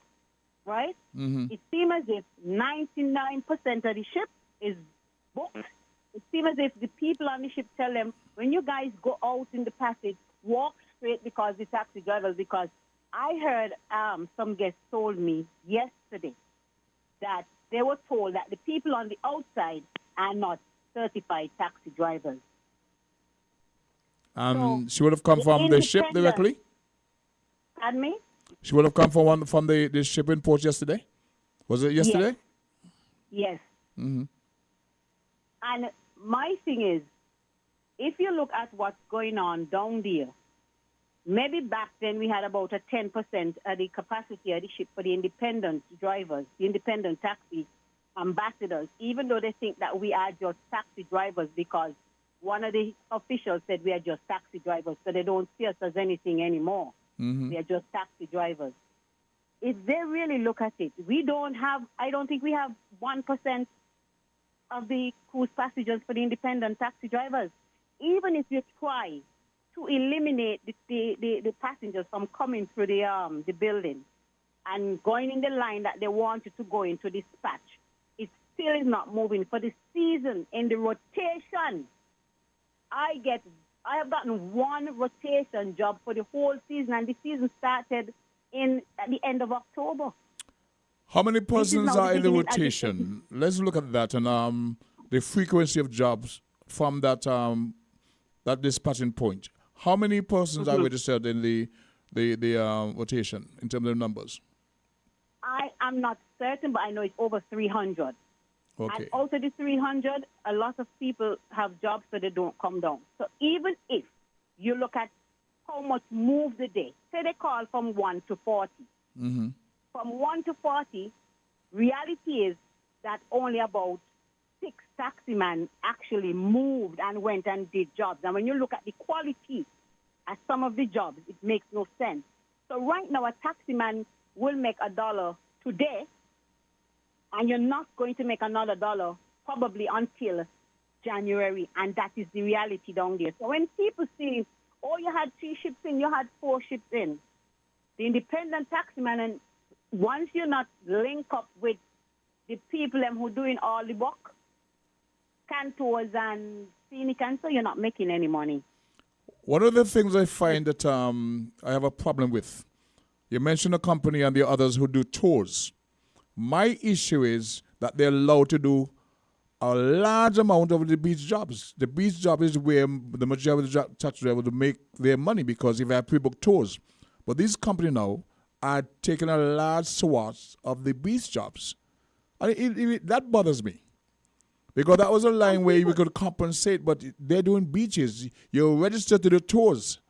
right? Mm-hmm. It seems as if 99% of the ship is booked. It seems as if the people on the ship tell them, when you guys go out in the passage, walk straight because the taxi drivers, because I heard some guests told me yesterday that they were told that the people on the outside are not certified taxi drivers. She would have come from the ship directly? Pardon me? She would have come from the ship in port yesterday? Was it yesterday? Yes. Mm-hmm. And my thing is, if you look at what's going on down there, maybe back then we had about a 10% of the capacity of the ship for the independent drivers, the independent taxi ambassadors, even though they think that we are just taxi drivers because one of the officials said we are just taxi drivers, so they don't see us as anything anymore. Mm-hmm. We are just taxi drivers. If they really look at it, I don't think we have 1% of the cruise passengers for the independent taxi drivers. Even if you try to eliminate the passengers from coming through the building and going in the line that they wanted to go into dispatch, it still is not moving. For the season, in the rotation, I have gotten one rotation job for the whole season, and the season started at the end of October. How many persons are in the beginning, rotation? Let's look at that and the frequency of jobs from that dispatching point. How many persons are registered in the rotation in terms of numbers? I am not certain, but I know it's over 300. Okay. And out of the 300, a lot of people have jobs, so they don't come down. So even if you look at how much move the day, say they call from 1 to 40, mm-hmm. from 1 to 40, reality is that only about 6 taximen actually moved and went and did jobs. And when you look at the quality at some of the jobs, it makes no sense. So right now, a taximan will make $1 today, and you're not going to make another $1 probably until January, and that is the reality down there. So when people see, oh, you had 3 ships in, you had 4 ships in, the independent taximan, and once you're not link up with the people who doing all the work, cantors and scenic, and so you're not making any money. One of the things I find that I have a problem with, you mentioned a company and the others who do tours. My issue is that they're allowed to do a large amount of the beach jobs. The beach job is where the majority of the taxi drivers make their money because if they have pre-booked tours. But these companies now are taking a large swath of the beach jobs. And that bothers me. Because that was a line where we could compensate, but they're doing beaches. You're registered to do tours,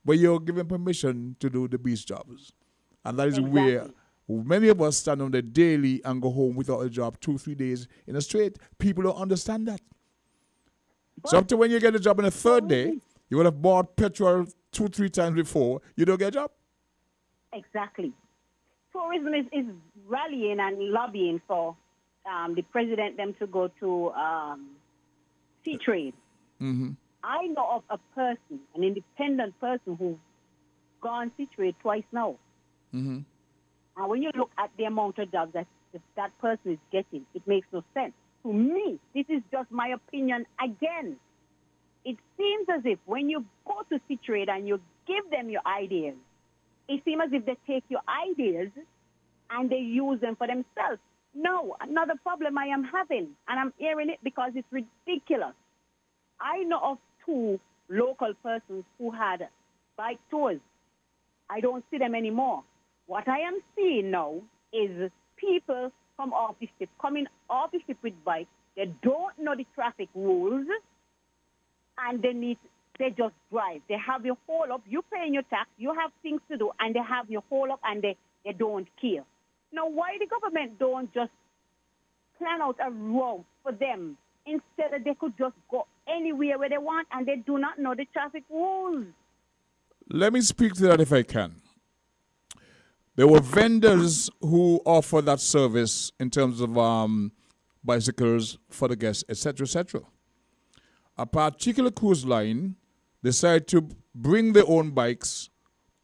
but you're given permission to do the beach jobs. And that is where many of us stand on the daily and go home without a job 2-3 days in a straight. People don't understand that. So up to when you get a job on the third day, you would have bought petrol 2-3 times before, you don't get a job. Exactly. Tourism is rallying and lobbying for the president them to go to sea trade. Mm-hmm. I know of a person, an independent person who's gone sea trade twice now. Mm-hmm. And when you look at the amount of jobs that person is getting, it makes no sense. To me, this is just my opinion again. It seems as if when you go to sea trade and you give them your ideas, it seems as if they take your ideas and they use them for themselves. No, another problem I am having, and I'm hearing it because it's ridiculous. I know of 2 local persons who had bike tours. I don't see them anymore. What I am seeing now is people from off the ship, coming off the ship with bikes. They don't know the traffic rules, and they just drive. They have your whole up. You paying your tax. You have things to do, and they have your whole up, and they don't care. Now, why the government don't just plan out a route for them instead of they could just go anywhere where they want, and they do not know the traffic rules? Let me speak to that if I can. There were vendors who offer that service in terms of bicycles for the guests, etc., etc. A particular cruise line decided to bring their own bikes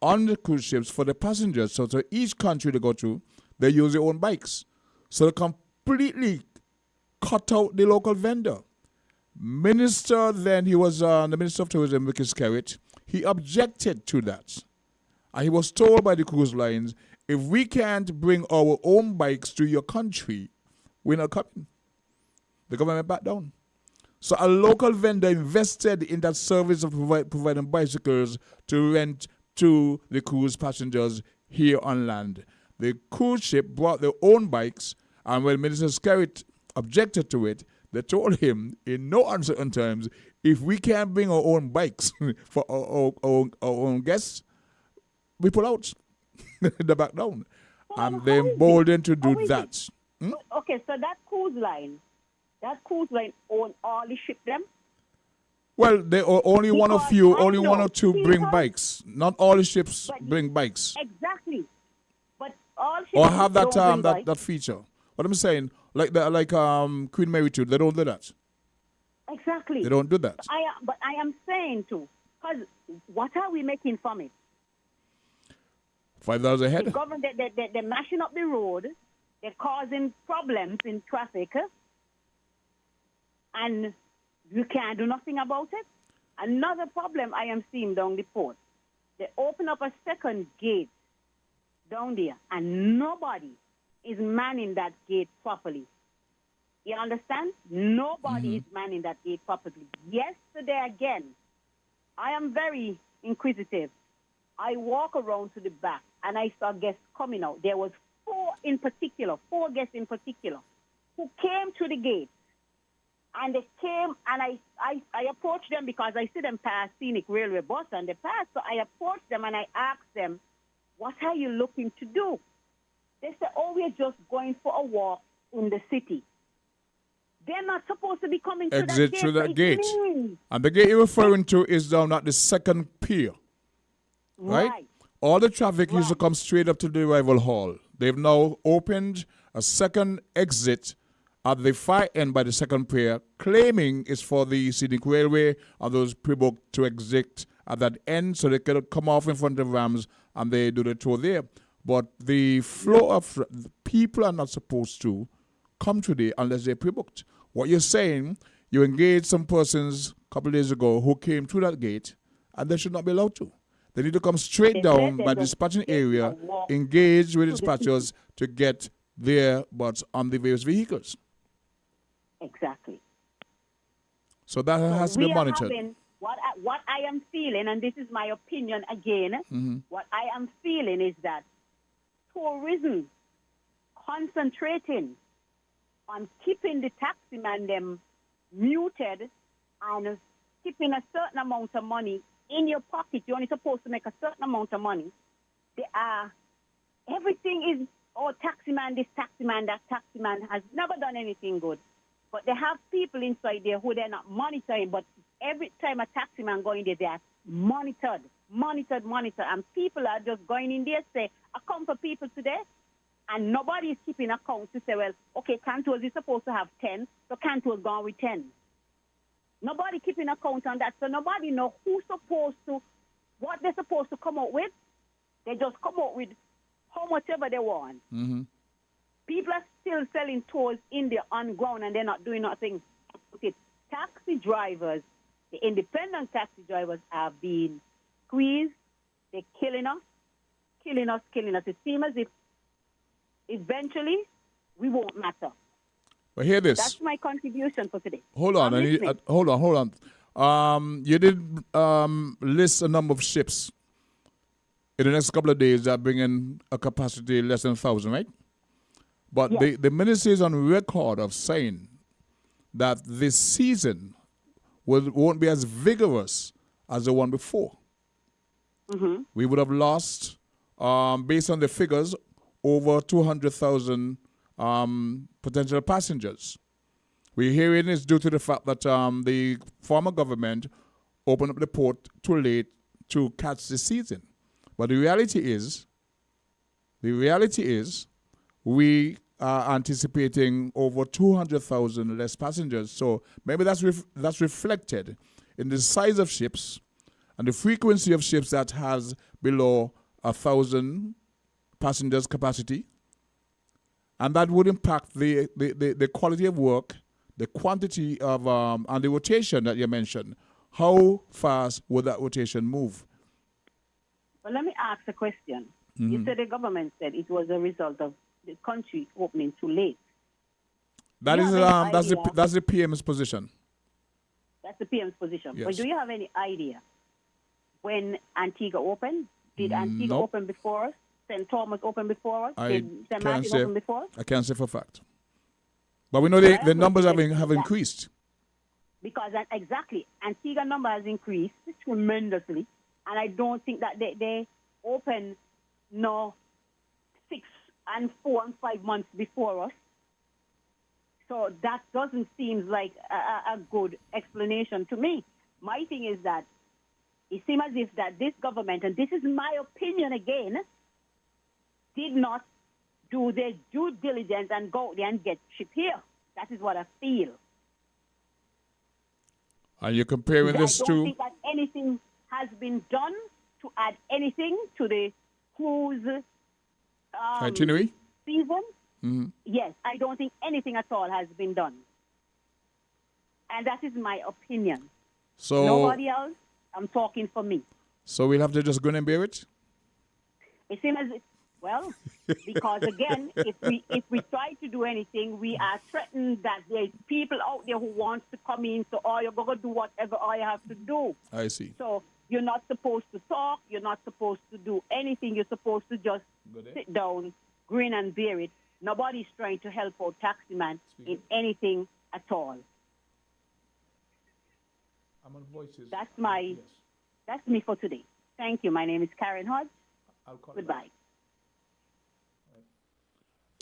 on the cruise ships for the passengers. So to each country they go to, they use their own bikes. So they completely cut out the local vendor. Minister then, he was the Minister of Tourism, Ricky Skerritt. He objected to that. And he was told by the cruise lines, if we can't bring our own bikes to your country, we're not coming. The government backed down. So a local vendor invested in that service of providing bicycles to rent to the cruise passengers here on land. The cruise ship brought their own bikes, and when Minister Skerritt objected to it, they told him in no uncertain terms, if we can't bring our own bikes for our own guests, we pull out. They back down. And they're emboldened to do that. Okay, so that cruise line own all the ship them? Well, they are only one or two bring bikes. Not all the ships bring bikes. Exactly. But all ships or have that don't bring that feature. What I'm saying, like Queen Mary too, they don't do that. Exactly. They don't do that. But I am saying too, because what are we making from it? $5 a head. The government, they're mashing up the road. They're causing problems in traffic. And you can't do nothing about it. Another problem I am seeing down the port. They open up a second gate down there, and nobody is manning that gate properly. You understand? Nobody is manning that gate properly. Yesterday again, I am very inquisitive. I walk around to the back, and I saw guests coming out. There was 4 guests in particular, who came to the gate. And they came, and I approached them because I see them pass scenic railway bus, and they passed. So I approached them, and I asked them, what are you looking to do? They say, oh, we're just going for a walk in the city. They're not supposed to be coming Exit through that gate. Please. And the gate you're referring to is down at the second pier. Right? All the traffic used to come straight up to the arrival hall. They've now opened a second exit at the far end by the second pier, claiming it's for the scenic railway and those pre-booked to exit at that end so they can come off in front of Rams and they do the tour there. But the flow of people are not supposed to come today unless they're pre-booked. What you're saying, you engaged some persons a couple of days ago who came through that gate and they should not be allowed to. They need to come straight down by the dispatching area, engage with dispatchers to get their butts on the various vehicles. Exactly. So that has to be monitored. What I am feeling, and this is my opinion again, what I am feeling is that tourism concentrating on keeping the taximan them muted and keeping a certain amount of money in your pocket. You're only supposed to make a certain amount of money. Everything is, oh, taximan, this taximan, that taximan has never done anything good. But they have people inside there who they're not monitoring, but every time a taximan going there, they are monitored. And people are just going in there, say, I come for people today, and nobody is keeping account to say, well, okay, Cantos is supposed to have 10, so Cantos gone with 10. Nobody keeping account on that, so nobody know what they're supposed to come out with. They just come out with how much ever they want. People are still selling tours in the on ground and they're not doing nothing. Okay, taxi drivers, the independent taxi drivers are being squeezed. They're killing us. It seems as if eventually we won't matter. But hear this. That's my contribution for today. Hold on. Hold on. You did list a number of ships in the next couple of days that bring in a capacity less than 1,000, right? But yes, the ministry is on record of saying that this season won't be as vigorous as the one before. We would have lost, based on the figures, over 200,000 potential passengers. We're hearing it's due to the fact that the former government opened up the port too late to catch the season. But the reality is we are anticipating over 200,000 less passengers. So maybe that's reflected in the size of ships and the frequency of ships that has below 1,000 passengers capacity. And that would impact the quality of work, the quantity of, and the rotation that you mentioned. How fast would that rotation move? Well, let me ask a question. You said the government said it was a result of the country opening too late. That's the PM's position. That's the PM's position. Yes. But do you have any idea when Antigua opened? Did Antigua open before us? St. Thomas open before us? Did St. Martin open before us? I can't say for a fact. But we know the numbers have increased. Because exactly, Antigua number has increased tremendously. And I don't think that they open 6 and 4 and 5 months before us. So that doesn't seem like a good explanation to me. My thing is that it seems as if that this government, and this is my opinion again, did not do their due diligence and go out there and get ship here. That is what I feel. Are you comparing this to? I don't think that anything has been done to add anything to the cruise itinerary season. Yes, I don't think anything at all has been done. And that is my opinion. So nobody else, I'm talking for me. So we'll have to just go and bear it? It seems as if, well, because again, if we try to do anything, we are threatened that there's people out there who want to come in, so you're going to do whatever you have to do. I see. So you're not supposed to talk, you're not supposed to do anything, you're supposed to just sit down, grin and bear it. Nobody's trying to help out taximan in anything at all. I'm on Voices. That's me for today. Thank you. My name is Karen Hodge. Goodbye.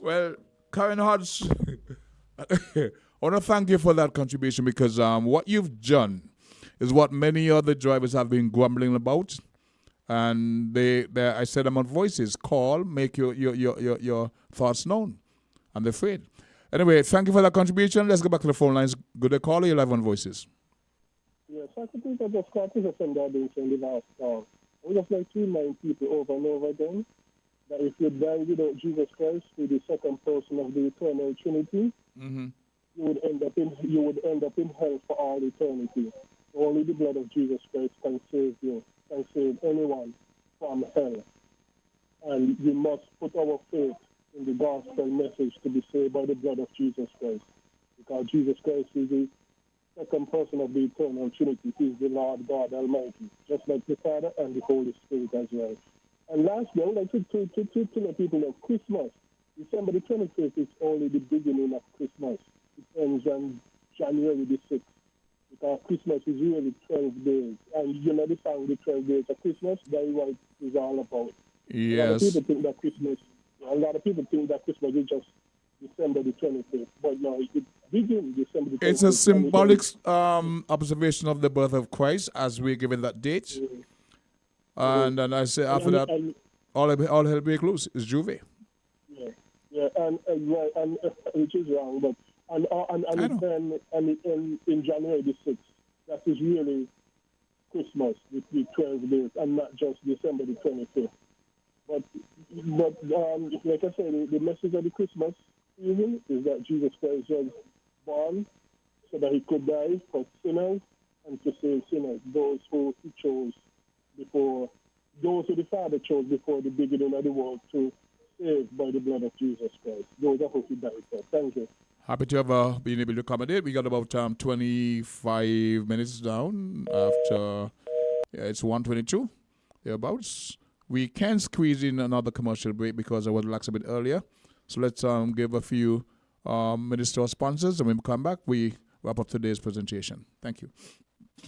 Well, Karen Hodge, I want to thank you for that contribution because what you've done is what many other drivers have been grumbling about. And I said them on voices. Call, make your thoughts known. And they're afraid. Anyway, thank you for that contribution. Let's go back to the phone lines. Good day, caller. You're live on voices. Yes, I think that the Socrates are saying that in the last call. I would just like to remind people over and over again that if you die without Jesus Christ, who is the second person of the eternal Trinity, you would end up in hell for all eternity. Only the blood of Jesus Christ can save you, can save anyone from hell. And we must put our faith in the gospel message to be saved by the blood of Jesus Christ. Because Jesus Christ is the second person of the eternal Trinity. He is the Lord God Almighty, just like the Father and the Holy Spirit as well. And lastly, I would like to let people know Christmas. December the 25th is only the beginning of Christmas. It ends on January the 6th. Because Christmas is really 12 days. And you know the song, the 12 days of Christmas, that is what it is all about. Yes. A lot of people think that Christmas is just December the 25th. But no, it begins December the 25th. It's a symbolic observation of the birth of Christ as we're given that date. And then I say after that, all hell break loose. It's Juve. Yeah, and which is wrong, but in January the 6th, that is really Christmas, the 12 days, and not just December the 25th. But like I said, the message of the Christmas season is that Jesus Christ was born so that he could die for sinners and to save sinners, those who he chose before, those who the Father chose before the beginning of the world to save by the blood of Jesus Christ. Those are who he died for. Thank you. Happy to have been able to accommodate. We got about 25 minutes down after it's 1:22 thereabouts. We can squeeze in another commercial break because I was relaxed a bit earlier. So let's give a few minutes to our sponsors, and when we come back, we wrap up today's presentation. Thank you.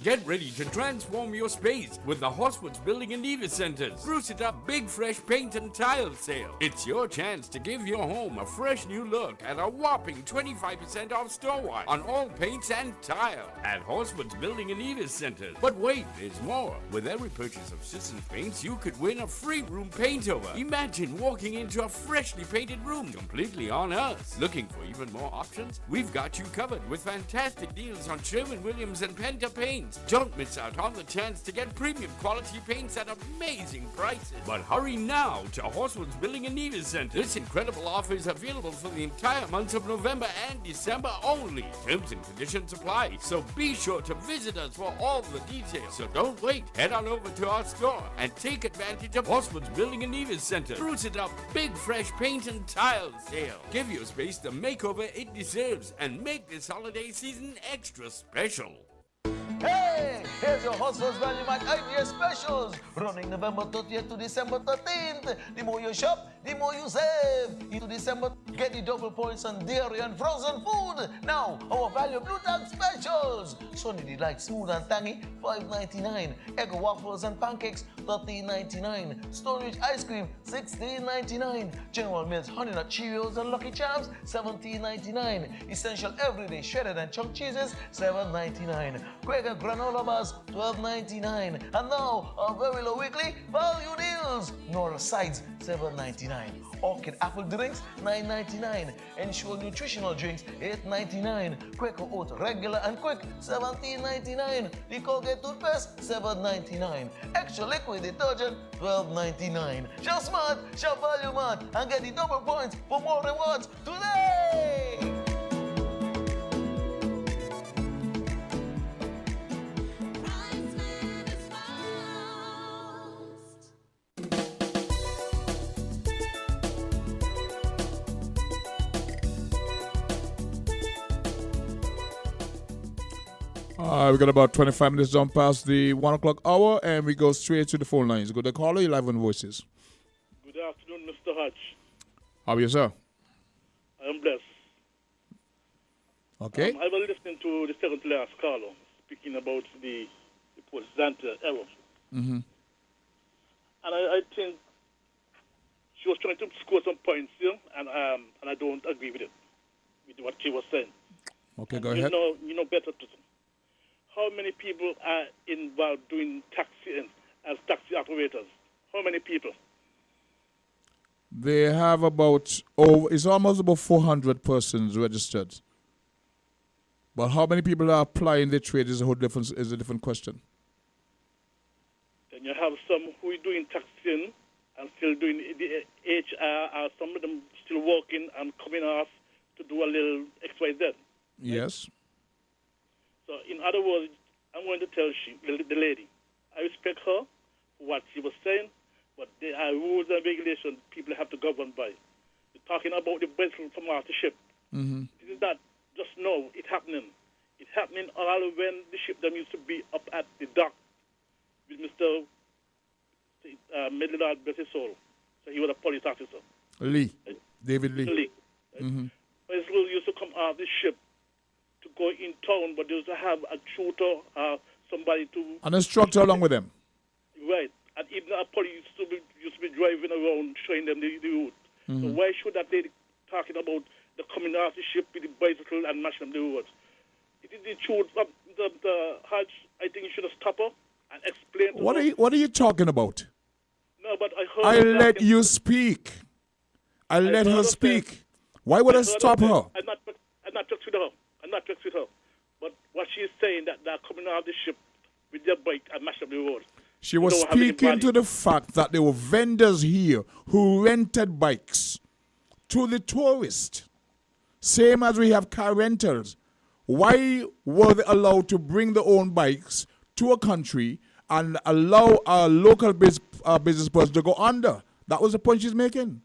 Get ready to transform your space with the Horsewoods Building and Nevis Centers. Spruce it up big fresh paint and tile sale. It's your chance to give your home a fresh new look at a whopping 25% off store-wide on all paints and tile at Horsewoods Building and Nevis Centers. But wait, there's more. With every purchase of Citizens Paints, you could win a free room paint over. Imagine walking into a freshly painted room completely on us. Looking for even more options? We've got you covered with fantastic deals on Sherwin-Williams and Penta Paints. Don't miss out on the chance to get premium quality paints at amazing prices. But hurry now to Horsewoods Building and Nevis Center. This incredible offer is available for the entire months of November and December only. Terms and conditions apply, so be sure to visit us for all the details. So don't wait. Head on over to our store and take advantage of Horsewoods Building and Nevis Center. Spruce it up big fresh paint and tile sale. Give your space the makeover it deserves and make this holiday season extra special. Hey, here's your Hustlers Value Mart idea specials running November 30th to December 13th. The more you shop, the more you save. Into December, get the double points on dairy and frozen food. Now, our value blue tag specials. Sunny Delight Smooth and Tangy, $5.99. Egg waffles and pancakes, $13.99. Stone Ridge ice cream, $16.99. General Mills Honey Nut Cheerios and Lucky Charms, $17.99. Essential Everyday Shredded and Chunk Cheeses, $7.99. Quaker granola bars, $12.99. And now, our very low weekly value deals. Nora sides, $7.99. Orchid apple drinks, $9.99. Ensure nutritional drinks, $8.99. Quaker oat regular and quick, $17.99. The Colgate toothpaste, $7.99. Extra liquid detergent, $12.99. Shop smart, shop value mart, and get the double points for more rewards today. We got about 25 minutes down past the 1 o'clock hour, and we go straight to the phone lines. Go to caller, you live on Voices. Good afternoon, Mr. Hodge. How are you, sir? I am blessed. Okay. I was listening to the second to last caller speaking about the post-Zanta error. Mm-hmm. And I think she was trying to score some points here, and I don't agree with it, with what she was saying. Okay, go you ahead. You know better. How many people are involved doing taxi as taxi operators? How many people? They have it's almost about 400 persons registered. But how many people are applying the trade is a different question. Then you have some who are doing taxiing and still doing the HR, some of them still working and coming off to do a little XYZ. Yes. So, in other words, I'm going to tell the lady, I respect her for what she was saying, but there are rules and regulations people have to govern by. You're talking about the vessel from off the ship. Mm-hmm. This is not just now, it's happening. It's happening all when the ship them used to be up at the dock with Mr. Medlard Bessisol. So he was a police officer. Lee. David Lee. Lee. Mm-hmm. Vessels used to come off the ship to go in town, but they used to have a tutor or somebody to... An instructor along with them. Right. And even a police used to be driving around showing them the route. Mm-hmm. So why should that lady talking about the coming off the ship with the bicycle and mashing up the roads? It is the truth of the Hajj. I think you should have stopped her and explain to her. What are you talking about? No, but I heard... I let you speak. I let her speak. Why would I stop her? I'm not vexed with her. I'm not vexed with her. But what she's saying that they're coming off the ship with their bike and mashing up the road. She was speaking to the fact that there were vendors here who rented bikes to the tourists. Same as we have car rentals. Why were they allowed to bring their own bikes to a country and allow a local business person to go under? That was the point she's making.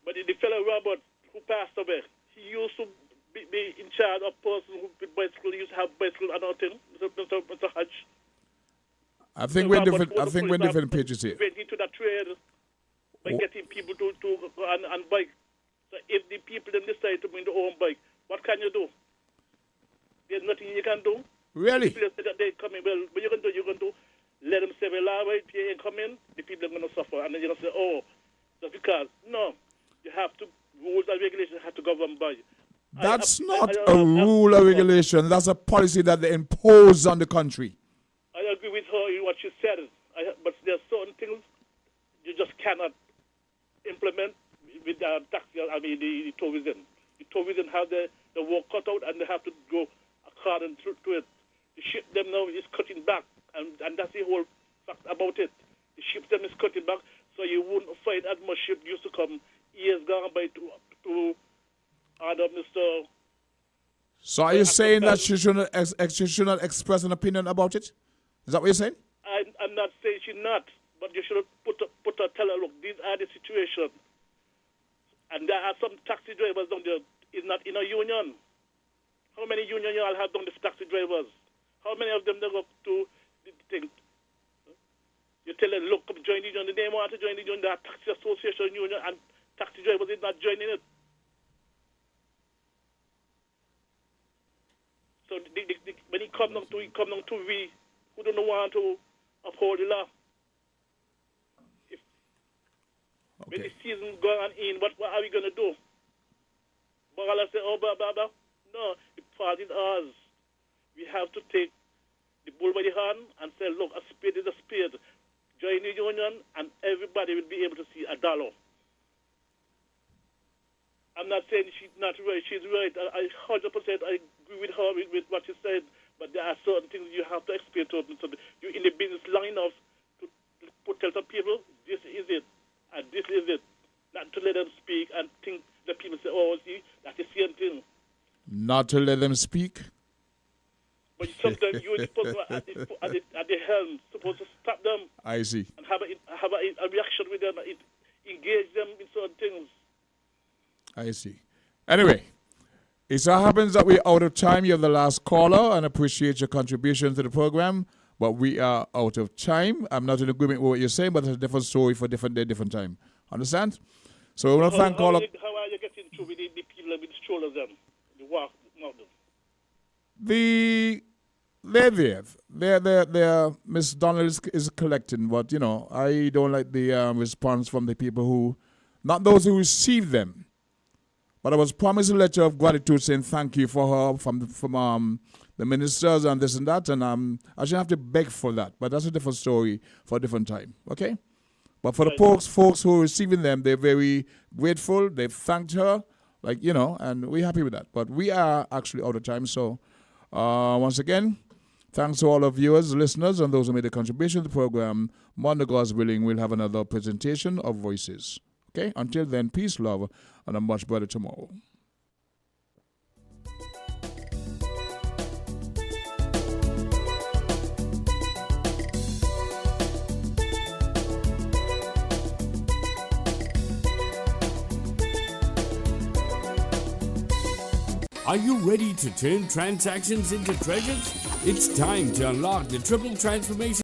But the fellow Robert who passed away, he used to be in charge of person who with bicycle, used to have bicycle and all things, Mr. Hajj. I think we're different pages here. Went into that trade by getting people to go and bike. So if the people then decide to bring their own bike, what can you do? There's nothing you can do. Really? The people say that they come in, well, what you can do, let them say, well, all right, if you ain't coming, the people are going to suffer. And then you're going to say, oh, just because. No, you have to, rules and regulations have to govern by. That's not a rule or regulation. That's a policy that they impose on the country. I agree with her in what she said, but there are certain things you just cannot implement with the the tourism. The tourism have the work cut out and they have to go according to it. The ship them now is cutting back, and that's the whole fact about it. The ship them is cutting back, so you wouldn't find as much ship used to come years gone by to under Mr. So are you saying that she should not express an opinion about it? Is that what you're saying? I'm not saying she's not, but you should tell her, look, these are the situation. And there are some taxi drivers down there is not in a union. How many union you all have down these taxi drivers? How many of them they go to the thing? You tell them, look, come join the union. They want to join the union. There are taxi association union and taxi drivers is not joining it. So when he come down to we who don't want to uphold the law. When the season going in, what are we going to do? But I'll say, oh, blah, blah, blah. No, the part is ours. We have to take the bull by the hand and say, look, a spade is a spade. Join the union and everybody will be able to see $1. I'm not saying she's not right. She's right. I 100% I agree with her with what she said. But there are certain things you have to explain to them. So you're in the business line enough to tell some people, this is it, and this is it. Not to let them speak and think that people say, oh, see, that's the same thing. Not to let them speak? But sometimes you're the person at the helm supposed to stop them. I see. And have a reaction with them, engage them in certain things. I see. Anyway. It so happens that we're out of time. You're the last caller and appreciate your contribution to the program, but we are out of time. I'm not in agreement with what you're saying, but it's a different story for different day, different time. Understand? So we want to thank caller. How are you getting through with the people with the strollers then? The walk, mountain? They're there. Miss Donald is collecting, but, I don't like the response from the people who not those who received them. But I was promised a letter of gratitude saying thank you for her from the ministers and this and that, and I shouldn't have to beg for that. But that's a different story for a different time, okay? But for the folks who are receiving them, they're very grateful. They've thanked her, and we're happy with that. But we are actually out of time. So once again, thanks to all of viewers, listeners, and those who made a contribution to the program. Monday, God's willing, we'll have another presentation of Voices. Okay? Until then, peace, love, and a much better tomorrow. Are you ready to turn transactions into treasures? It's time to unlock the triple transformation